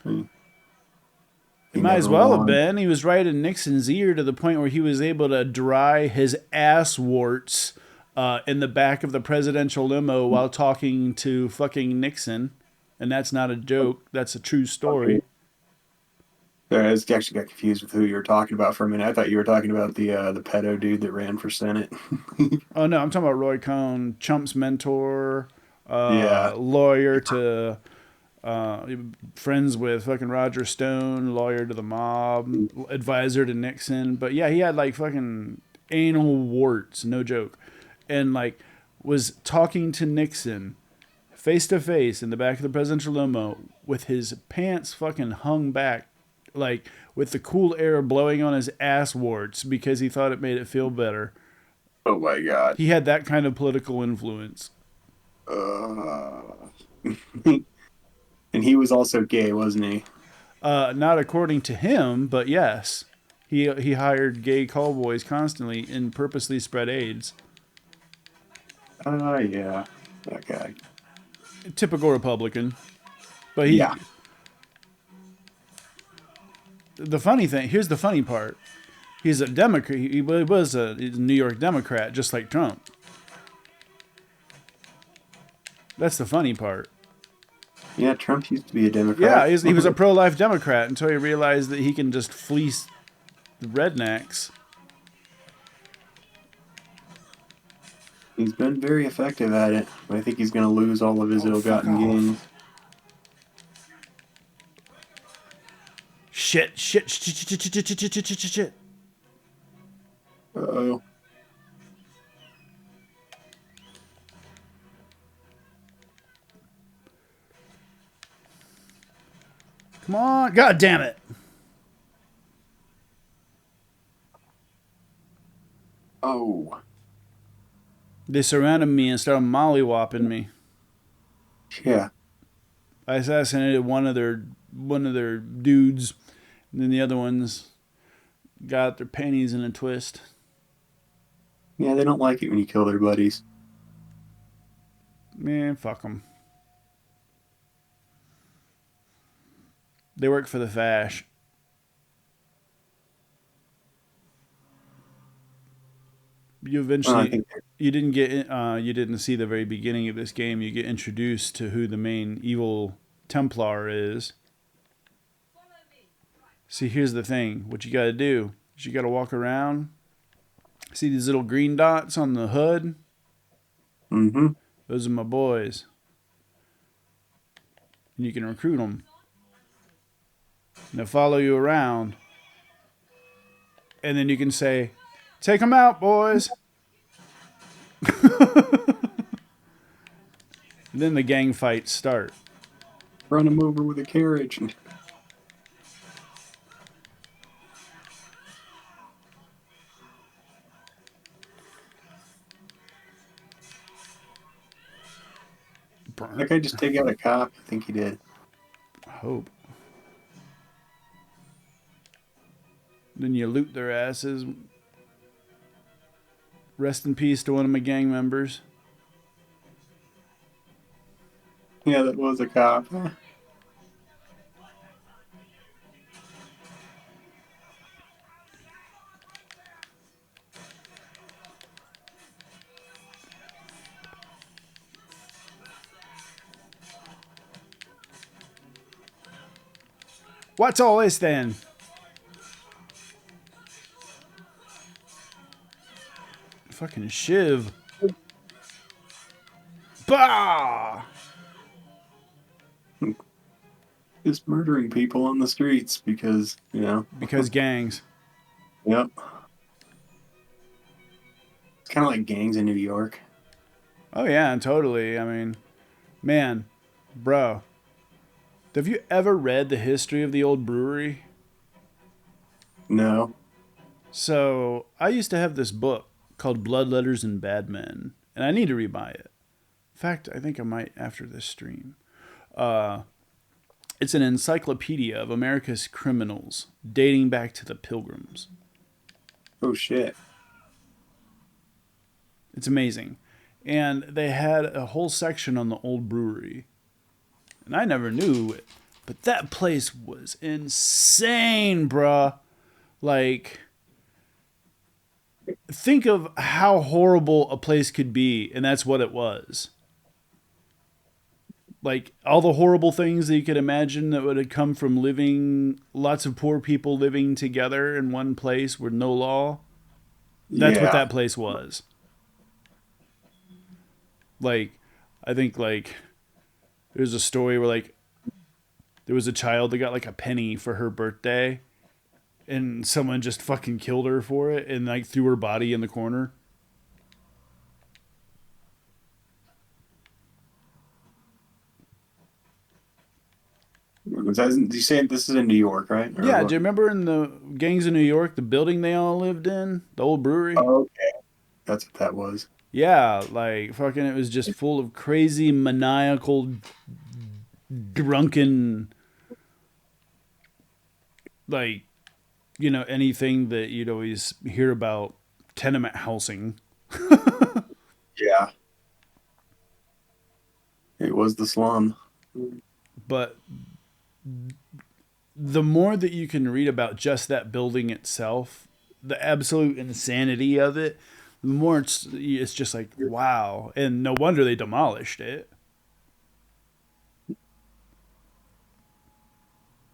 He might as well have been. He was right in Nixon's ear to the point where he was able to dry his ass warts in the back of the presidential limo while talking to fucking Nixon. And that's not a joke. That's a true story. Okay. I actually got confused with who you were talking about for a minute. I thought you were talking about the pedo dude that ran for Senate. Oh, no. I'm talking about Roy Cohn, Trump's mentor, Yeah. lawyer to friends with fucking Roger Stone, lawyer to the mob, advisor to Nixon. But yeah, he had like fucking anal warts, no joke, and like was talking to Nixon face to face in the back of the presidential limo with his pants fucking hung back, like with the cool air blowing on his ass warts because he thought it made it feel better. Oh my God. He had that kind of political influence. Uh, and he was also gay, wasn't he? Not according to him, but yes. He hired gay call boys constantly and purposely spread AIDS. Yeah. That guy. Typical Republican. But Yeah. the funny thing, here's the funny part. He's a Democrat. He was a New York Democrat, just like Trump. That's the funny part. Yeah, Trump used to be a Democrat. Yeah, he was a pro-life Democrat until he realized that he can just fleece the rednecks. He's been very effective at it. But I think he's going to lose all of his ill-gotten gains. Shit. Uh-oh. Come on. God damn it. Oh. They surrounded me and started mollywopping me. Yeah. I assassinated one of their dudes, and then the other ones got their panties in a twist. Yeah, they don't like it when you kill their buddies. Man, fuck them. They work for the fash. You Well, I eventually think you didn't see the very beginning of this game. You get introduced to who the main evil Templar is. See, here's the thing. What you got to do is you got to walk around. See these little green dots on the hood? Mm-hmm. Those are my boys. And you can recruit them. And they'll follow you around. And then you can say, "Take them out, boys." And then the gang fights start. Run him over with a carriage. That guy just take out a cop? I think he did. I hope. Then you loot their asses. Rest in peace to one of my gang members. Yeah, that was a cop. What's all this then? Fucking shiv. Bah! Just murdering people on the streets because, Because gangs. Yep. It's kind of like gangs in New York. Oh yeah, totally. I mean, man, bro. Have you ever read the history of the old brewery? No. So, I used to have this book called Blood Letters and Bad Men, and I need to rebuy it. In fact, I think I might after this stream. It's an encyclopedia of America's criminals dating back to the Pilgrims. Oh, shit. It's amazing. And they had a whole section on the old brewery. And I never knew it, but that place was insane, bruh. Like, think of how horrible a place could be, and that's what it was. Like, all the horrible things that you could imagine that would have come from lots of poor people living together in one place with no law. That's what that place was. Like, I think like there's a story where like there was a child that got like a penny for her birthday, and someone just fucking killed her for it and like threw her body in the corner. You say this is in New York, right? Or Yeah, what? do you remember in the Gangs of New York, the building they all lived in, the old brewery? Oh, okay. That's what that was. Yeah, like fucking, it was just full of crazy, maniacal, drunken, like anything that you'd always hear about tenement housing. Yeah. It was the slum. But the more that you can read about just that building itself, the absolute insanity of it, the more it's just like wow, and no wonder they demolished it.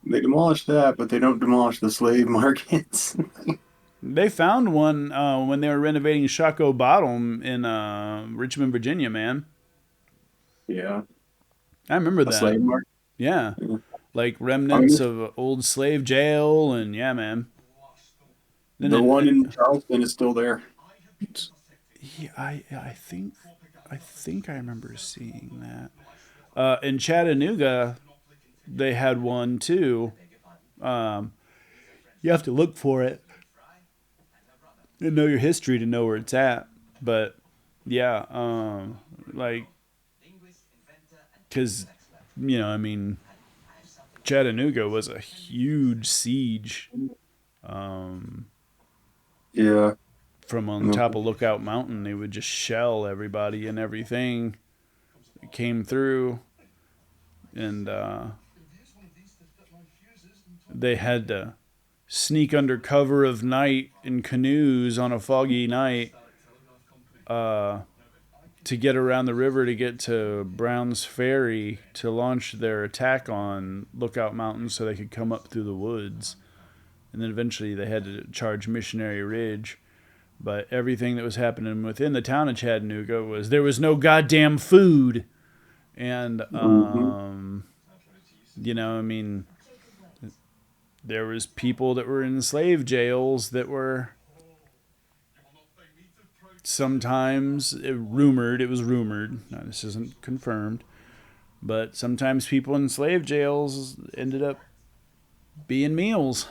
They demolish that, but they don't demolish the slave markets. They found one when they were renovating Shaco Bottom in Richmond, Virginia. Man, Yeah. I remember A that. slave market. Yeah, Yeah. like I mean, remnants of old slave jail, and yeah, man. Then the one in Charleston is still there. yeah, I think I remember seeing that. In Chattanooga, they had one too. Um, you have to look for it and know your history to know where it's at. But yeah, like because I mean, Chattanooga was a huge siege Yeah. from on top of Lookout Mountain. They would just shell everybody and everything that came through, and they had to sneak under cover of night in canoes on a foggy night to get around the river to get to Brown's Ferry to launch their attack on Lookout Mountain so they could come up through the woods. And then eventually they had to charge Missionary Ridge. But everything that was happening within the town of Chattanooga was there was no goddamn food. And, Hmm. I mean, there was people that were in slave jails that were sometimes it was rumored. Now, this isn't confirmed. But sometimes people in slave jails ended up being meals.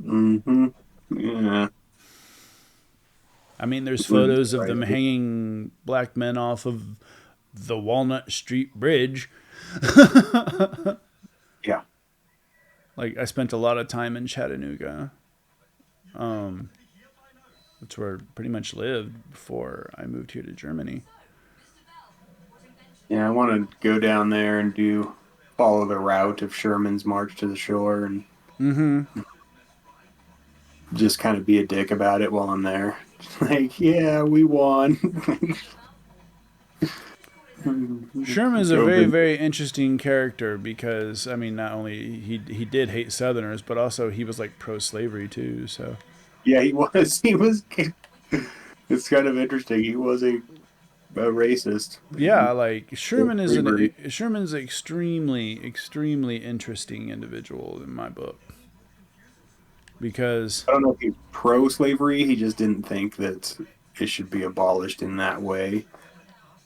Hmm. Yeah. I mean, there's Mm, photos of them right. hanging black men off of the Walnut Street Bridge. Yeah. Like, I spent a lot of time in Chattanooga. That's where I pretty much lived before I moved here to Germany. Yeah. I want to go down there and follow the route of Sherman's march to the shore and Mm-hmm. just kind of be a dick about it while I'm there. Like, yeah, we won. Sherman's a Go very, visit. very interesting character because, I mean, not only he did hate Southerners, but also he was like pro-slavery too. So Yeah, he was. He was. It's kind of interesting. He was a racist. yeah, like Sherman is Slavery. Sherman's an extremely, extremely interesting individual in my book because I don't know if he's pro-slavery. He just didn't think that it should be abolished in that way.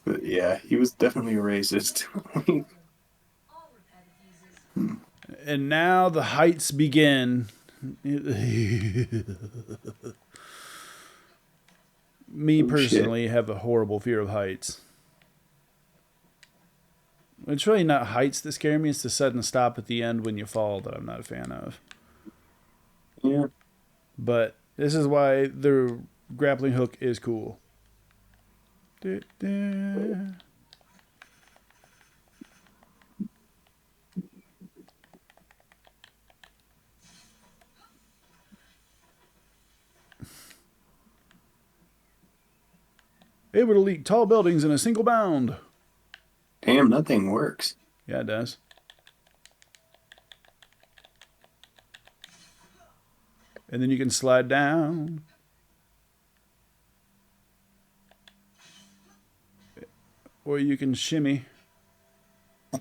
But yeah, he was definitely a racist. and now the heights begin. Me Oh shit. personally have a horrible fear of heights. It's really not heights that scare me, it's the sudden stop at the end when you fall that I'm not a fan of. Yeah. But this is why the grappling hook is cool. Da-da. Able to leap tall buildings in a single bound. Damn, that thing works. Yeah, it does. And then you can slide down. or you can shimmy.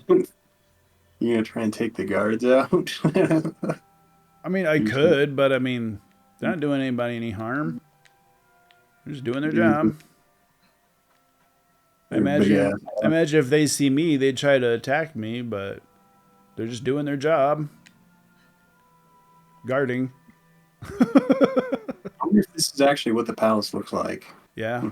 You're gonna try and take the guards out. I mean, I Use the- could, but I mean, they're not doing anybody any harm. They're just doing their use job. I their big imagine, ass. I imagine if they see me, they'd try to attack me, but they're just doing their job, guarding. I wonder if this is actually what the palace looks like. Yeah,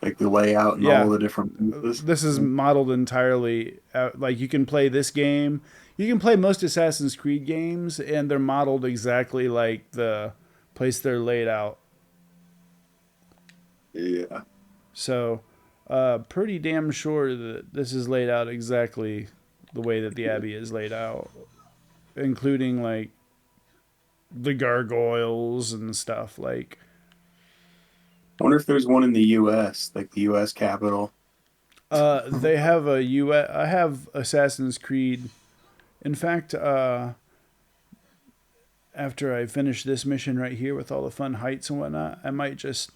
Like the layout and all yeah. the different pieces. This is modeled entirely like you can play this game. You can play most Assassin's Creed games, and they're modeled exactly like the place they're laid out. Yeah. So, pretty damn sure that this is laid out exactly the way that the Abbey is laid out, including like the gargoyles and stuff. Like, I wonder if there's one in the U.S., like the U.S. Capitol. they have a U.S. I have Assassin's Creed. In fact, after I finish this mission right here with all the fun heights and whatnot, I might just,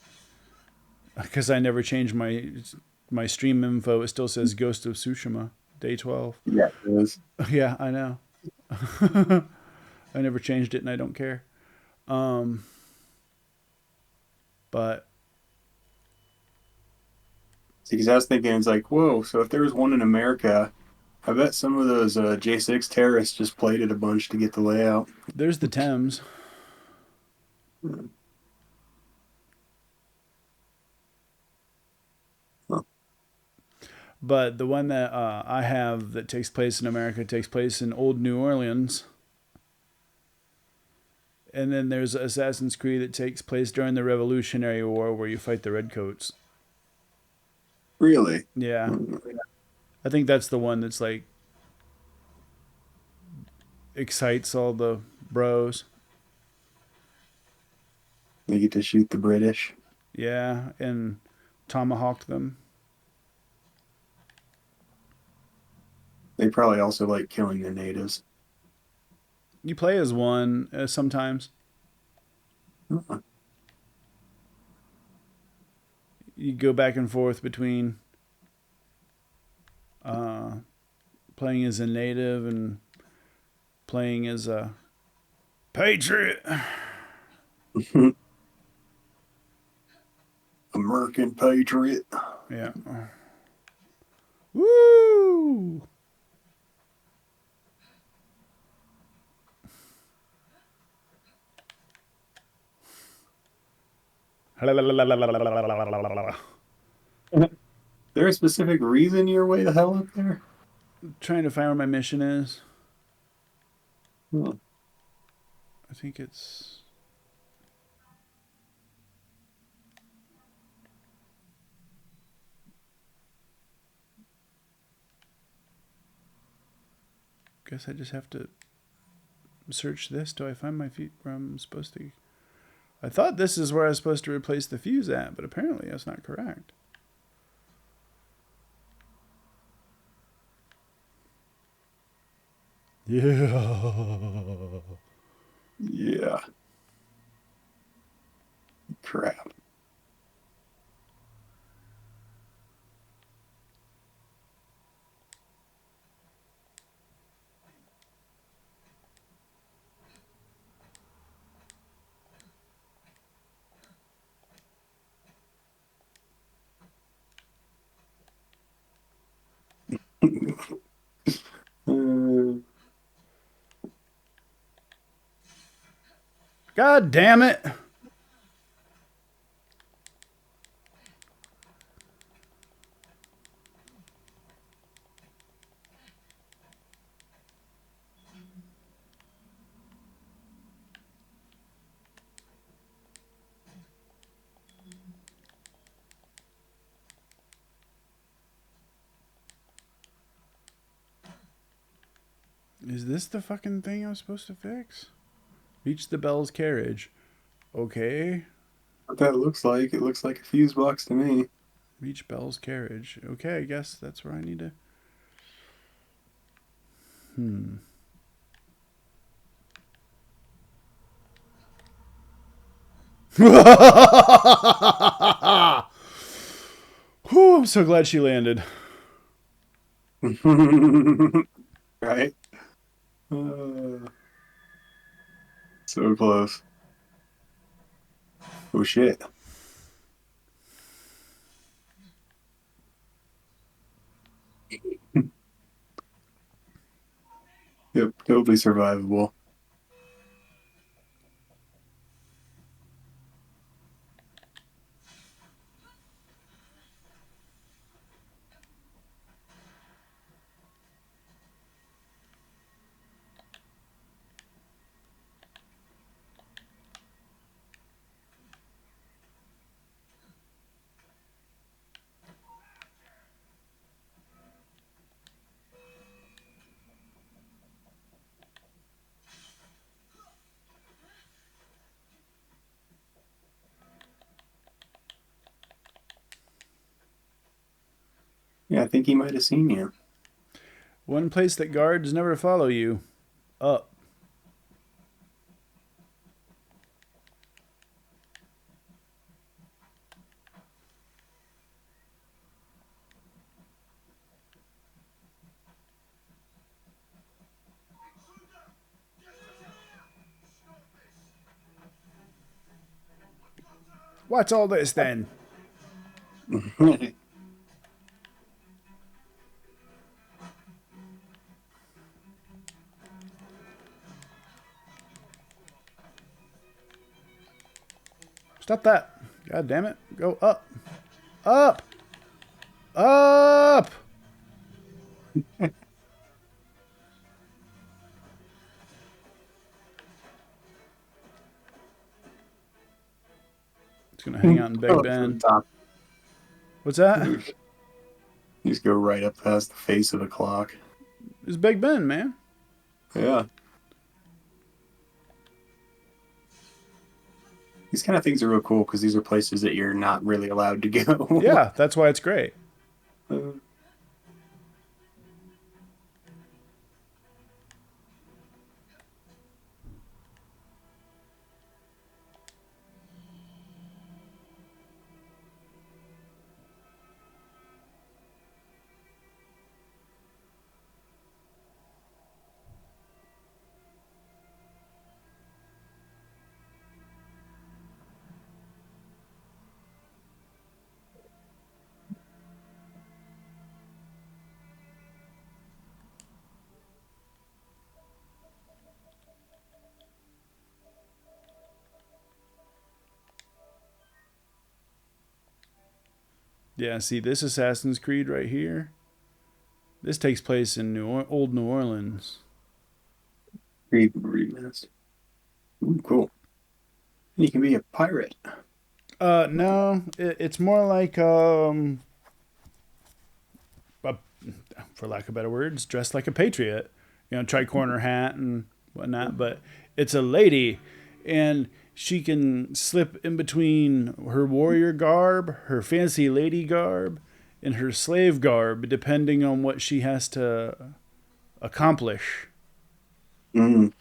because I never changed my stream info. It still says Ghost of Tsushima, day 12. Yeah, it is. Yeah, I know. I never changed it, and I don't care. But Because I was thinking, it's like, whoa, so if there was one in America, I bet some of those J6 terrorists just played it a bunch to get the layout. there's the Thames. Huh. But the one that I have that takes place in America takes place in Old New Orleans. And then there's Assassin's Creed that takes place during the Revolutionary War where you fight the Redcoats. Really? Yeah. I think that's the one that's like excites all the bros. They get to shoot the British. Yeah, and tomahawk them. They probably also like killing the natives. You play as one sometimes. Huh. You go back and forth between playing as a native and playing as a patriot. American patriot. Yeah. Woo! There a specific reason you're way the hell up there? Trying to find where my mission is. Huh. I think it's. Guess I just have to search this. Do I find my feet where I'm supposed to? I thought this is where I was supposed to replace the fuse at, but apparently that's not correct. Yeah. Yeah. Crap. Uh, God damn it. Is this the fucking thing I'm supposed to fix? Reach the Bell's carriage. Okay. what that looks like? It looks like a fuse box to me. Reach Bell's carriage. Okay, I guess that's where I need to. Whew, I'm so glad she landed. Right? Uh, so close. Oh shit. Yep, totally survivable. Yeah, I think he might have seen you. One place that guards never follow you. Up. What's all this then? Stop that. God damn it. Go up. Up. Up. It's going to hang out in Big Oh, to the Ben. top. What's that? You just go right up past the face of the clock. It's Big Ben, man. Yeah. These kind of things are real cool because these are places that you're not really allowed to go. Yeah, that's why it's great. Yeah, see this Assassin's Creed right here? This takes place in old New Orleans. Remaster. Ooh, cool. You can be a pirate. No, it's more like a, for lack of better words, dressed like a patriot. You know, tricorner hat and whatnot. But it's a lady, and she can slip in between her warrior garb, her fancy lady garb, and her slave garb, depending on what she has to accomplish. Mm.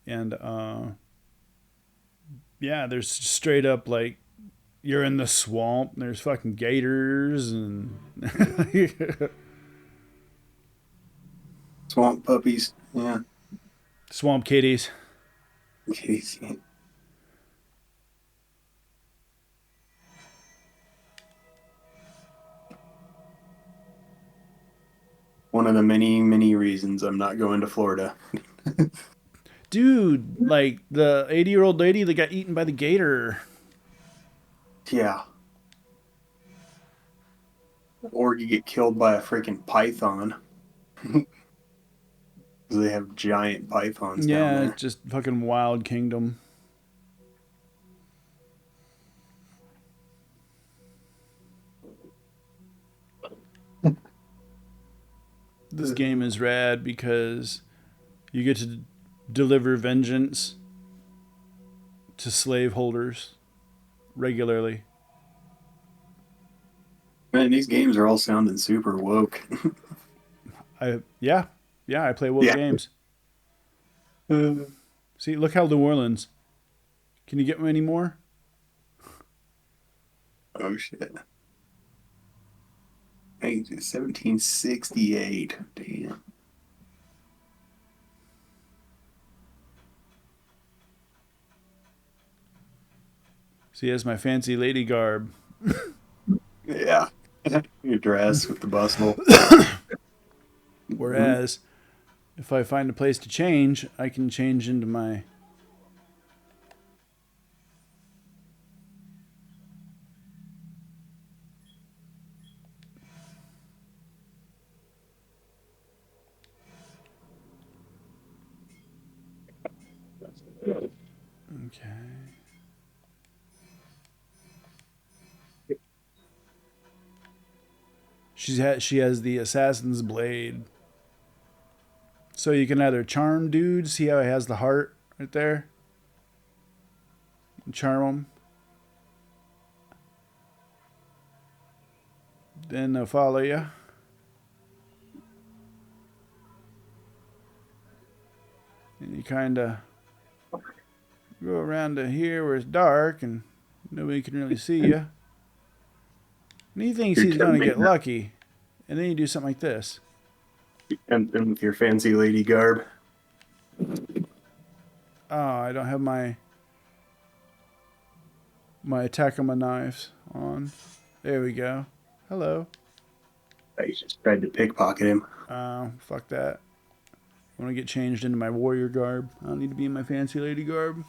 And yeah, there's straight up like you're in the swamp. There's fucking gators and Swamp puppies. Yeah. swamp kitties. One of the many, many reasons I'm not going to Florida. Dude, like the 80-year-old lady that got eaten by the gator. Yeah. Or you get killed by a freaking python. They have giant pythons down Yeah, there. just fucking wild kingdom. This game is rad because you get to deliver vengeance to slaveholders regularly. Man, these games are all sounding super woke. I play woke Yeah. games. See, look how New Orleans. Can you get me any more? Oh shit. Hey, 1768. Damn. See, that's my fancy lady garb. Yeah. Your dress with the bustle. Whereas, if I find a place to change, I can change into my. Okay. She has the assassin's blade. So you can either charm dudes. See how it has the heart right there? Charm them. Then they'll follow you. And you kind of go around to here where it's dark and nobody can really see you. And he thinks You're he's going to get tempting her. lucky. And then you do something like this. And with your fancy lady garb. Oh, I don't have my attack on my knives on. There we go. Hello. I just tried to pickpocket him. Oh, fuck that. I want to get changed into my warrior garb. I don't need to be in my fancy lady garb.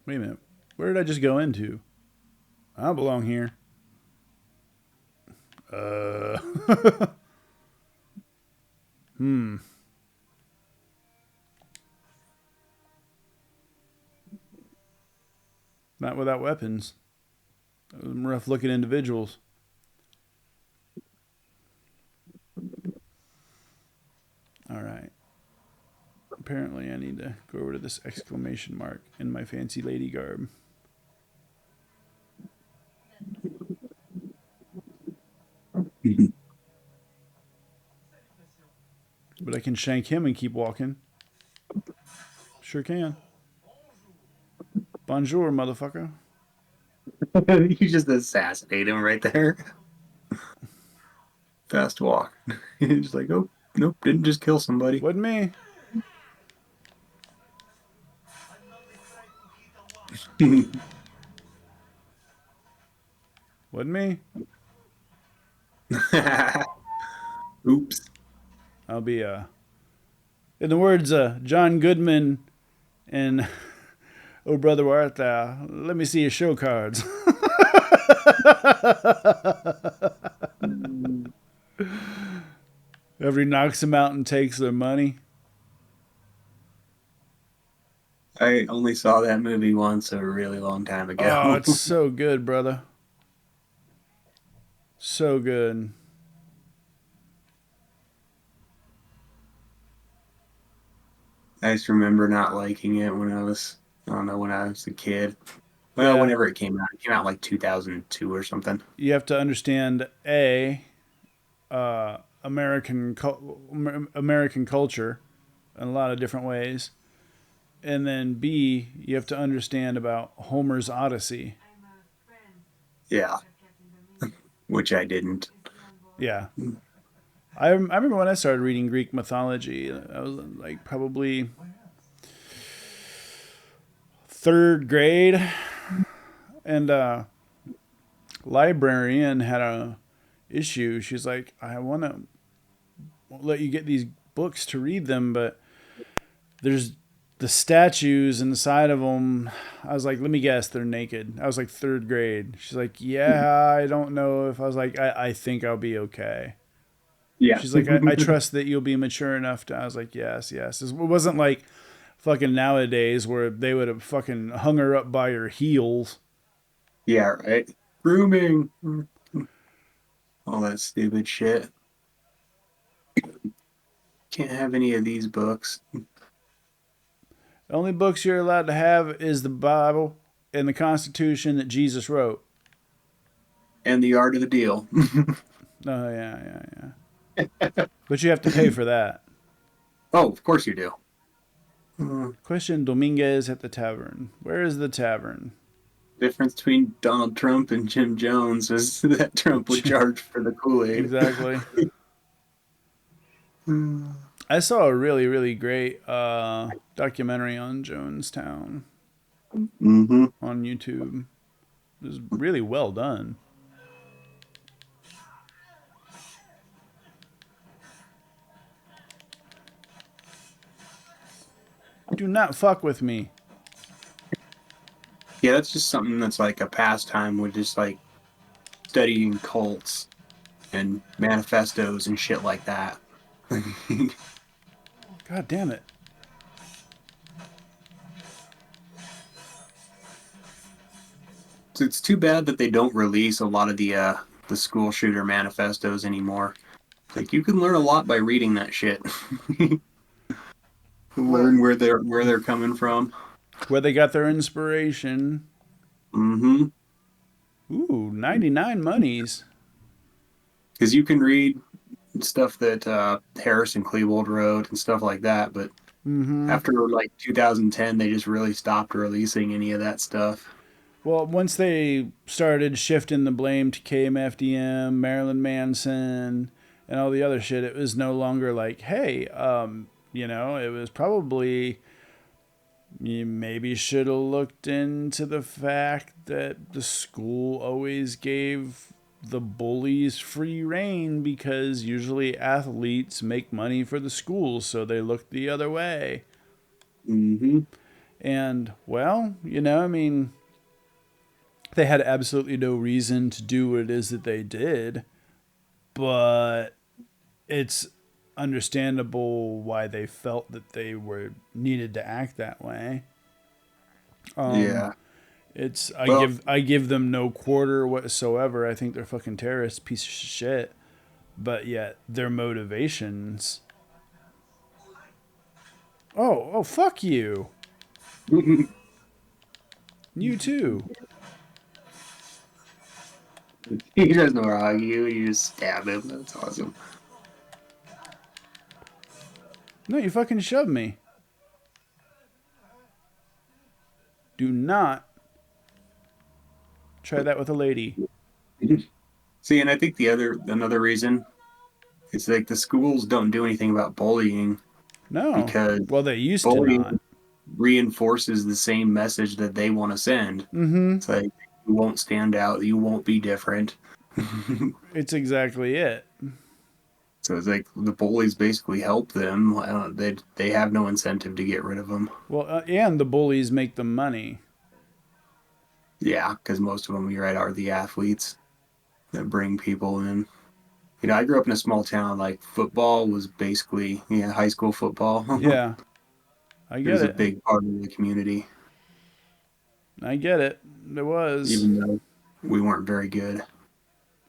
Wait a minute. Where did I just go into? I don't belong here. Hmm. Not without weapons. Those are rough looking individuals. Alright. Apparently I need to go over to this exclamation mark in my fancy lady garb. But I can shank him and keep walking. Sure can. Bonjour, motherfucker. You just assassinate him right there. Fast walk. He's like, oh, nope, didn't just kill somebody. Wasn't me. Wasn't me. Oops. I'll be in the words of John Goodman and Oh Brother Where Art Thou? Let me see your show cards. Everybody knocks them out and takes their money. I only saw that movie once a really long time Oh, ago. it's so good, brother. So good. I just remember not liking it when I don't know, when I was a kid. Well, Yeah. whenever it came out. It came out like 2002 or something. You have to understand American culture in a lot of different ways, and then B, you have to understand about Homer's Odyssey. Yeah. Which I didn't. Yeah. I remember when I started reading Greek mythology. I was like probably third grade, and librarian had a issue. She's like, I want to let you get these books to read them, but there's the statues inside of them. I was like, let me guess, they're naked. I was like third grade. She's like, yeah, I don't know if I was like, I think I'll be okay. Yeah. She's like, I trust that you'll be mature enough to. I was like, yes. It wasn't like fucking nowadays where they would have fucking hung her up by her heels. Yeah, right. Grooming. All that stupid shit. Can't have any of these books. The only books you're allowed to have is the Bible and the Constitution that Jesus wrote. And the art of the deal. Oh yeah. But you have to pay for that. Oh, of course you do. Uh, Question Dominguez at the tavern. Where is the tavern? Difference between Donald Trump and Jim Jones is that Trump would charge for the Kool-Aid. Exactly. I saw a really, really great documentary on Jonestown Mm-hmm. on YouTube. It was really well done. Do not fuck with me. Yeah, that's just something that's like a pastime with just like studying cults and manifestos and shit like that. God damn it. So it's too bad that they don't release a lot of the school shooter manifestos anymore. Like you can learn a lot by reading that shit. Learn where they're coming from. Where they got their inspiration. Mm-hmm. Ooh, 99 monies. Because you can read stuff that Harrison Klebold wrote and stuff like that, but Mm-hmm. after like 2010, they just really stopped releasing any of that stuff. Well, once they started shifting the blame to KMFDM, Marilyn Manson, and all the other shit, it was no longer like, hey, it was probably you maybe should have looked into the fact that the school always gave the bullies free reign because usually athletes make money for the school, so they look the other way. Mm-hmm. And, well, I mean, they had absolutely no reason to do what it is that they did, but it's understandable why they felt that they were needed to act that way. Yeah. It's Well, I give them no quarter whatsoever. I think they're fucking terrorists, piece of shit. But yet their motivations. Oh, fuck you. You too. he doesn't know how to argue. You just stab him. That's awesome. No, you fucking shoved me. Do not try that with a lady. See, and I think another reason is like the schools don't do anything about bullying No. because Well, they used to not. bullying reinforces the same message that they want to send. Mm-hmm. It's like you won't stand out, you won't be different. It's exactly it. So it's like the bullies basically help them. They have no incentive to get rid of them. Well, and the bullies make them money. Yeah, because most of them, you're right, are the athletes that bring people in. I grew up in a small town. Like football was basically, high school football. Yeah, I It get was a it. big part of the community, I get it. It was. even though we weren't very good.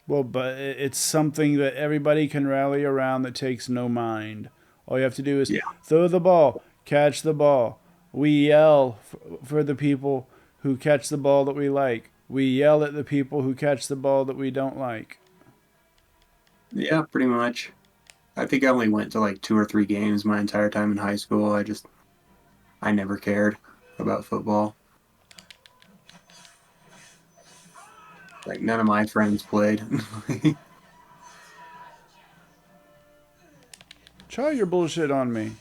Well, but it's something that everybody can rally around that takes no mind. All you have to do is Yeah, throw the ball, catch the ball. We yell for the people who catch the ball that we like. We yell at the people who catch the ball that we don't like. yeah, pretty much. I think I only went to like 2 or 3 games my entire time in high school. I never cared about football. Like none of my friends played. Try your bullshit on me.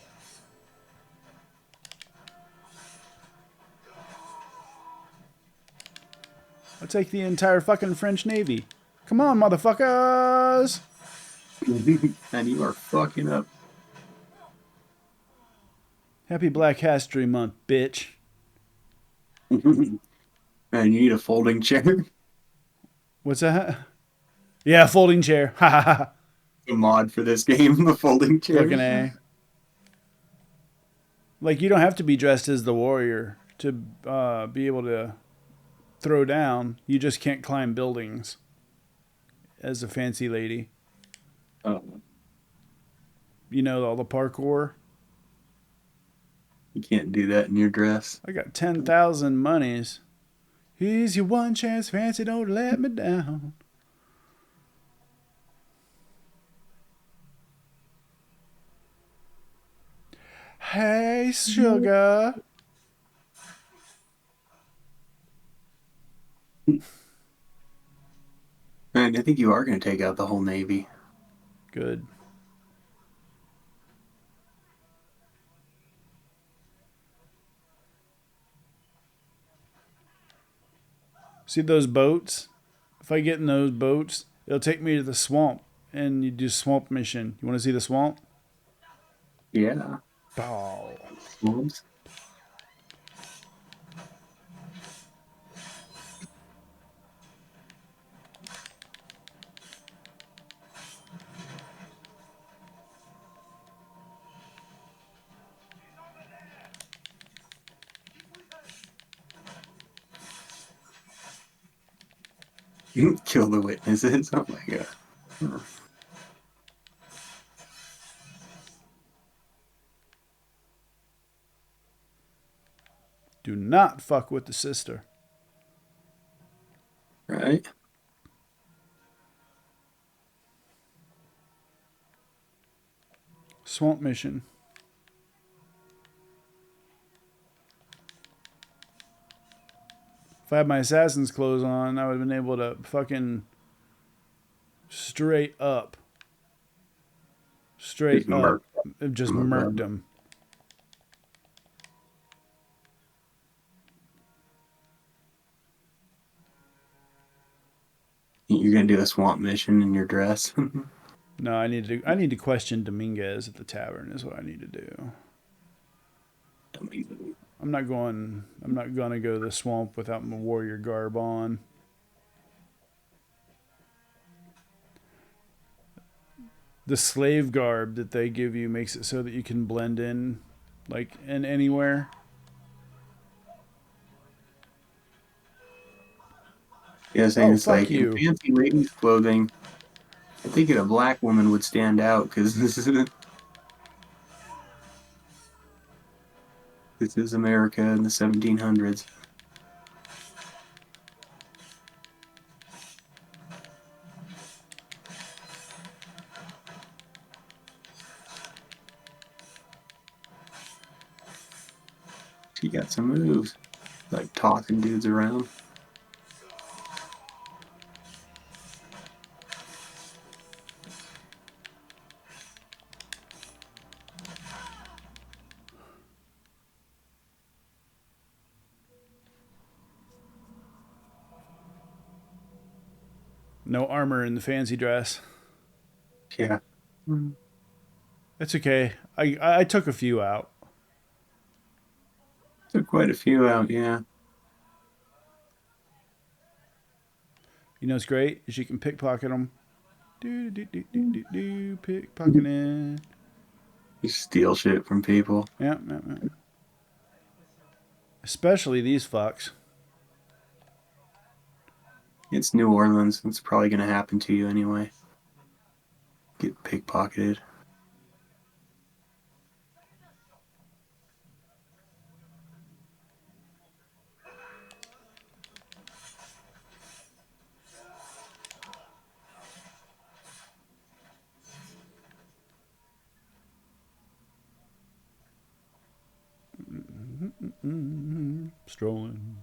I'll take the entire fucking French Navy. Come on, motherfuckers! And you are fucking up. Happy Black History Month, bitch. And you need a folding chair. What's that? Yeah, folding chair. Ha ha ha. The mod for this game, the folding chair. Fucking A. Like, you don't have to be dressed as the warrior to be able to throw down. You just can't climb buildings as a fancy lady. Oh, You know, all the parkour. you can't do that in your dress. I got 10,000 monies. Here's your one chance, fancy, don't let me down. Hey, sugar. And I think you are going to take out the whole Navy. Good. See those boats? If I get in those boats, it'll take me to the swamp and you do swamp mission. You want to see the swamp? Yeah. Bow. Swamps. Kill the witnesses. Oh my god. Do not fuck with the sister. Right? Swamp mission. If I had my assassin's clothes on, I would have been able to fucking straight up. Just Straight up. murk Just them murked above. him. You're going to do a swamp mission in your dress. No, I need to question Dominguez at the tavern is what I need to do. I'm not gonna go to the swamp without my warrior garb on. The slave garb that they give you makes it so that you can blend in like in anywhere. Yeah, saying Oh, it's fuck like in you. fancy ladies' clothing. I think a black woman would stand out because this is America in the 1700s. She got some moves, like tossing dudes around. No armor in the fancy dress. Yeah. It's okay. I took a few out. Took quite a few out, yeah. You know what's great is you can pickpocket them. Pickpocketing. You steal shit from people. Yeah, yeah, yeah. Especially these fucks. It's New Orleans. It's probably going to happen to you anyway. Get pickpocketed. Strolling.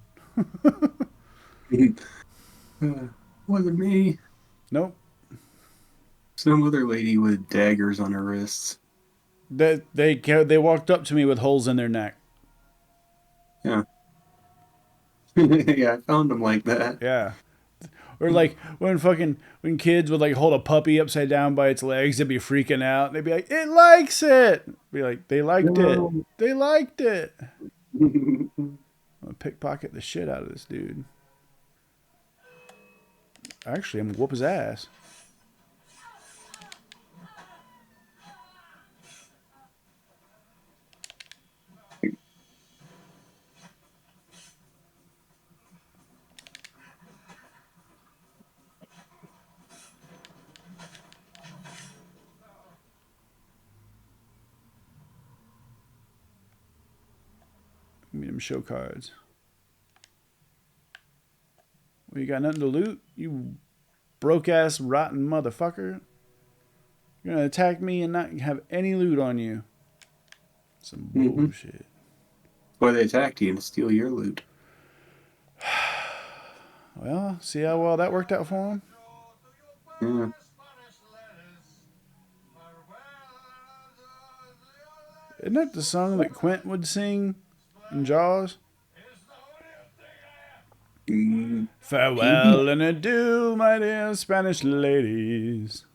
Wasn't me. Nope. Some other lady with daggers on her wrists. They walked up to me with holes in their neck. Yeah. Yeah, I found them like that. Yeah. Or like when kids would like hold a puppy upside down by its legs, they'd be freaking out. They'd be like, "It likes it." Be like, "They liked it. No. They liked it." I'm gonna pickpocket the shit out of this dude. Actually, I'm gonna whoop his ass. Give me them show cards. Well, you got nothing to loot, you broke ass rotten motherfucker. You're gonna attack me and not have any loot on you. Some Mm-hmm. bullshit. Why they attacked you to steal your loot. Well, see how well that worked out for him? Yeah. Isn't that the song that Quint would sing in Jaws? Mm, Farewell and adieu, my dear Spanish ladies.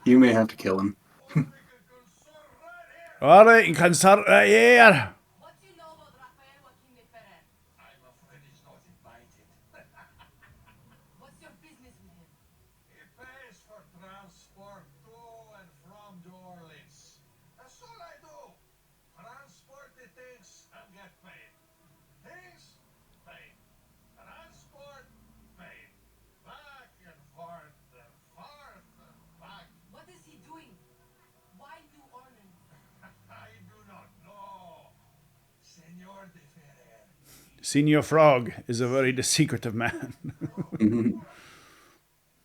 you may have to kill him. All right, you can start right here. What do you know about Rafael Joaquin de Ferrer? I'm afraid he's not invited. What's your business with him? He pays for transport to and from New Orleans. That's all I do. Transport the things and get paid. Things, paid. Transport, paid. Back and forth and back. What is he doing? Why New Orleans? I do not know. Senor de Ferrer. Senior Frog is a very secretive man. Mhm.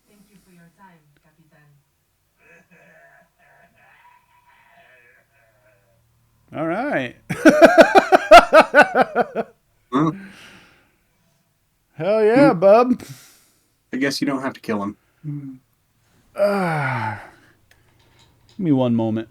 Thank you for your time, Capitan. All right. Well, Hell yeah, bub. I guess you don't have to kill him. Give me one moment.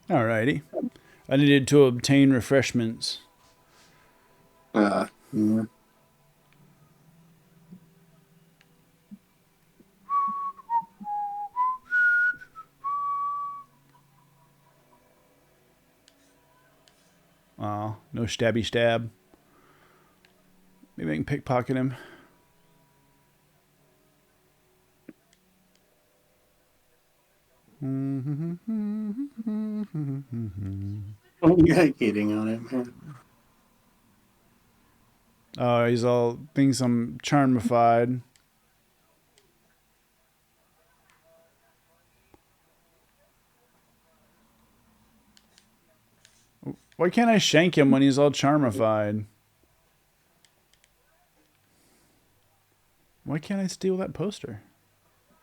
Alrighty. I needed to obtain refreshments. Yeah. Oh, no stabby stab. Maybe I can pickpocket him. You're hitting on him. Man. Oh, he's all thinks I'm charmified. Why can't I shank him when he's all charmified? Why can't I steal that poster?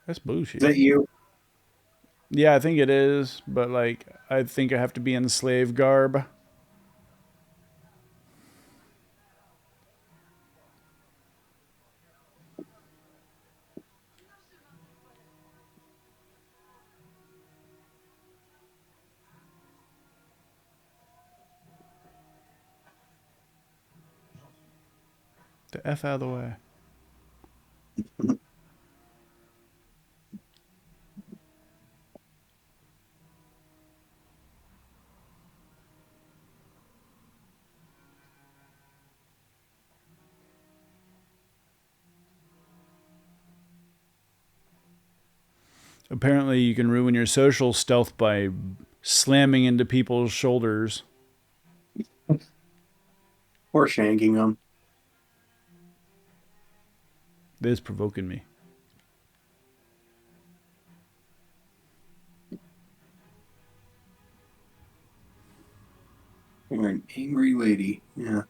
That's bullshit. Is that you? Yeah, I think it is, but like, I think I have to be in slave garb. The F out of the way. Apparently, you can ruin your social stealth by slamming into people's shoulders. Or shanking them. This is provoking me. You're an angry lady. Yeah.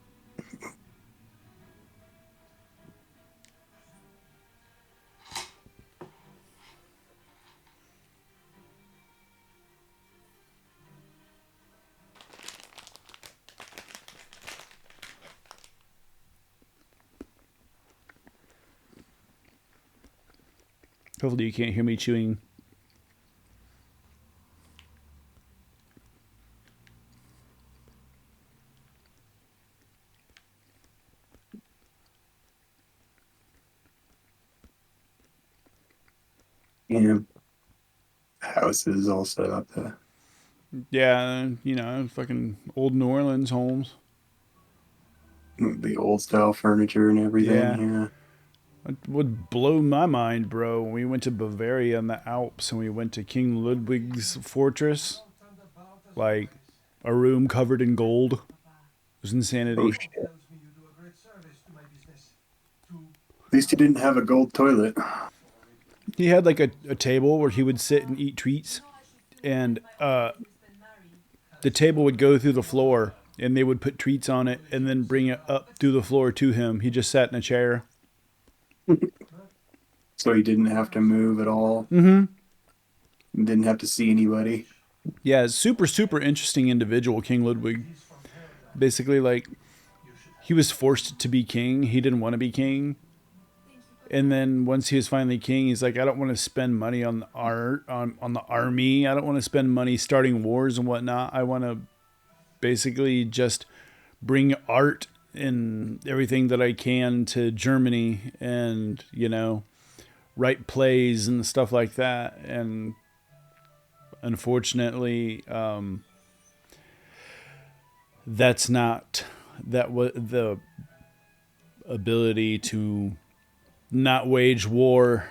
Hopefully, you can't hear me chewing. And houses all set up to. Yeah, fucking old New Orleans homes. The old style furniture and everything. Yeah. Yeah. It would blow my mind, bro. When we went to Bavaria in the Alps and we went to King Ludwig's fortress, like a room covered in gold. It was Oh insanity. shit. Tells me you do a great service to my business. To At least he didn't have a gold toilet. He had like a table where he would sit and eat treats, and the table would go through the floor, and they would put treats on it and then bring it up through the floor to him. He just sat in a chair. So he didn't have to move at all. Mm-hmm. Didn't have to see anybody. Yeah, super, super interesting individual, King Ludwig. Basically, like, he was forced to be king. He didn't want to be king. And then once he was finally king, he's like, I don't want to spend money on the art, on the army. I don't want to spend money starting wars and whatnot. I want to basically just bring art and everything that I can to Germany and, write plays and stuff like that. And unfortunately, that's not that the ability to not wage war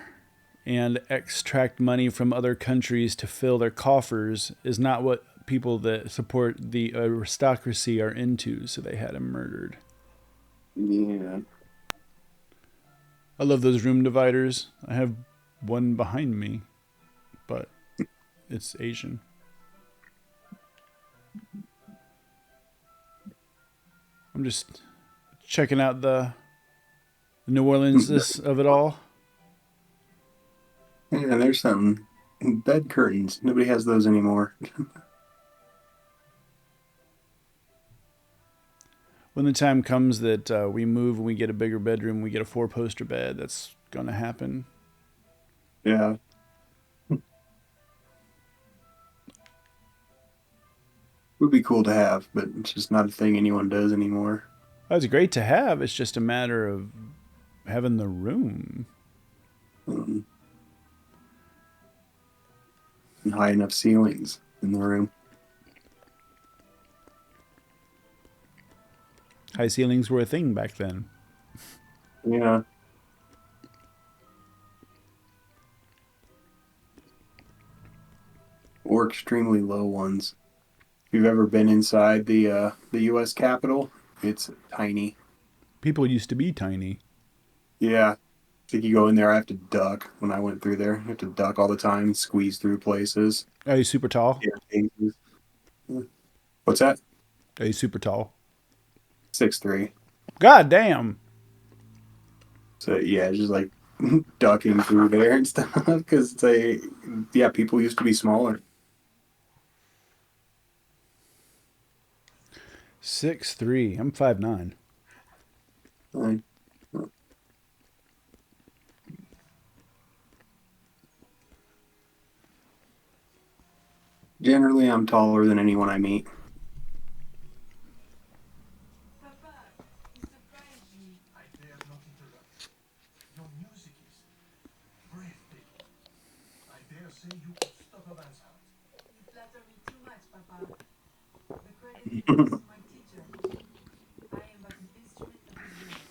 and extract money from other countries to fill their coffers is not what people that support the aristocracy are into, so they had him murdered. Yeah. I love those room dividers. I have one behind me, but it's Asian. I'm just checking out the New Orleans of it all. Yeah, there's something. Bed curtains. Nobody has those anymore. When the time comes that we move and we get a bigger bedroom, we get a 4-poster bed. That's going to happen. Yeah. Would be cool to have, but it's just not a thing anyone does anymore. That's great to have. It's just a matter of having the room. And high enough ceilings in the room. High ceilings were a thing back then. Yeah. Or extremely low ones. If you've ever been inside the U.S. Capitol, it's tiny. People used to be tiny. Yeah. I think you go in there, I have to duck when I went through there. I have to duck all the time, squeeze through places. Are you super tall? Yeah. What's that? Are you super tall? 6'3". God damn. So yeah, just like ducking through there and stuff because people used to be smaller. 6'3". I'm 5'9". Like, generally, I'm taller than anyone I meet. I dare not interrupt. Your music is breathtaking. I dare say you could stop a man's heart. You flatter me too much, Papa. The credit belongs to my teacher. I am but an instrument of his will.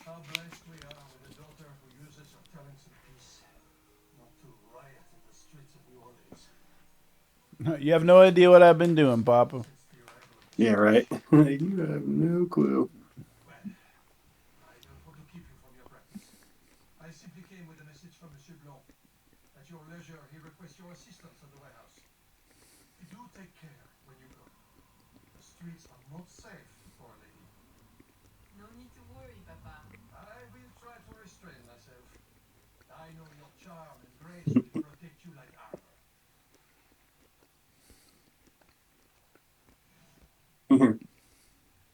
How blessed we are with a daughter who uses her talents in peace, not to riot in the streets. New Orleans. You have no idea what I've been doing, Papa. Yeah, right. You have no clue. Well, I don't want to keep you from your practice. I simply came with a message from Monsieur Blanc. At your leisure, he requests your assistance at the White House. Do take care when you go. The streets are not safe for a lady. No need to worry, Papa. I will try to restrain myself. I know your charm and grace will protect you like armor.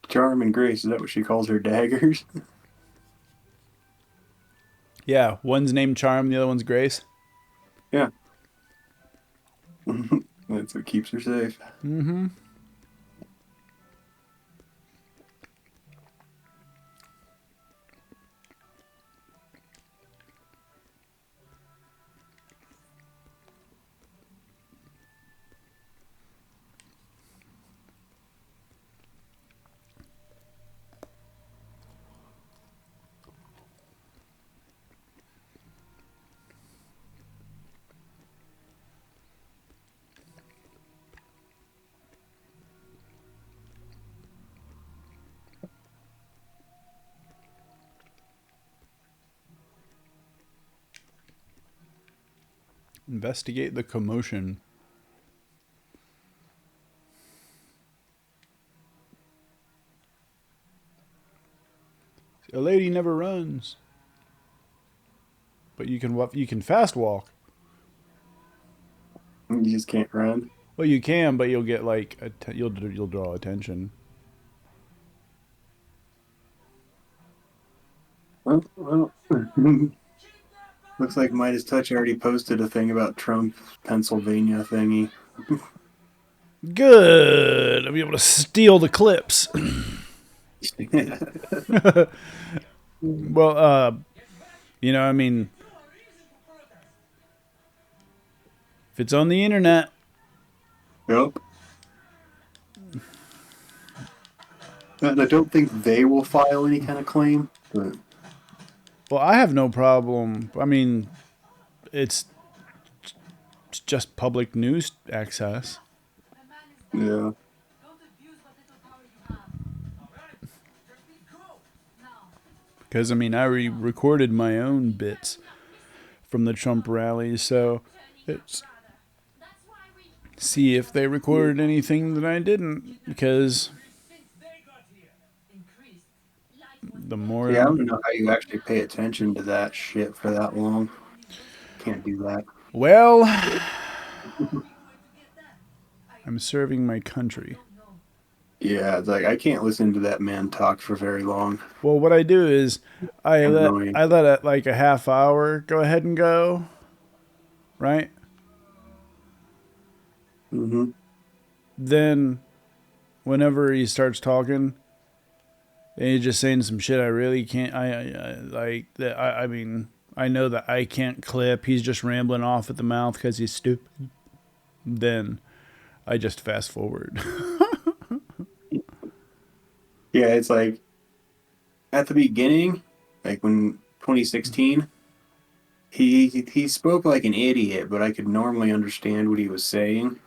Charm and Grace, is that what she calls her daggers? Yeah, one's named Charm, the other one's Grace. Yeah. That's what keeps her safe. Mm-hmm. Investigate the commotion. A lady never runs, but you can fast walk. You just can't run. Well, you can, but you'll get like you'll draw attention. Well, looks like Midas Touch already posted a thing about Trump's Pennsylvania thingy. Good. I'll be able to steal the clips. Well, I mean, if it's on the internet, Yep. And I don't think they will file any kind of claim, but well, I have no problem. I mean, it's just public news access. The man is dying. yeah. Don't abuse what little power you have. Alright, let me go. Now, Because, I mean, I recorded my own bits from the Trump rally, so it's see if they recorded anything that I didn't. Because Since they got here. increased. the more Yeah, I don't know how you actually pay attention to that shit for that long. Can't do that. well, How are you going to get that? I'm serving my country. No. Yeah, it's like I can't listen to that man talk for very long. Well, what I do is Annoying. I let it like a half hour go ahead and go, right? Mm-hmm. Then, whenever he starts talking, and he's just saying some shit I really can't. I like that. I mean, I know that I can't clip. He's just rambling off at the mouth because he's stupid. Then, I just fast forward. Yeah, it's like at the beginning, like when 2016, he spoke like an idiot, but I could normally understand what he was saying.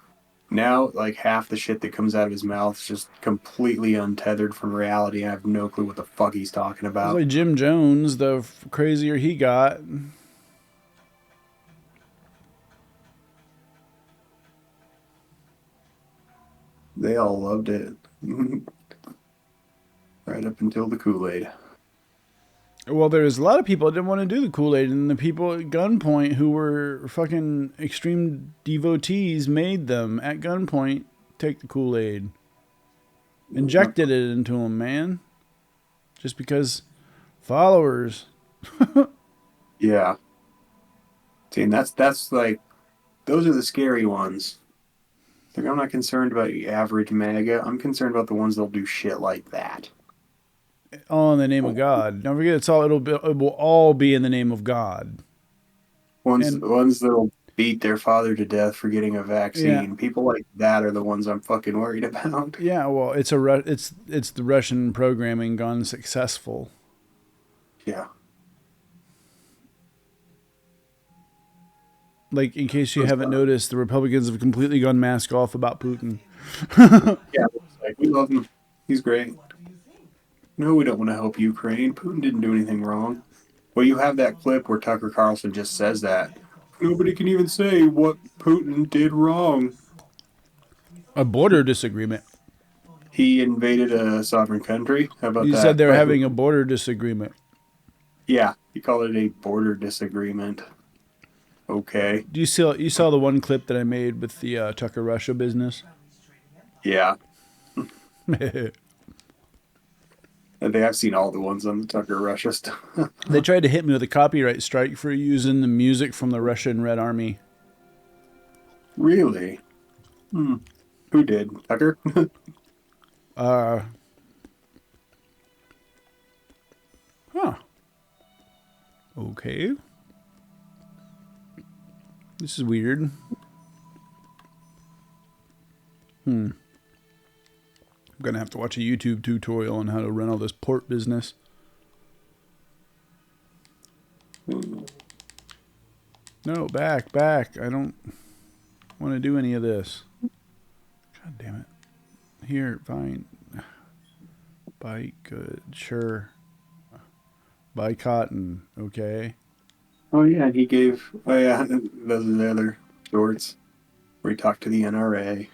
Now, like half the shit that comes out of his mouth is just completely untethered from reality. I have no clue what the fuck he's talking It's about. like Jim Jones. The crazier he got, They all loved it. Right up until the Kool-Aid. well, there's a lot of people that didn't want to do the Kool-Aid, and the people at gunpoint who were fucking extreme devotees made them at gunpoint take the Kool-Aid. Injected it into them, man. Just because followers. Yeah. See, and that's like those are the scary ones. Like I'm not concerned about the average MAGA. I'm concerned about the ones that'll do shit like that. All in the name of God. Don't forget, it will all be in the name of God. And- Ones that'll beat their father to death for getting a vaccine. Yeah. People like that are the ones I'm fucking worried about. Yeah, well, it's the Russian programming gone successful. 'Cause, I mean, I really, Yeah. I mean, I know that I can't clip. Yeah. Like, in case you haven't noticed, the Republicans have completely gone mask off about Putin. Yeah, it's like we love him. He's great. No, we don't want to help Ukraine. Putin didn't do anything wrong. Well, you have that clip where Tucker Carlson just says that. Nobody can even say what Putin did wrong. A border disagreement. He invaded a sovereign country. How about You said that? they're But having a border disagreement. yeah, he called it a border disagreement. Okay. Do you saw the one clip that I made with the Tucker Russia business? Yeah. I think I've seen all the ones on the Tucker Russia stuff. They tried to hit me with a copyright strike for using the music from the Russian Red Army. Really? Who did? Tucker? Huh. Okay. This is weird. I'm gonna have to watch a YouTube tutorial on how to run all this port business. No, back. I don't want to do any of this. God damn it. Here, fine. Buy good, sure. Buy cotton, okay. Oh yeah, he gave. Oh yeah, those are the other shorts where he talked to the NRA.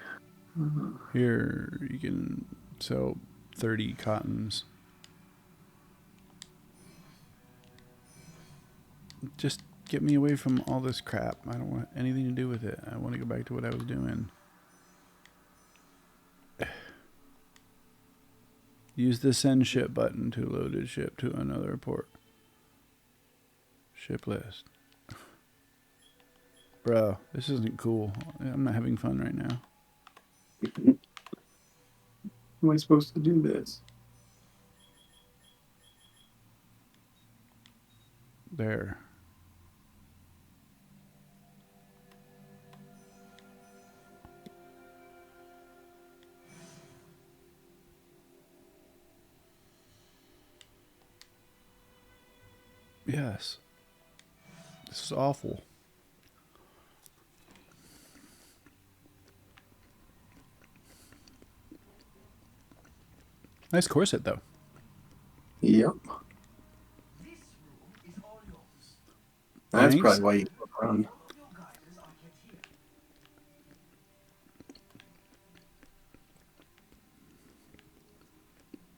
Here, you can sell 30 cottons. Just get me away from all this crap. I don't want anything to do with it. I want to go back to what I was doing. Use the send ship button to load a ship to another port. Ship list. Bro, this isn't cool. I'm not having fun right now. How am I supposed to do this? There. Yes. This is awful. Nice corset, though. Yep. That's Thanks. probably why you run.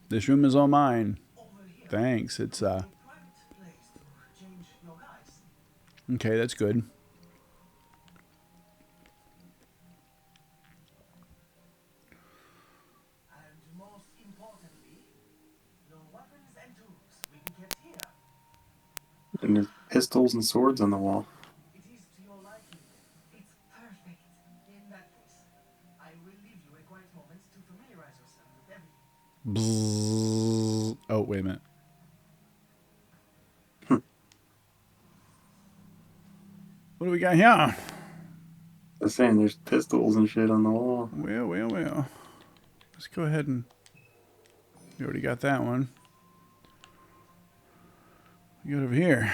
This room is all mine. Thanks. It's okay, that's good. And most importantly, no weapons and tools will be kept here. And there's pistols and swords on the wall. It is to your liking. It's perfect. In that case, I will leave you a quiet moment to familiarize yourself with everything. Bzzz. Oh, wait a minute. What do we got here? I was saying there's pistols and shit on the wall. Well. Let's go ahead and... We already got that one. We got over here.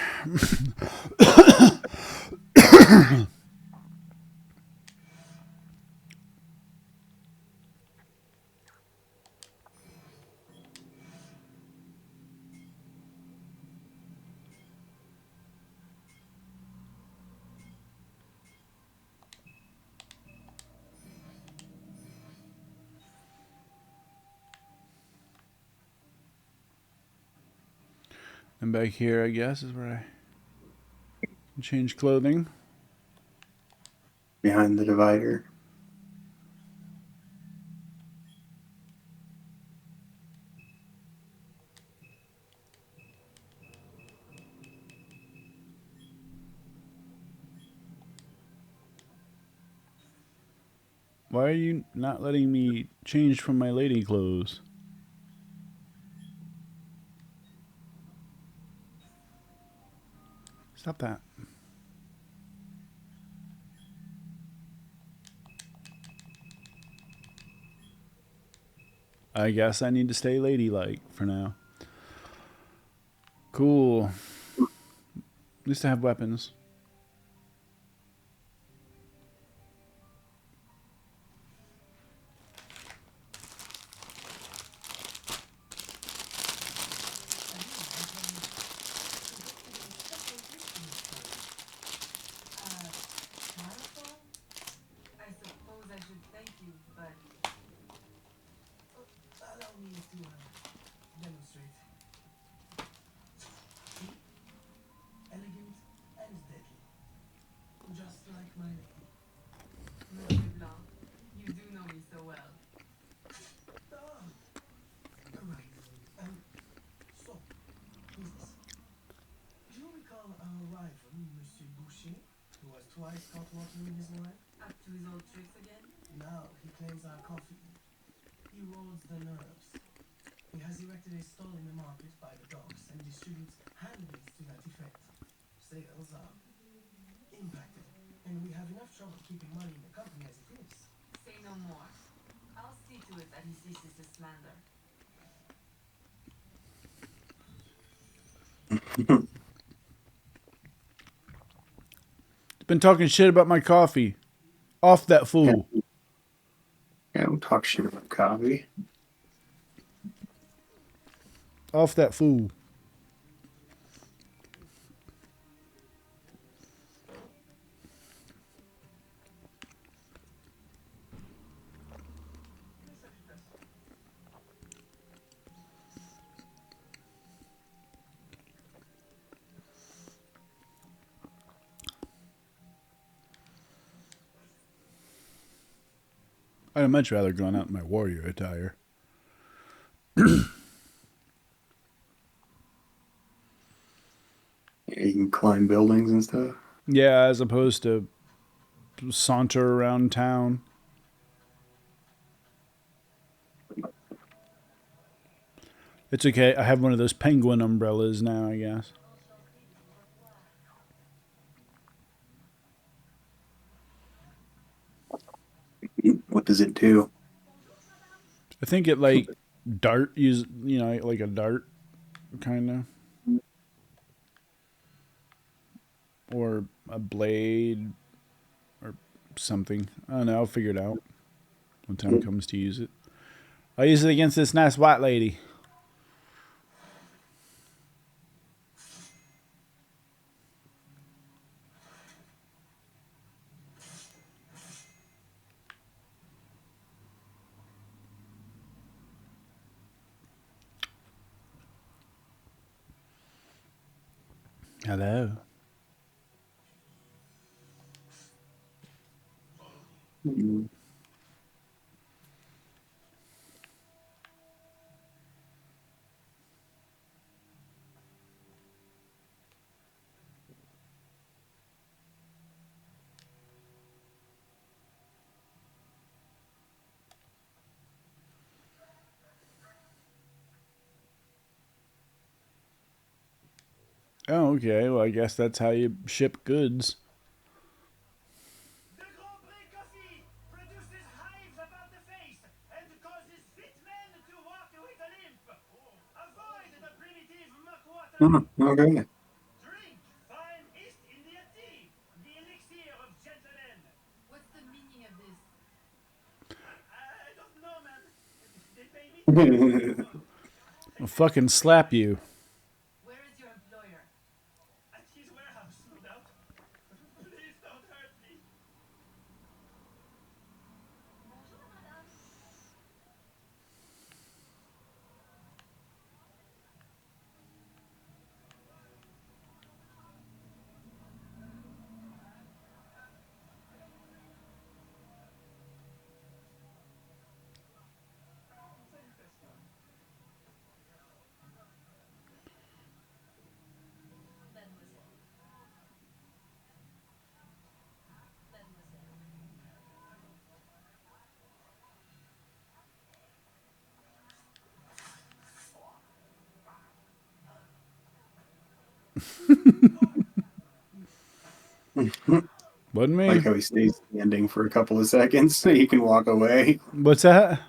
And back here, I guess, is where I can change clothing. Behind the divider. Why are you not letting me change from my lady clothes? Stop that. I guess I need to stay ladylike for now. Cool. At least I have weapons. smiling. Monsieur Blanc, you do know me so well. Ah, right. So, business. Do you recall our rival, Monsieur Boucher, who was twice caught walking in his wine? Up to his old tricks again? Now he claims our coffee erodes the nerves. He has erected a stall in the market by the docks and distributes handmaids to that effect. Sales are impacted, and we have enough trouble keeping money in the company as it is. Say no more. I'll see to it that he ceases to slander. Been talking shit about my coffee. Off that fool. Yeah, don't talk shit about coffee. Off that fool. I'd much rather gone out in my warrior attire. Yeah, you can climb buildings and stuff. Yeah, as opposed to saunter around town. It's okay. I have one of those penguin umbrellas now, I guess. What does it do? I think it like dart use like a dart kind of, or a blade or something. I don't know. I'll figure it out when time comes to use it. I'll use it against this nice white lady. Hello. Mm. Oh, okay. Well, I guess that's how you ship goods. The Grand Prix coffee produces hives about the face and causes fit men to walk with a limp. Avoid the primitive muck water. Okay. Drink fine East India tea, the elixir of gentlemen. What's the meaning of this? I don't know, man. They pay me to I'll fucking slap you. Where is your employer? at his warehouse, no doubt. Please don't hurt me. Wasn't Like me. how he stays standing for a couple of seconds so he can walk away. What's that?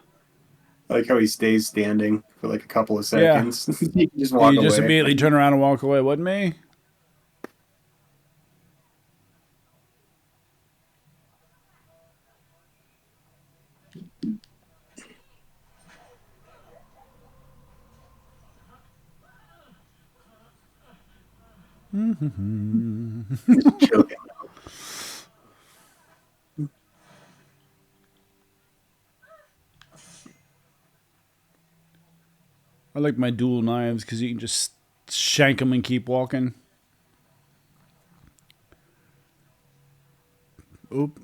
Like how he stays standing for like a couple of Yeah. seconds. He can just Yeah, walk you just away. immediately turn around and walk away. Wasn't me. Just choking. I like my dual knives because you can just shank them and keep walking. Oop.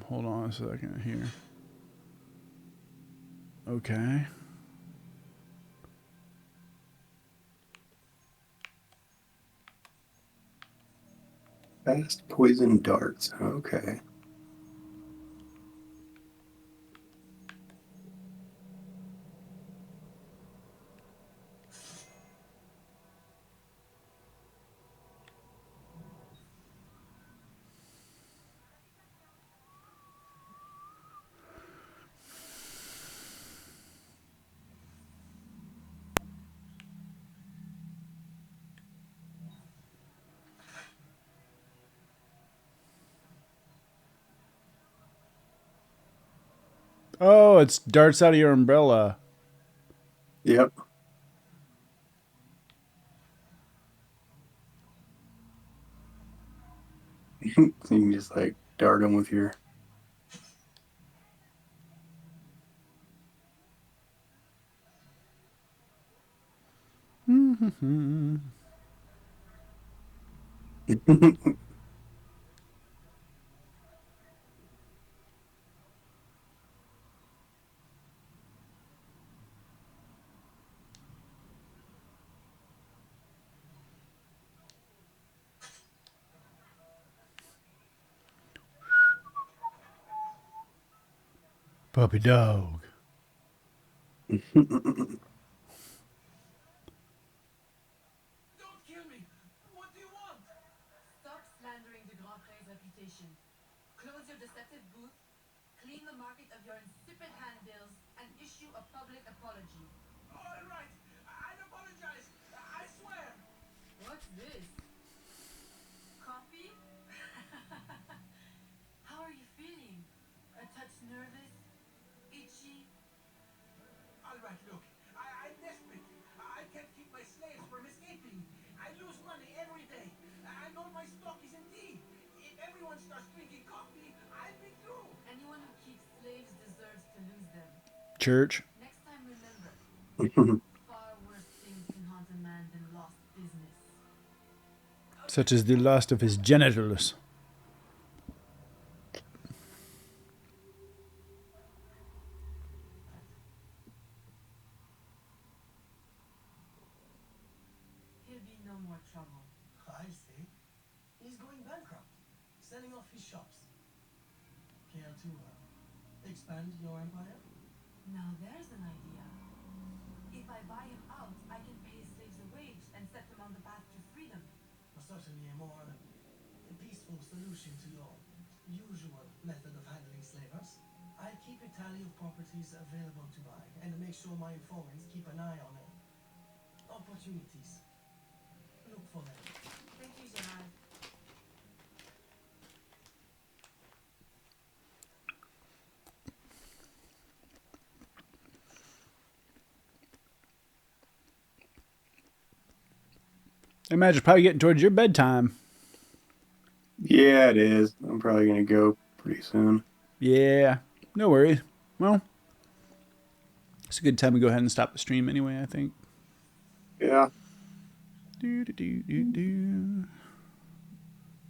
Hold on a second here. Okay. Fast poison darts. Okay. Oh, it's darts out of your umbrella. Yep. You can just like dart them with your. Puppy dog. Don't kill me! What do you want? Stop slandering the Grand Prix's reputation. Close your deceptive booth, clean the market of your insipid handbills, and issue a public apology. All right, I'll apologize. I swear. What's this? Coffee? How are you feeling? A touch nervous? Itchy? All right, look, I'm desperate. I can't keep my slaves from escaping. I lose money every day, and all my stock is empty. If everyone starts drinking coffee, I'll be through. Anyone who keeps slaves deserves to lose them. Church. Next time, remember, far worse things can haunt a man than lost business. Such as the loss of his genitals. He'll be no more trouble. I see. He's going bankrupt, selling off his shops. Care to expand your empire? Now there's an idea. If I buy him out, I can pay his slaves a wage and set them on the path to freedom. Certainly a more peaceful solution to your usual method of handling slavers. I'll keep a tally of properties available to buy and make sure my informants keep an eye on opportunities. Look for them. Thank you, Gerard. I imagine it's probably getting towards your bedtime. Yeah, it is. I'm probably gonna go pretty soon. Yeah. No worries. Well, it's a good time to go ahead and stop the stream anyway, I think. Yeah. I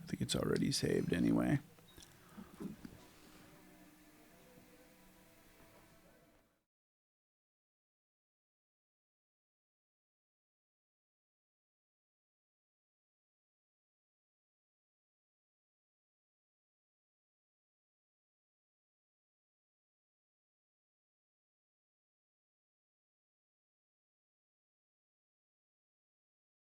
think it's already saved anyway.